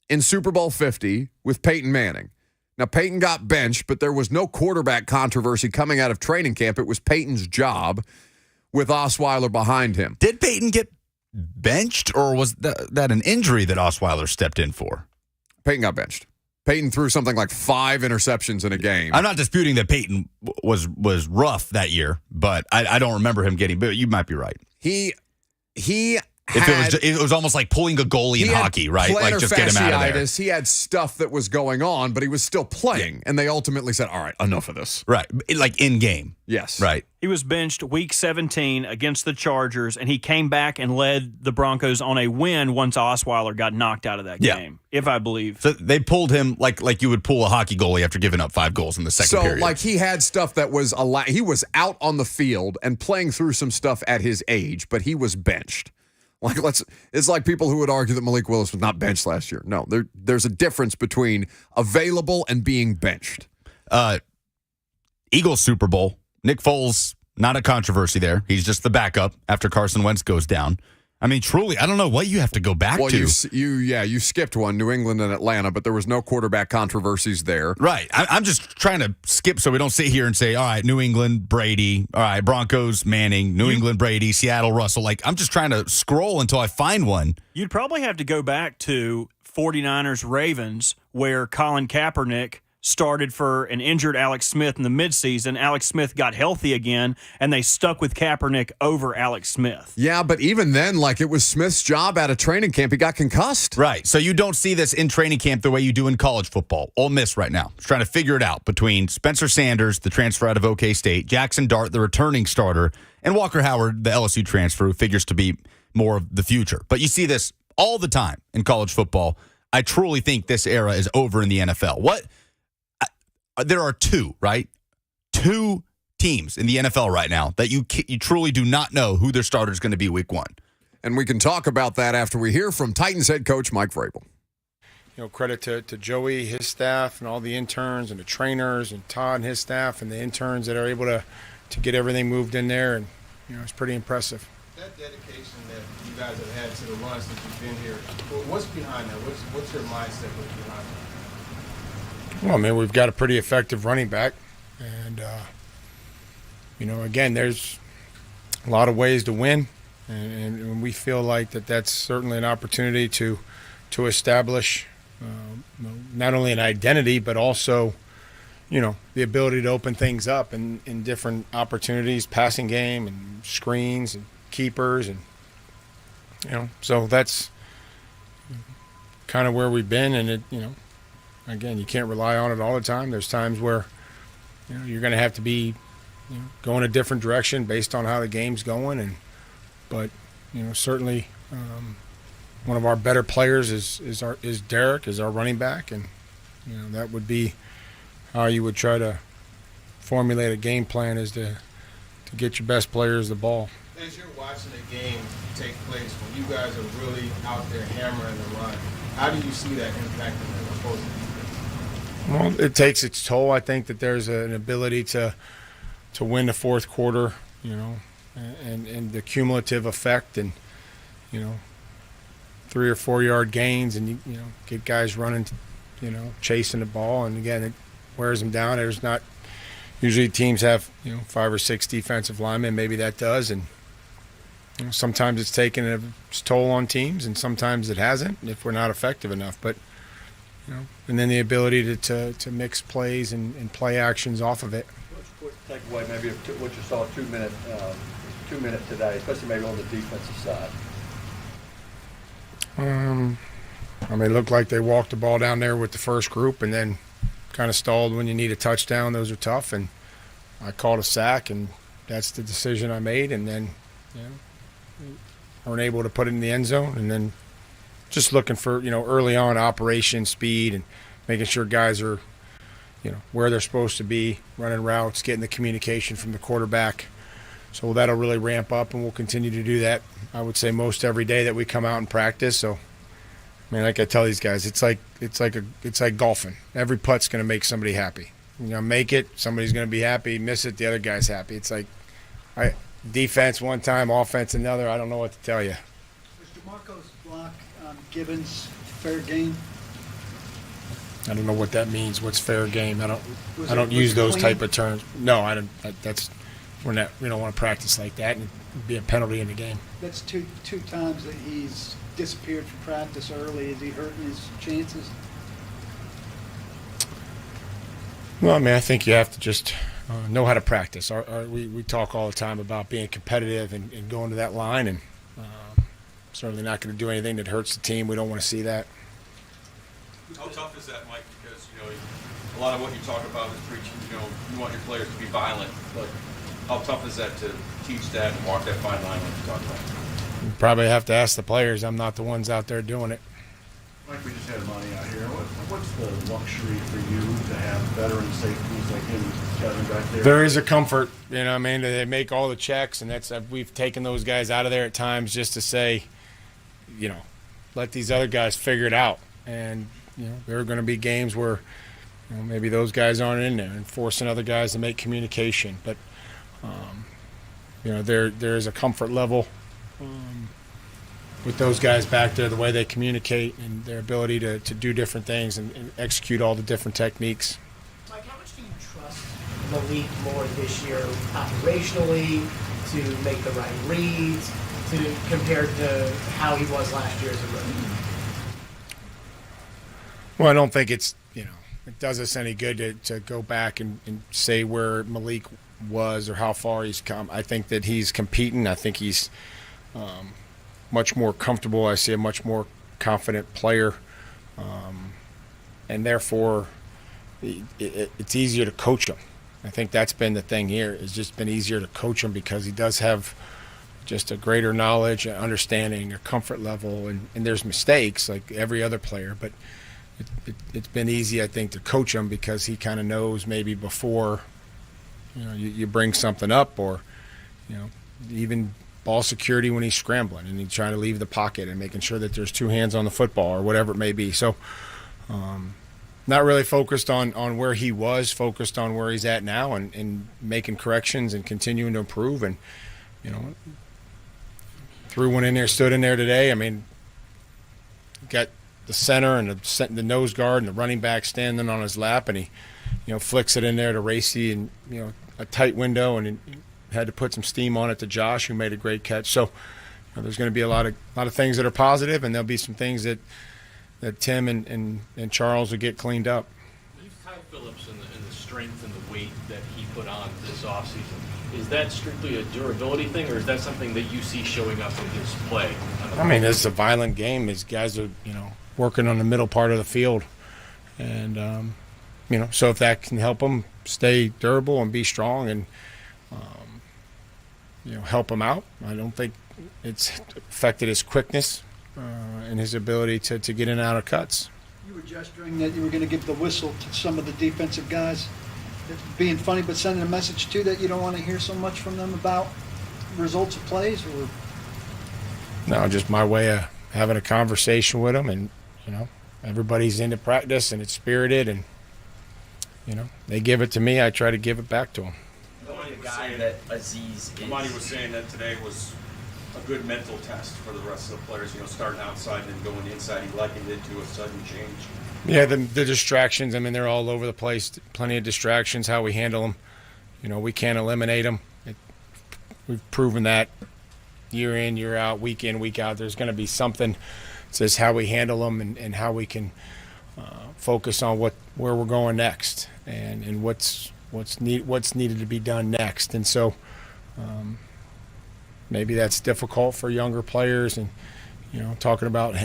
in Super Bowl 50 with Peyton Manning. Now, Peyton got benched, but there was no quarterback controversy coming out of training camp. It was Peyton's job with Osweiler behind him. Did Peyton get benched, or was that an injury that Osweiler stepped in for? Peyton got benched. Peyton threw something like 5 interceptions in a game. I'm not disputing that Peyton was rough that year, but I don't remember him getting. But you might be right. It was almost like pulling a goalie in hockey, right? Like, just get him out of there. He had stuff that was going on, but he was still playing. And they ultimately said, all right, enough of this. Right. Like in game. Yes. Right. He was benched week 17 against the Chargers, and he came back and led the Broncos on a win once Osweiler got knocked out of that game, if I believe. So they pulled him like you would pull a hockey goalie after giving up 5 goals in the second period. So, like, he had stuff that was he was out on the field and playing through some stuff at his age, but he was benched. Like, it's like people who would argue that Malik Willis was not benched last year. No, there's a difference between available and being benched. Eagles Super Bowl. Nick Foles, not a controversy there. He's just the backup after Carson Wentz goes down. I mean, truly, I don't know what you have to go back to. You skipped one, New England and Atlanta, but there was no quarterback controversies there. Right. I'm just trying to skip so we don't sit here and say, all right, New England, Brady, all right, Broncos, Manning, New England, Brady, Seattle, Russell. Like, I'm just trying to scroll until I find one. You'd probably have to go back to 49ers Ravens, where Colin Kaepernick started for an injured Alex Smith in the midseason. Alex Smith got healthy again, and they stuck with Kaepernick over Alex Smith. Yeah, but even then, like, it was Smith's job out of training camp. He got concussed. Right. So you don't see this in training camp the way you do in college football. Ole Miss right now is trying to figure it out between Spencer Sanders, the transfer out of OK State, Jackson Dart, the returning starter, and Walker Howard, the LSU transfer, who figures to be more of the future. But you see this all the time in college football. I truly think this era is over in the NFL. There are 2, right? 2 teams in the NFL right now that you truly do not know who their starter is going to be week 1. And we can talk about that after we hear from Titans head coach Mike Vrabel. You know, credit to Joey, his staff, and all the interns and the trainers, and Todd and his staff, and the interns that are able to get everything moved in there. And, you know, it's pretty impressive. That dedication that you guys have had to the run since you've been here, what's behind that? What's your mindset behind that? Well, I mean, we've got a pretty effective running back. And, you know, again, there's a lot of ways to win. And we feel like that's certainly an opportunity to establish not only an identity, but also, you know, the ability to open things up in different opportunities, passing game and screens and keepers. And, you know, so that's kind of where we've been. And, it, you know, again, you can't rely on it all the time. There's times where, you know, you're going to have to be, you know, going a different direction based on how the game's going. But you know, certainly one of our better players is Derek, is our running back, and you know that would be how you would try to formulate a game plan, is to get your best players the ball. As you're watching the game take place, when you guys are really out there hammering the run, how do you see that impacting the opposing defense? Well, it takes its toll. I think that there's an ability to win the fourth quarter, you know, and the cumulative effect, and you know, 3 or 4 yard gains, and you know, get guys running, you know, chasing the ball, and again, it wears them down. There's not usually teams have, you know, 5 or 6 defensive linemen. Maybe that does, and you know, sometimes it's taken its toll on teams, and sometimes it hasn't if we're not effective enough. But and then the ability to mix plays and play actions off of it. Quick takeaway, maybe of what you saw 2 minute today, especially maybe on the defensive side. I mean, it looked like they walked the ball down there with the first group and then kind of stalled when you need a touchdown. Those are tough, and I called a sack, and that's the decision I made. And then, weren't able to put it in the end zone. And then just looking for, early on operation speed and making sure guys are, where they're supposed to be, running routes, getting the communication from the quarterback. So that'll really ramp up, and we'll continue to do that, I would say, most every day that we come out and practice. So, I mean, like I tell these guys, it's like golfing. Every putt's going to make somebody happy. Make it, somebody's going to be happy. Miss it, the other guy's happy. It's like defense one time, offense another. I don't know what to tell you. Was DeMarco's block on Gibbons fair game? I don't know what that means. What's fair game? I don't Was use it those clean? type of terms. No, I don't. We don't want to practice like that and be a penalty in the game. That's two times that he's disappeared from practice early. Is he hurting his chances? Well, I mean, I think you have to just know how to practice. We talk all the time about being competitive and going to that line, and certainly not going to do anything that hurts the team. We don't want to see that. How tough is that, Mike? Because, a lot of what you talk about is preaching, you want your players to be violent, but how tough is that to teach that and walk that fine line like you talk about? You probably have to ask the players. I'm not the ones out there doing it. Mike, we just had Monty out here. What's the luxury for you to have veteran safeties like him and Kevin back there? There is a comfort, they make all the checks, and we've taken those guys out of there at times just to say, let these other guys figure it out. And, there are going to be games where, maybe those guys aren't in there and forcing other guys to make communication. But, there is a comfort level with those guys back there, the way they communicate and their ability to do different things and execute all the different techniques. Mike, how much do you trust Malik more this year operationally to make the right reads compared to how he was last year as a rookie? Well, I don't think it does us any good to go back and say where Malik was or how far he's come. I think that he's competing. I think he's much more comfortable. I see a much more confident player. And therefore, it's easier to coach him. I think that's been the thing here. It's just been easier to coach him because he does have just a greater knowledge, an understanding, a comfort level. And there's mistakes like every other player, but it's been easy, I think, to coach him because he kind of knows maybe before you bring something up, or even ball security when he's scrambling and he's trying to leave the pocket and making sure that there's two hands on the football or whatever it may be. So not really focused on where he was, focused on where he's at now and making corrections and continuing to improve. And threw one in there, stood in there today. I mean, got the center and the nose guard and the running back standing on his lap, and he flicks it in there to Racy, and a tight window, and had to put some steam on it to Josh, who made a great catch. So there's going to be a lot of things that are positive, and there'll be some things that Tim and Charles will get cleaned up. Kyle Phillips and the strength and the weight that he put on this offseason, is that strictly a durability thing, or is that something that you see showing up in his play? I mean, it's a violent game. These guys are working on the middle part of the field, and so if that can help him stay durable and be strong and help him out, I don't think it's affected his quickness and his ability to get in and out of cuts. You were gesturing that you were going to give the whistle to some of the defensive guys. It's being funny, but sending a message too that you don't want to hear so much from them about results of plays, or no, just my way of having a conversation with them, and everybody's into practice and it's spirited, and they give it to me, I try to give it back to them. Monty was saying that today was a good mental test for the rest of the players, starting outside and going inside. He likened it to a sudden change. Yeah, the distractions, I mean, they're all over the place. Plenty of distractions, how we handle them. We can't eliminate them. We've proven that year in, year out, week in, week out. There's going to be something that says how we handle them and how we can focus on where we're going next and what's needed to be done next. And so maybe that's difficult for younger players, and talking about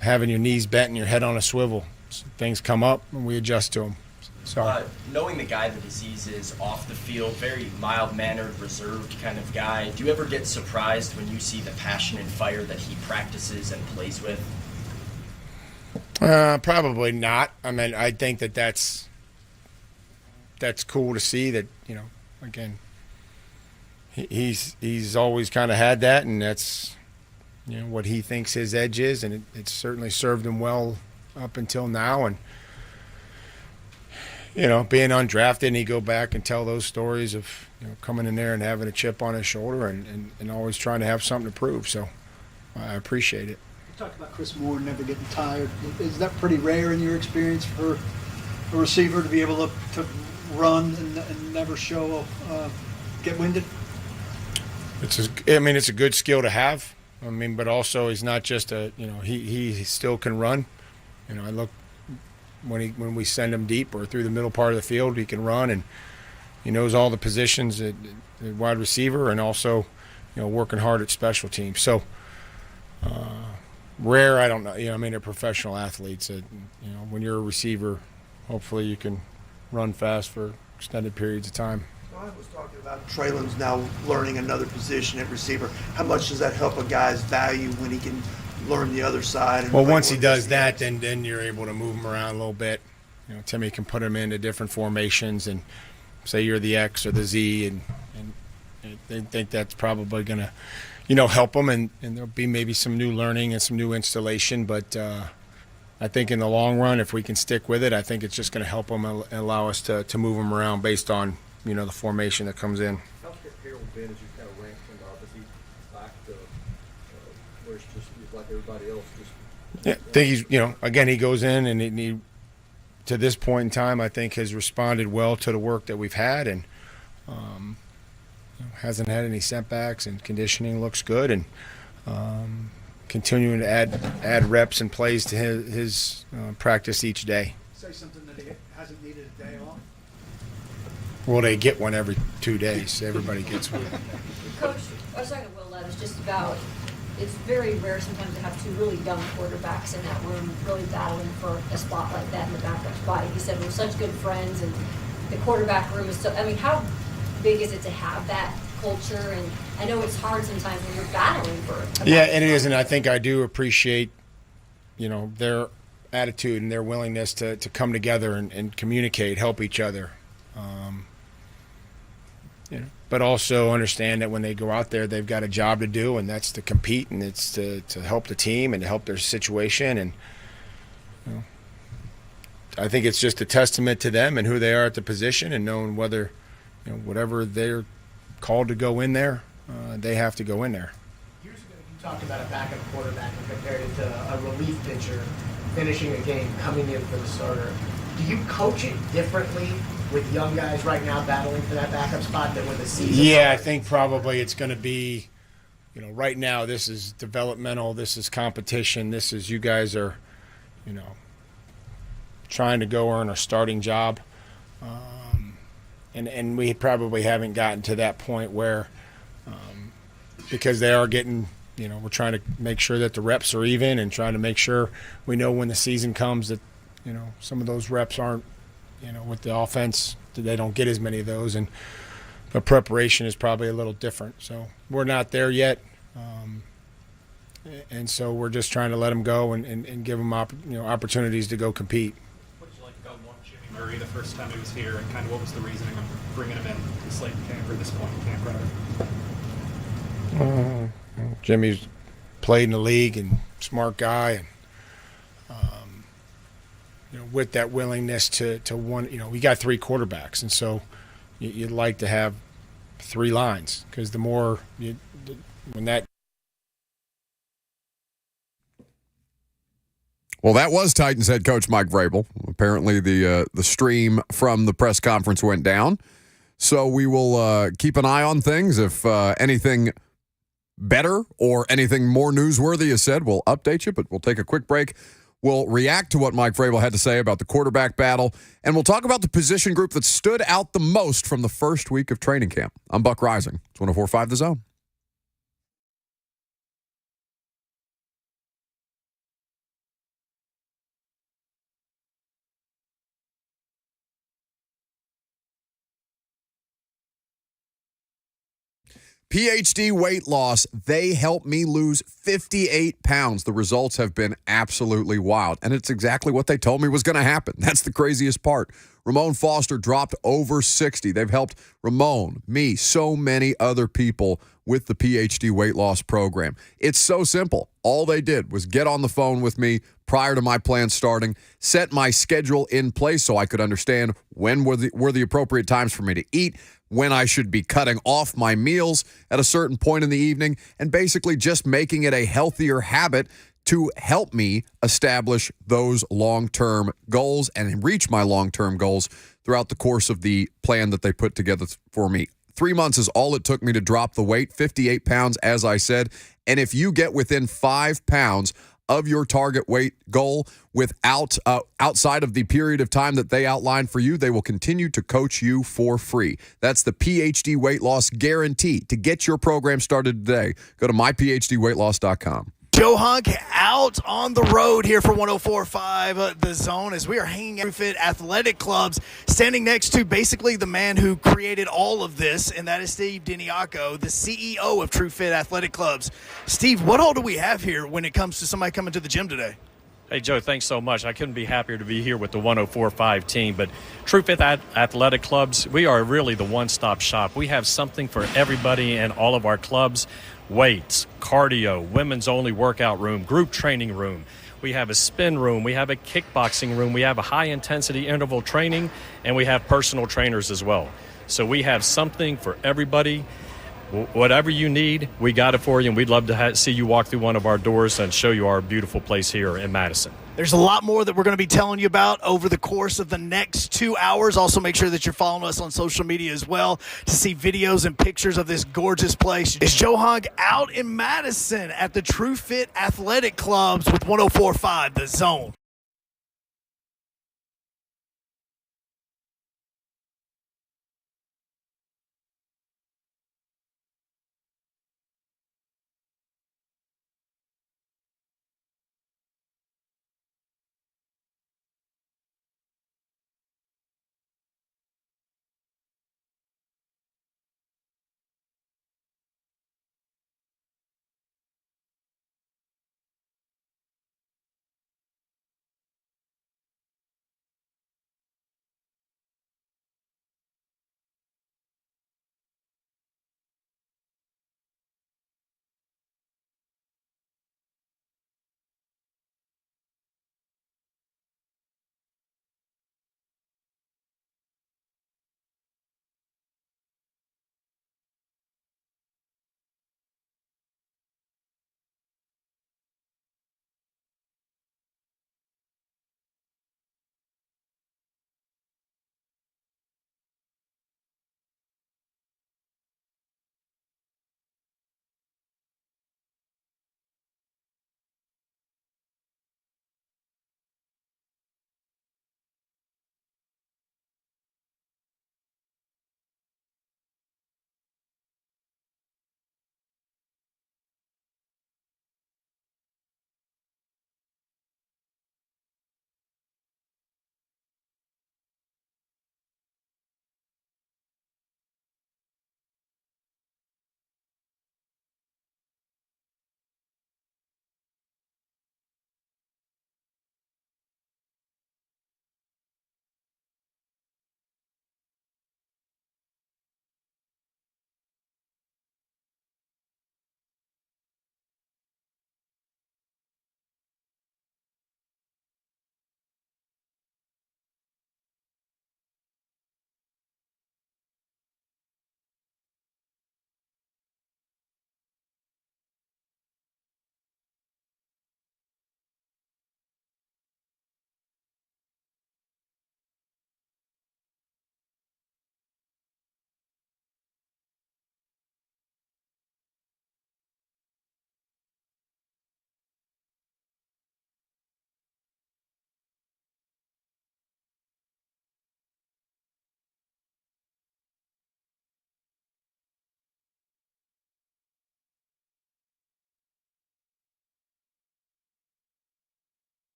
having your knees bent and your head on a swivel. So things come up and we adjust to them. So knowing the guy that Aziz is off the field, very mild-mannered, reserved kind of guy, do you ever get surprised when you see the passion and fire that he practices and plays with? Probably not. I mean, I think that's cool to see that, again, he's always kind of had that, and that's, what he thinks his edge is, and it's certainly served him well up until now. And, being undrafted, and he go back and tell those stories of, coming in there and having a chip on his shoulder and always trying to have something to prove. So I appreciate it. You talked about Chris Moore never getting tired. Is that pretty rare in your experience for a receiver to be able to run and never get winded? It's a good skill to have. But also he's not just he still can run. I look when we send him deep or through the middle part of the field, he can run, and he knows all the positions at wide receiver, and also working hard at special teams. So rare, I don't know. They're professional athletes. When you're a receiver, hopefully you can run fast for extended periods of time. I was talking about Traylon's now learning another position at receiver. How much does that help a guy's value when he can learn the other side? And once he does that, then you're able to move him around a little bit. Timmy can put him into different formations, and say you're the X or the Z, and they think that's probably going to, help him, and there'll be maybe some new learning and some new installation. But I think in the long run, if we can stick with it, I think it's just going to help him and allow us to move him around based on the formation that comes in. How's Harold been as you kind of ranked him up? Is he back to where it's just like everybody else? Yeah, I think he's, again, he goes in and he, to this point in time, I think has responded well to the work that we've had, and hasn't had any setbacks, and conditioning looks good, and continuing to add reps and plays to his practice each day. Say something that he hasn't needed a day off. Well, they get one every 2 days. Everybody gets one. Coach, I was talking to Will Levis just about, it's very rare sometimes to have two really young quarterbacks in that room really battling for a spot like that in the backup spot. He said we're such good friends, and the quarterback room is so, how big is it to have that culture? And I know it's hard sometimes when you're battling for it. Yeah, and it is, and I think I do appreciate, their attitude and their willingness to come together and communicate, help each other. But also understand that when they go out there, they've got a job to do, and that's to compete, and it's to help the team and to help their situation. And I think it's just a testament to them and who they are at the position, and knowing whether whatever they're called to go in there, they have to go in there. Years ago, you talked about a backup quarterback and compared it to a relief pitcher finishing a game, coming in for the starter. Do you coach it differently with young guys right now battling for that backup spot than when the season? Yeah, I think probably it's going to be, right now this is developmental, this is competition, this is you guys are, trying to go earn a starting job. And we probably haven't gotten to that point where, because they are getting, we're trying to make sure that the reps are even, and trying to make sure we know when the season comes that, some of those reps aren't, with the offense, they don't get as many of those, and the preparation is probably a little different. So we're not there yet, and so we're just trying to let them go and give them opportunities to go compete. What did you like about Jimmy Murray the first time he was here, and kind of what was the reasoning of bringing him in to Slayton camp, or this point in camp, rather? Jimmy's played in the league and smart guy, and with that willingness to one, we got three quarterbacks, and so you'd like to have three lines, because the more when that. Well, that was Titans head coach Mike Vrabel. Apparently, the stream from the press conference went down, so we will keep an eye on things. If anything better or anything more newsworthy is said, we'll update you. But we'll take a quick break. We'll react to what Mike Vrabel had to say about the quarterback battle, and we'll talk about the position group that stood out the most from the first week of training camp. I'm Buck Rising. It's 104.5 The Zone. PhD weight loss, they helped me lose 58 pounds. The results have been absolutely wild, and it's exactly what they told me was going to happen. That's the craziest part. Ramon Foster dropped over 60. They've helped Ramon, me, so many other people with the PhD weight loss program. It's so simple. All they did was get on the phone with me prior to my plan starting, set my schedule in place so I could understand when were the appropriate times for me to eat, when I should be cutting off my meals at a certain point in the evening, and basically just making it a healthier habit to help me establish those long-term goals and reach my long-term goals throughout the course of the plan that they put together for me. 3 months is all it took me to drop the weight, 58 pounds, as I said. And if you get within 5 pounds of your target weight goal without outside of the period of time that they outline for you, they will continue to coach you for free. That's the PhD Weight Loss Guarantee. To get your program started today, go to myphdweightloss.com. Joe Hunk out on the road here for 104.5 The Zone as we are hanging out at TrueFit Athletic Clubs, standing next to basically the man who created all of this, and that is Steve Diniaco, the CEO of TrueFit Athletic Clubs. Steve, what all do we have here when it comes to somebody coming to the gym today? Hey, Joe, thanks so much. I couldn't be happier to be here with the 104.5 team. But TrueFit Athletic Clubs, we are really the one-stop shop. We have something for everybody in all of our clubs. Weights, cardio, women's only workout room, group training room. We have a spin room. We have a kickboxing room. We have a high-intensity interval training, and we have personal trainers as well. So we have something for everybody. Whatever you need, we got it for you, and we'd love to see you walk through one of our doors and show you our beautiful place here in Madison. There's a lot more that we're going to be telling you about over the course of the next 2 hours. Also, make sure that you're following us on social media as well to see videos and pictures of this gorgeous place. It's Joe Hunk out in Madison at the TrueFit Athletic Clubs with 104.5 The Zone.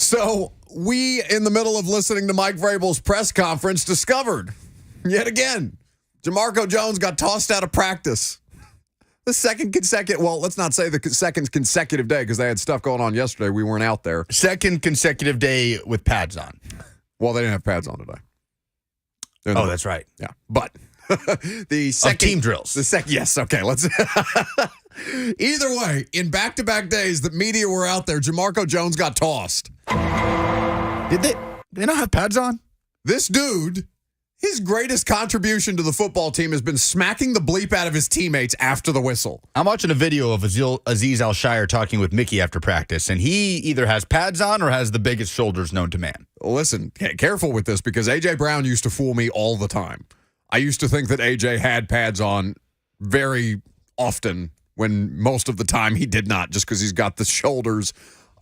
So we, in the middle of listening to Mike Vrabel's press conference, discovered yet again, Jamarco Jones got tossed out of practice. The second consecutive, well, let's not say the second consecutive day because they had stuff going on yesterday. We weren't out there. Second consecutive day with pads on. Well, they didn't have pads on today. Oh, that's right. Yeah, but the second team drills. Yes, okay. Let's. Either way, in back-to-back days that media were out there, Jamarco Jones got tossed. Did they not have pads on? This dude, his greatest contribution to the football team has been smacking the bleep out of his teammates after the whistle. I'm watching a video of Azeez Al-Shire talking with Mickey after practice, and he either has pads on or has the biggest shoulders known to man. Listen, careful with this because A.J. Brown used to fool me all the time. I used to think that A.J. had pads on very often when most of the time he did not, just because he's got the shoulders.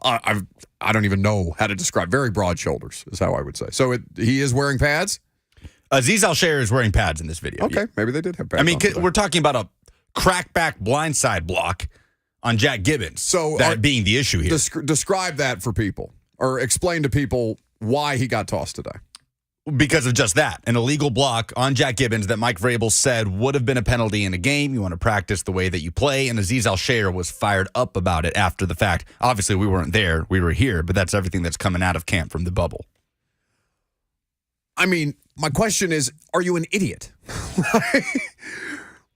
I don't even know how to describe. Very broad shoulders is how I would say. So he is wearing pads? Azeez Al-Shire is wearing pads in this video. Okay, maybe they did have pads. I mean, on we're talking about a crackback blindside block on Jack Gibbons. So that being the issue here. Describe that for people, or explain to people why he got tossed today. Because of just that, an illegal block on Jack Gibbons that Mike Vrabel said would have been a penalty in a game. You want to practice the way that you play, and Azeez Al-Shire was fired up about it after the fact. Obviously, we weren't there. We were here, but that's everything that's coming out of camp from the bubble. I mean, my question is, are you an idiot?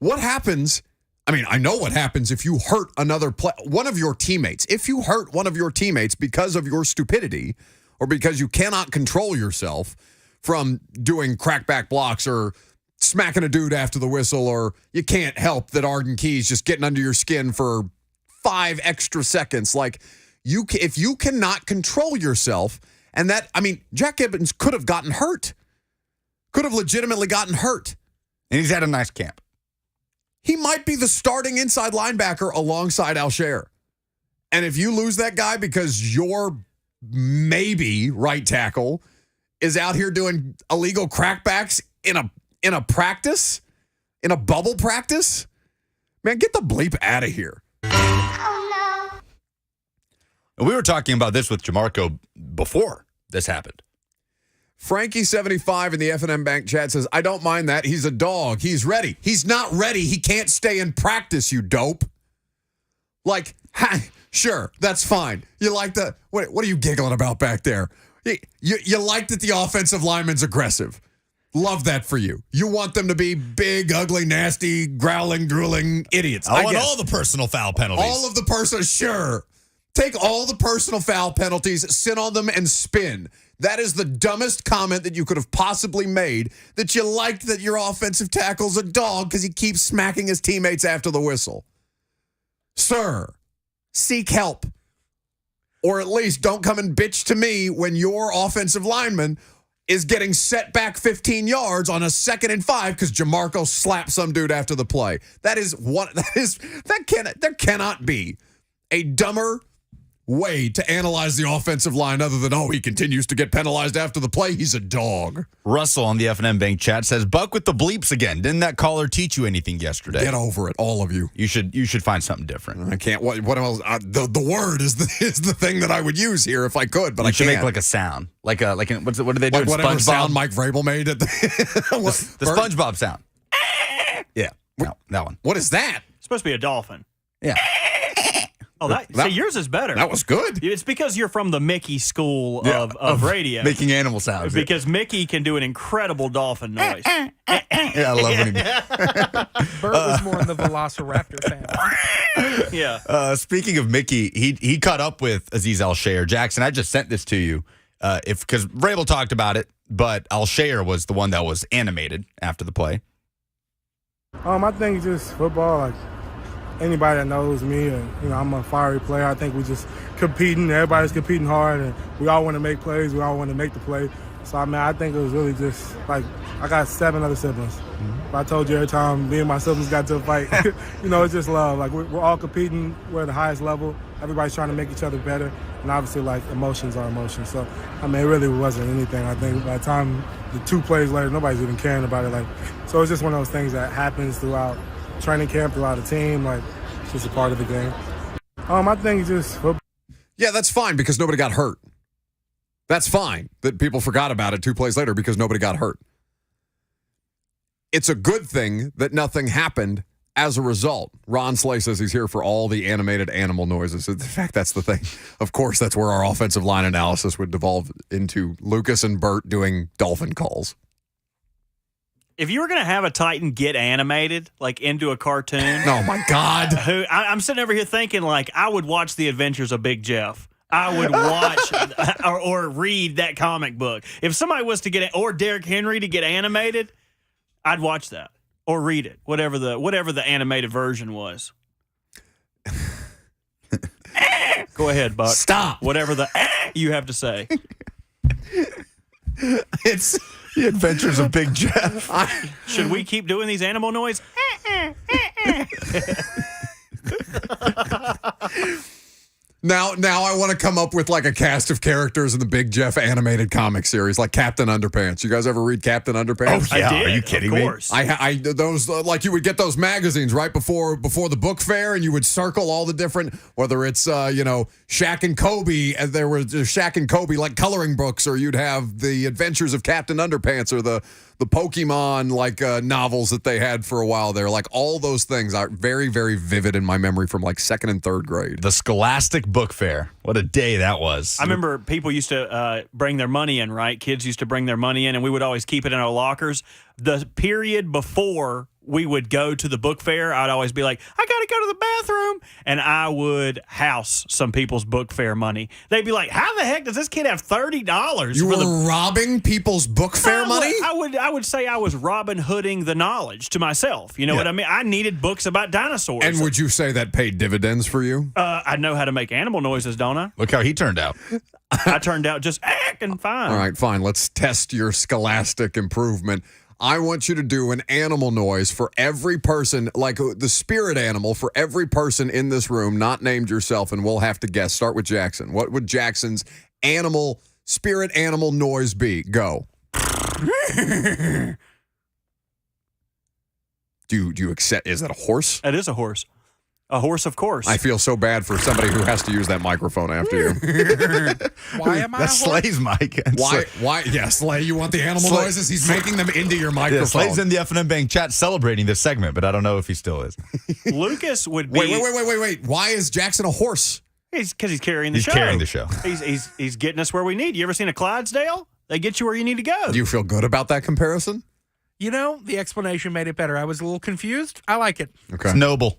What happens? I mean, I know what happens if you hurt one of your teammates. If you hurt one of your teammates because of your stupidity or because you cannot control yourself from doing crackback blocks or smacking a dude after the whistle, or you can't help that Arden Key's just getting under your skin for 5 extra seconds. Like, if you cannot control yourself, and that, I mean, Jack Gibbons could have gotten hurt. Could have legitimately gotten hurt. And he's had a nice camp. He might be the starting inside linebacker alongside Al-Shire. And if you lose that guy because your maybe right tackle is out here doing illegal crackbacks in a practice, in a bubble practice, man, get the bleep out of here. Oh, no. We were talking about this with Jamarco before this happened. Frankie75 in the FNM Bank chat says, I don't mind that. He's a dog. He's ready. He's not ready. He can't stay in practice, you dope. Like, sure, that's fine. You like the, what are you giggling about back there? You like that the offensive lineman's aggressive. Love that for you. You want them to be big, ugly, nasty, growling, drooling idiots. I want all the personal foul penalties. All of the personal, sure. Take all the personal foul penalties, sit on them, and spin. That is the dumbest comment that you could have possibly made, that you liked that your offensive tackle's a dog because he keeps smacking his teammates after the whistle. Sir, seek help. Or at least don't come and bitch to me when your offensive lineman is getting set back 15 yards on a 2nd and 5 because Jamarco slapped some dude after the play. There cannot be a dumber way to analyze the offensive line other than, he continues to get penalized after the play. He's a dog. Russell on the FNM Bank chat says, Buck with the bleeps again. Didn't that caller teach you anything yesterday? Get over it, all of you. You should find something different. I can't. What else? The word is the thing that I would use here if I could, but I should can't. make like a sound, what do they do? Like whatever SpongeBob sound Mike Vrabel made at the SpongeBob sound. Yeah, no, that one. What is that? It's supposed to be a dolphin. Yeah. Oh, see, yours is better. That was good. It's because you're from the Mickey school of radio. Making animal sounds. Because Mickey can do an incredible dolphin noise. Yeah, I love when he Bert was more in the Velociraptor family. Yeah. Speaking of Mickey, he caught up with Azeez Al-Shire. Jackson, I just sent this to you because Vrabel talked about it, but Al-Shire was the one that was animated after the play. I think just football, like anybody that knows me, and I'm a fiery player. I think we just competing. Everybody's competing hard, and we all want to make plays. We all want to make the play. So I think it was really just like I got 7 other siblings. But I told you every time me and my siblings got to a fight, it's just love. Like we're all competing. We're at the highest level. Everybody's trying to make each other better, and obviously like emotions are emotions. So it really wasn't anything. I think by the time the 2 plays later, nobody's even caring about it. So it's just one of those things that happens throughout training camp, throughout the team. Like it's just a part of the game. I think just football. Yeah, that's fine because nobody got hurt. That's fine that people forgot about it 2 plays later because nobody got hurt. It's a good thing that nothing happened as a result. Ron Slay says he's here for all the animated animal noises. In fact, that's the thing. Of course, that's where our offensive line analysis would devolve into Lucas and Bert doing dolphin calls. If you were going to have a Titan get animated, like into a cartoon. Oh, my God. I'm sitting over here thinking, like, I would watch The Adventures of Big Jeff. I would watch or read that comic book. If somebody was to get, or Derrick Henry to get animated, I'd watch that or read it, whatever the animated version was. Go ahead, Buck. Stop. Whatever you have to say. It's The Adventures of Big Jeff. Should we keep doing these animal noise? Now I want to come up with like a cast of characters in the Big Jeff animated comic series, like Captain Underpants. You guys ever read Captain Underpants? Oh, yeah. I did, Are you kidding of me? course. I those like you would get those magazines right before the book fair, and you would circle all the different, whether it's Shaq and Kobe, and there were Shaq and Kobe like coloring books, or you'd have the Adventures of Captain Underpants, or the Pokemon like novels that they had for a while there. Like all those things are very, very vivid in my memory from like 2nd and 3rd grade. The Scholastic Book Fair. What a day that was. I remember people used to bring their money in, right? Kids used to bring their money in, and we would always keep it in our lockers. The period before we would go to the book fair, I'd always be like, I got to go to the bathroom. And I would house some people's book fair money. They'd be like, how the heck does this kid have $30? You were robbing people's book fair money? I would say I was Robin Hooding the knowledge to myself. You know what I mean? I needed books about dinosaurs. And would you say that paid dividends for you? I know how to make animal noises, don't I? Look how he turned out. I turned out just acting fine. All right, fine. Let's test your scholastic improvement. I want you to do an animal noise for every person, like the spirit animal for every person in this room, not named yourself, and we'll have to guess. Start with Jackson. What would Jackson's spirit animal noise be? Go. Do you accept? Is that a horse? It is a horse. A horse, of course. I feel so bad for somebody who has to use that microphone after you. Why am I That's a horse? Slay's mic. Why? Yeah, Slay, you want the animal Slay- noises? He's making them into your microphone. Yeah, Slay's in the F&M Bank chat celebrating this segment, but I don't know if he still is. Lucas would be. Wait. Why is Jackson a horse? Because he's carrying the show. He's carrying the show. He's getting us where we need. You ever seen a Clydesdale? They get you where you need to go. Do you feel good about that comparison? You know, the explanation made it better. I was a little confused. I like it. Okay. It's noble.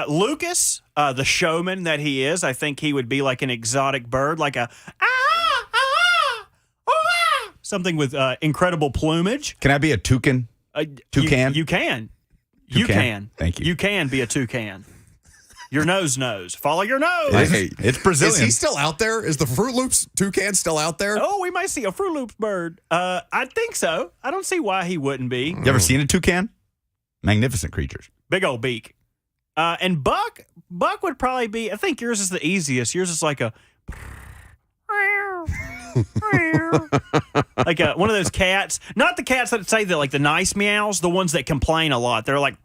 Lucas, the showman that he is, I think he would be like an exotic bird, like a something with incredible plumage. Can I be a toucan? Toucan? You can. You You can. Thank you. You can be a toucan. Your nose knows. Follow your nose. It's Brazilian. Is he still out there? Is the Fruit Loops toucan still out there? Oh, we might see a Fruit Loops bird. I think so. I don't see why he wouldn't be. You ever seen a toucan? Magnificent creatures. Big old beak. And Buck would probably be, I think yours is the easiest. Yours is like a one of those cats. Not the cats that say the nice meows, the ones that complain a lot. They're like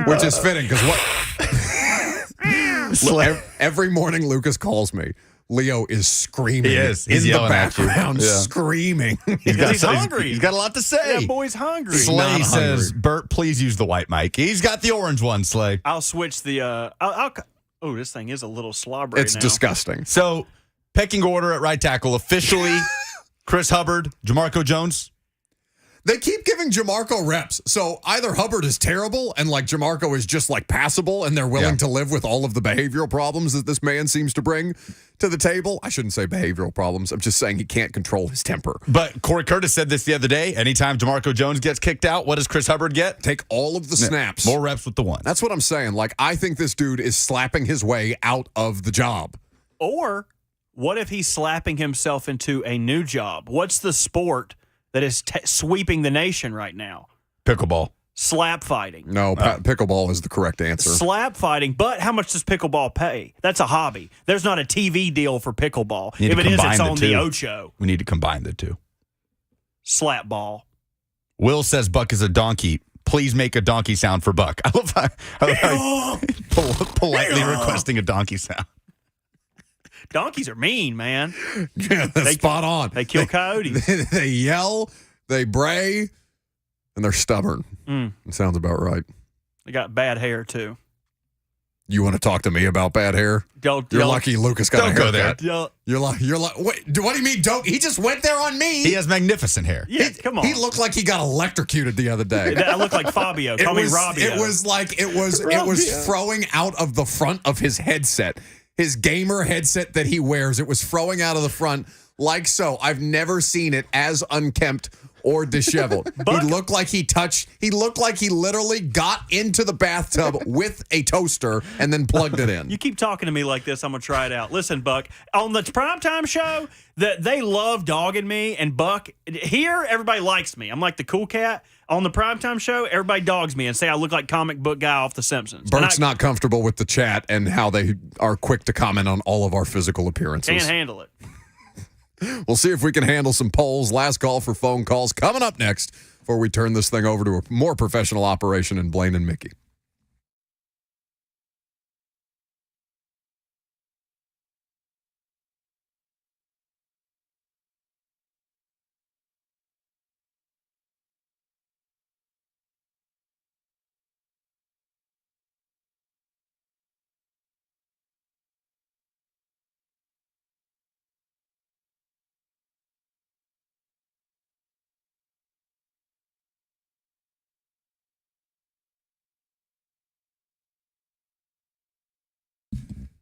Which is fitting because every morning Lucas calls me. Leo is screaming. He is. He's in the yelling at you. background, Yeah. screaming. he's hungry. He's got a lot to say. That boy's hungry. Slay says, Bert, please use the white mic. He's got the orange one, Slay. I'll switch the oh, this thing is a little slobbery It's now. disgusting. So, pecking order at right tackle officially Chris Hubbard, Jamarco Jones. They keep giving Jamarco reps. So either Hubbard is terrible and like Jamarco is just like passable and they're willing to live with all of the behavioral problems that this man seems to bring to the table. I shouldn't say behavioral problems. I'm just saying he can't control his temper. But Corey Curtis said this the other day. Anytime Jamarco Jones gets kicked out, what does Chris Hubbard get? Take all of the snaps. More reps with the one. That's what I'm saying. Like, I think this dude is slapping his way out of the job. Or what if he's slapping himself into a new job? What's the sport that is sweeping the nation right now? Pickleball. Slap fighting. No, pickleball is the correct answer. Slap fighting, but how much does pickleball pay? That's a hobby. There's not a TV deal for pickleball. If it is, it's on the Ocho. We need to combine the two. Slap ball. Will says Buck is a donkey. please make a donkey sound for Buck. I love how politely requesting a donkey sound. Donkeys are mean, man. Yeah, that's spot on. They kill coyotes. They yell, they bray, and they're stubborn. It sounds about right. They got bad hair, too. You want to talk to me about bad hair? You're lucky Lucas got a haircut. Don't go there. You're like, wait, what do you mean don't? He just went there on me. He has magnificent hair. Yeah, come on. He looked like he got electrocuted the other day. I look like Fabio. Call me Robbio. It was like it was throwing out of the front of his headset. His gamer headset that he wears, it was throwing out of the front like so. I've never seen it as unkempt or disheveled. He looked like he literally got into the bathtub with a toaster and then plugged it in. You keep talking to me like this, I'm going to try it out. Listen, Buck, on the primetime show, they love dogging me, and Buck, here, everybody likes me. I'm like the cool cat. On the primetime show, everybody dogs me and say I look like comic book guy off The Simpsons. Bert's not comfortable with the chat and how they are quick to comment on all of our physical appearances. Can't handle it. We'll see if we can handle some polls. Last call for phone calls coming up next before we turn this thing over to a more professional operation in Blaine and Mickey.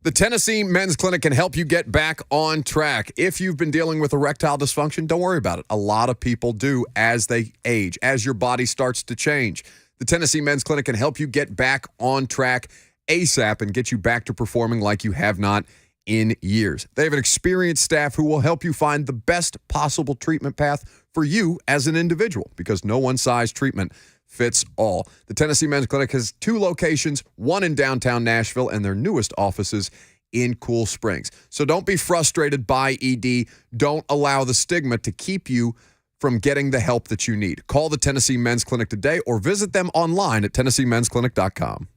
The Tennessee Men's Clinic can help you get back on track. If you've been dealing with erectile dysfunction, don't worry about it. A lot of people do as they age, as your body starts to change. The Tennessee Men's Clinic can help you get back on track ASAP and get you back to performing like you have not in years. They have an experienced staff who will help you find the best possible treatment path for you as an individual, because no one-size treatment fits all. The Tennessee Men's Clinic has 2 locations, one in downtown Nashville and their newest offices in Cool Springs. So don't be frustrated by ED. Don't allow the stigma to keep you from getting the help that you need. Call the Tennessee Men's Clinic today or visit them online at TennesseeMen'sClinic.com.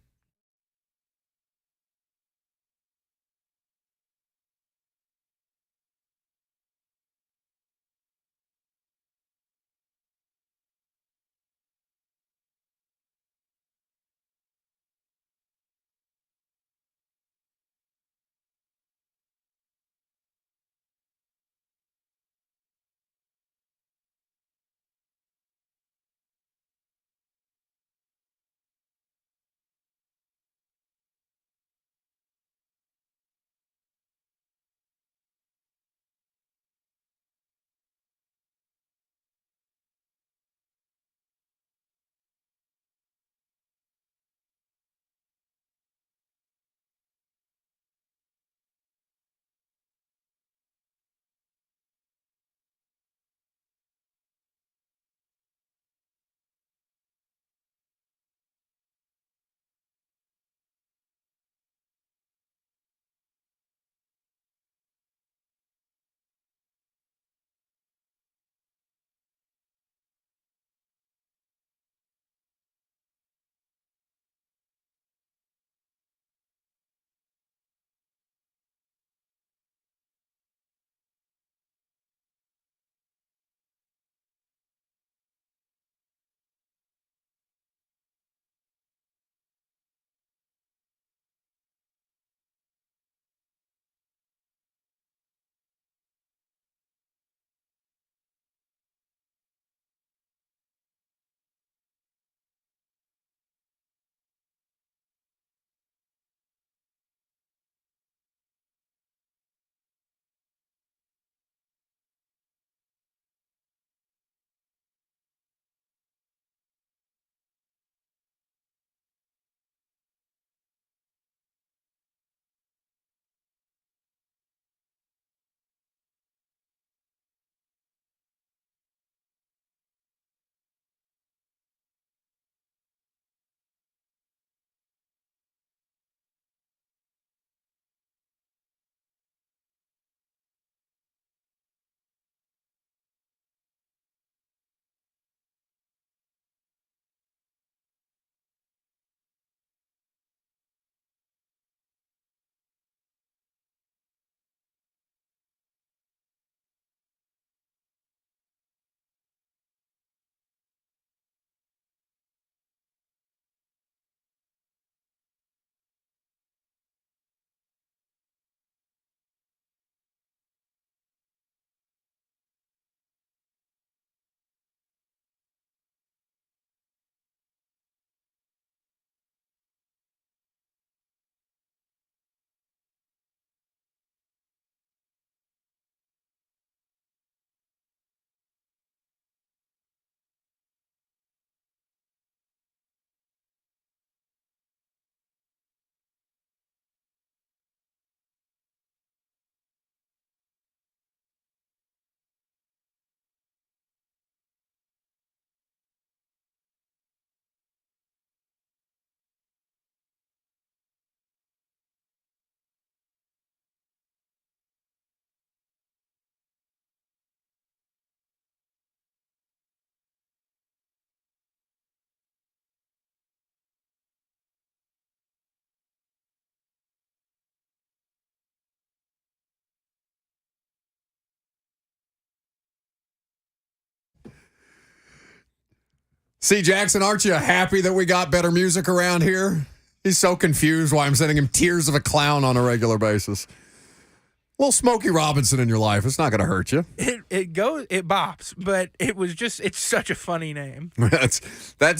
See, Jackson, aren't you happy that we got better music around here? He's so confused why I'm sending him Tears of a Clown on a regular basis. A little Smokey Robinson in your life. It's not going to hurt you. It bops, but it's such a funny name. That's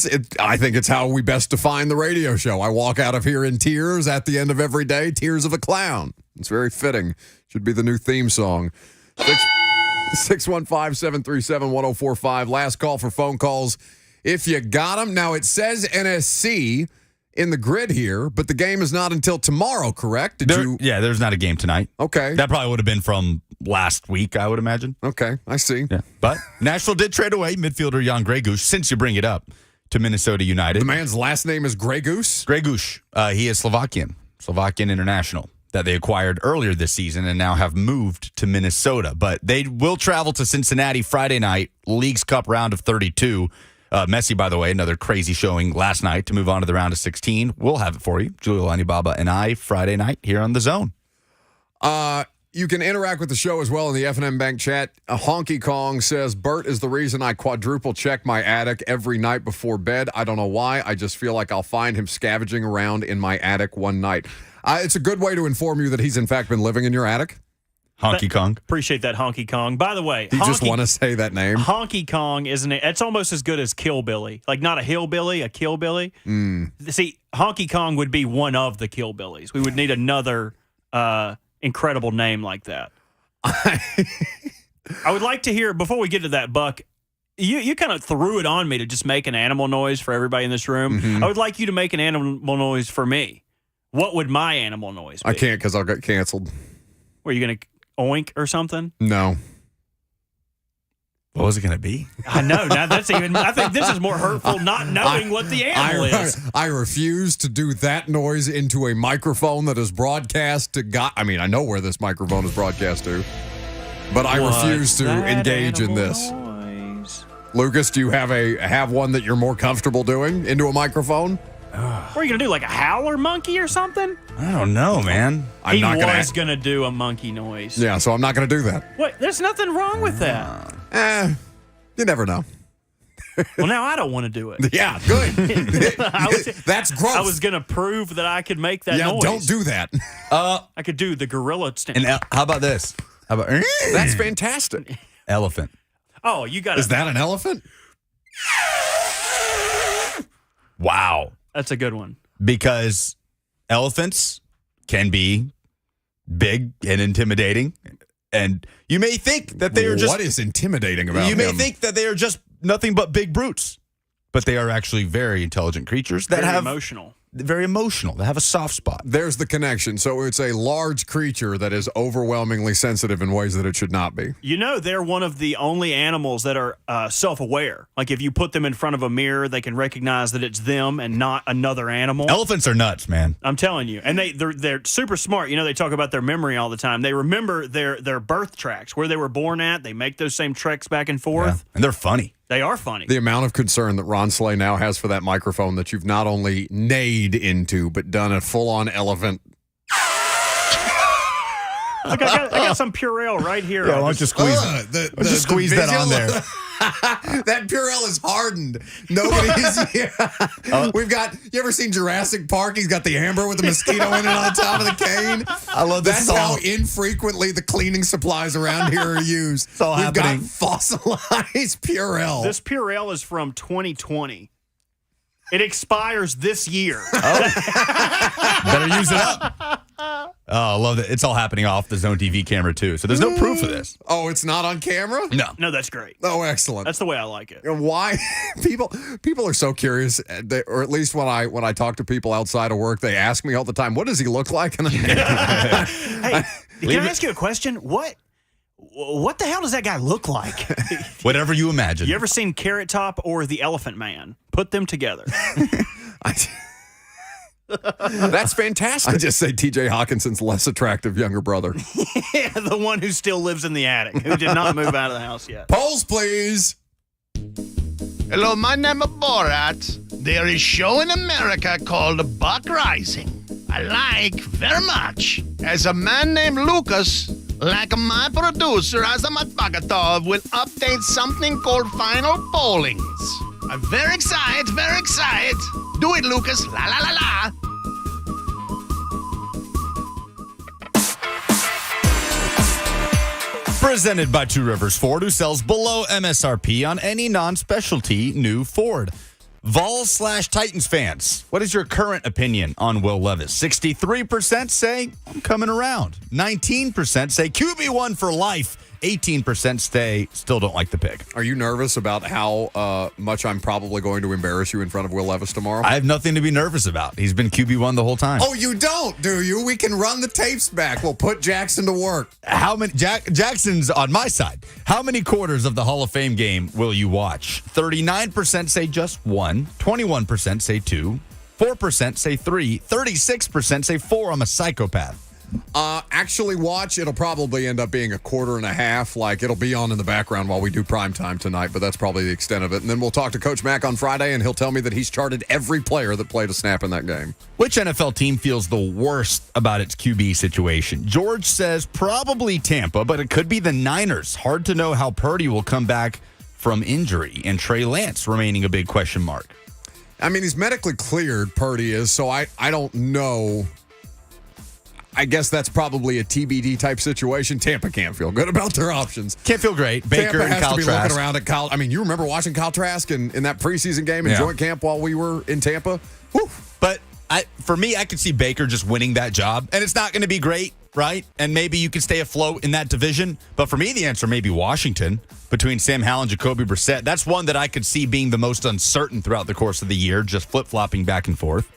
it. I think it's how we best define the radio show. I walk out of here in tears at the end of every day. Tears of a Clown. It's very fitting. Should be the new theme song. 615-737-1045. Last call for phone calls. If you got them. Now, it says NSC in the grid here, but the game is not until tomorrow, correct? Yeah, there's not a game tonight. Okay. That probably would have been from last week, I would imagine. Okay, I see. Yeah. But Nashville did trade away midfielder Jan Gregus, since you bring it up, to Minnesota United. The man's last name is Gregus? Gregus. He is Slovakian international, that they acquired earlier this season and now have moved to Minnesota. But they will travel to Cincinnati Friday night, Leagues Cup round of 32. Messi, by the way, another crazy showing last night to move on to the round of 16. We'll have it for you, Julio Anibaba and I, Friday night here on The Zone. You can interact with the show as well in the F&M Bank chat. Honky Kong says, Bert is the reason I quadruple check my attic every night before bed. I don't know why. I just feel like I'll find him scavenging around in my attic one night. It's a good way to inform you that he's, in fact, been living in your attic. Honky Kong. Appreciate that, Honky Kong. By the way, you just want to say that name? Honky Kong, isn't it? It's almost as good as Killbilly. Like, not a hillbilly, a Killbilly. See, Honky Kong would be one of the Killbillies. We would need another incredible name like that. I would like to hear, before we get to that, Buck, you kind of threw it on me to just make an animal noise for everybody in this room. Mm-hmm. I would like you to make an animal noise for me. What would my animal noise be? I can't because I'll get canceled. Were you going to oink or something? No. What was it going to be? I know. Now that's even. I think this is more hurtful not knowing what the animal is. I refuse to do that noise into a microphone that is broadcast to God. I mean, I know where this microphone is broadcast to, but I refuse to engage in this. Noise? Lucas, do you have one that you're more comfortable doing into a microphone? What are you gonna do? Like a howler monkey or something? I don't know, man. He was gonna do a monkey noise. Yeah, so I'm not gonna do that. What? There's nothing wrong with that. You never know. Well, now I don't want to do it. Yeah, good. That's gross. I was gonna prove that I could make that noise. Don't do that. I could do the gorilla stand. And how about this? How about that's fantastic. Elephant. Oh, you got. Is that an elephant? Wow. That's a good one. Because elephants can be big and intimidating. And you may think that they are just... What is intimidating about You may him? think that they are just nothing but big brutes. But they are actually very intelligent creatures that have... emotional. Very emotional. They have a soft spot. There's the connection. So it's a large creature that is overwhelmingly sensitive in ways that it should not be. You know, they're one of the only animals that are self-aware. Like if you put them in front of a mirror, they can recognize that it's them and not another animal. Elephants are nuts, man. I'm telling you. And they're super smart. You know, they talk about their memory all the time. They remember their birth tracks, where they were born at. They make those same treks back and forth. Yeah. And they're funny. They are funny. The amount of concern that Ron Slay now has for that microphone that you've not only neighed into, but done a full-on elephant. Look, I got some Purell right here. Yeah, why don't you squeeze, squeeze that on there? That Purell is hardened. Nobody's here. We've got, you ever seen Jurassic Park? He's got the amber with the mosquito in it on the top of the cane. I love this. That's how infrequently the cleaning supplies around here are used. It's all We've happening. got fossilized Purell. This Purell is from 2020. It expires this year. Better use it up. Oh, I love that. It's all happening off the Zone TV camera, too. So there's no proof of this. Oh, it's not on camera? No, that's great. Oh, excellent. That's the way I like it. Why people are so curious, or at least when I talk to people outside of work, they ask me all the time, "What does he look like?" And Hey, can I ask you a question? What the hell does that guy look like? Whatever you imagine. You ever seen Carrot Top or the Elephant Man? Put them together. That's fantastic. I just say T.J. Hawkinson's less attractive younger brother. Yeah, the one who still lives in the attic, who did not move out of the house yet. Polls, please. Hello, my name is Borat. There is a show in America called Buck Rising. I like very much. As a man named Lucas, like my producer Azamat Bagatov, will update something called Final Pollings. I'm very excited, very excited. Do it, Lucas. La la la la. Presented by Two Rivers Ford, who sells below MSRP on any non-specialty new Ford. Vols/Titans fans, what is your current opinion on Will Levis? 63% say, I'm coming around. 19% say, QB1 for life. 18% still don't like the pick. Are you nervous about how much I'm probably going to embarrass you in front of Will Levis tomorrow? I have nothing to be nervous about. He's been QB1 the whole time. Oh, you don't, do you? We can run the tapes back. We'll put Jackson to work. How many? Jackson's on my side. How many quarters of the Hall of Fame game will you watch? 39% say just one. 21% say two. 4% say three. 36% say four. I'm a psychopath. Actually watch. It'll probably end up being a quarter and a half. Like, it'll be on in the background while we do prime time tonight, but that's probably the extent of it. And then we'll talk to Coach Mack on Friday, and he'll tell me that he's charted every player that played a snap in that game. Which NFL team feels the worst about its QB situation? George says probably Tampa, but it could be the Niners. Hard to know how Purdy will come back from injury, and Trey Lance remaining a big question mark. I mean, he's medically cleared, Purdy is, so I don't know. I guess that's probably a TBD type situation. Tampa can't feel good about their options. Can't feel great. Baker Tampa and has Kyle to be Trask. looking around at Kyle. I mean, you remember watching Kyle Trask in that preseason game in joint camp while we were in Tampa? Whew. But for me, I could see Baker just winning that job, and it's not going to be great, right? And maybe you can stay afloat in that division. But for me, the answer may be Washington between Sam Howell and Jacoby Brissett. That's one that I could see being the most uncertain throughout the course of the year, just flip-flopping back and forth.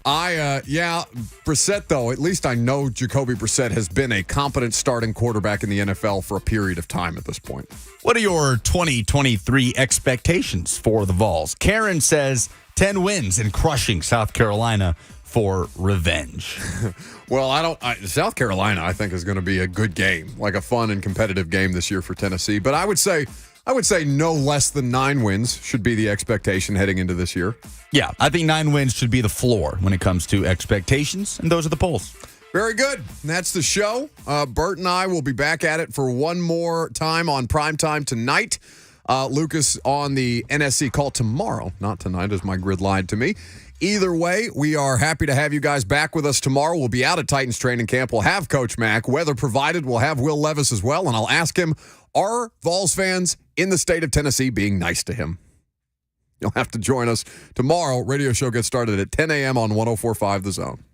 Brissett, though, at least I know Jacoby Brissett has been a competent starting quarterback in the NFL for a period of time at this point. What are your 2023 expectations for the Vols? Karen says 10 wins and crushing South Carolina for revenge. Well, South Carolina, I think, is going to be a good game, like a fun and competitive game this year for Tennessee. But I would say no less than 9 wins should be the expectation heading into this year. Yeah, I think 9 wins should be the floor when it comes to expectations, and those are the polls. Very good. And that's the show. Bert and I will be back at it for one more time on primetime tonight. Lucas on the NSC call tomorrow, not tonight, as my grid lied to me. Either way, we are happy to have you guys back with us tomorrow. We'll be out at Titans training camp. We'll have Coach Mack. Weather provided, we'll have Will Levis as well, and I'll ask him, are Vols fans in the state of Tennessee being nice to him? You'll have to join us tomorrow. Radio show gets started at 10 a.m. on 104.5 The Zone.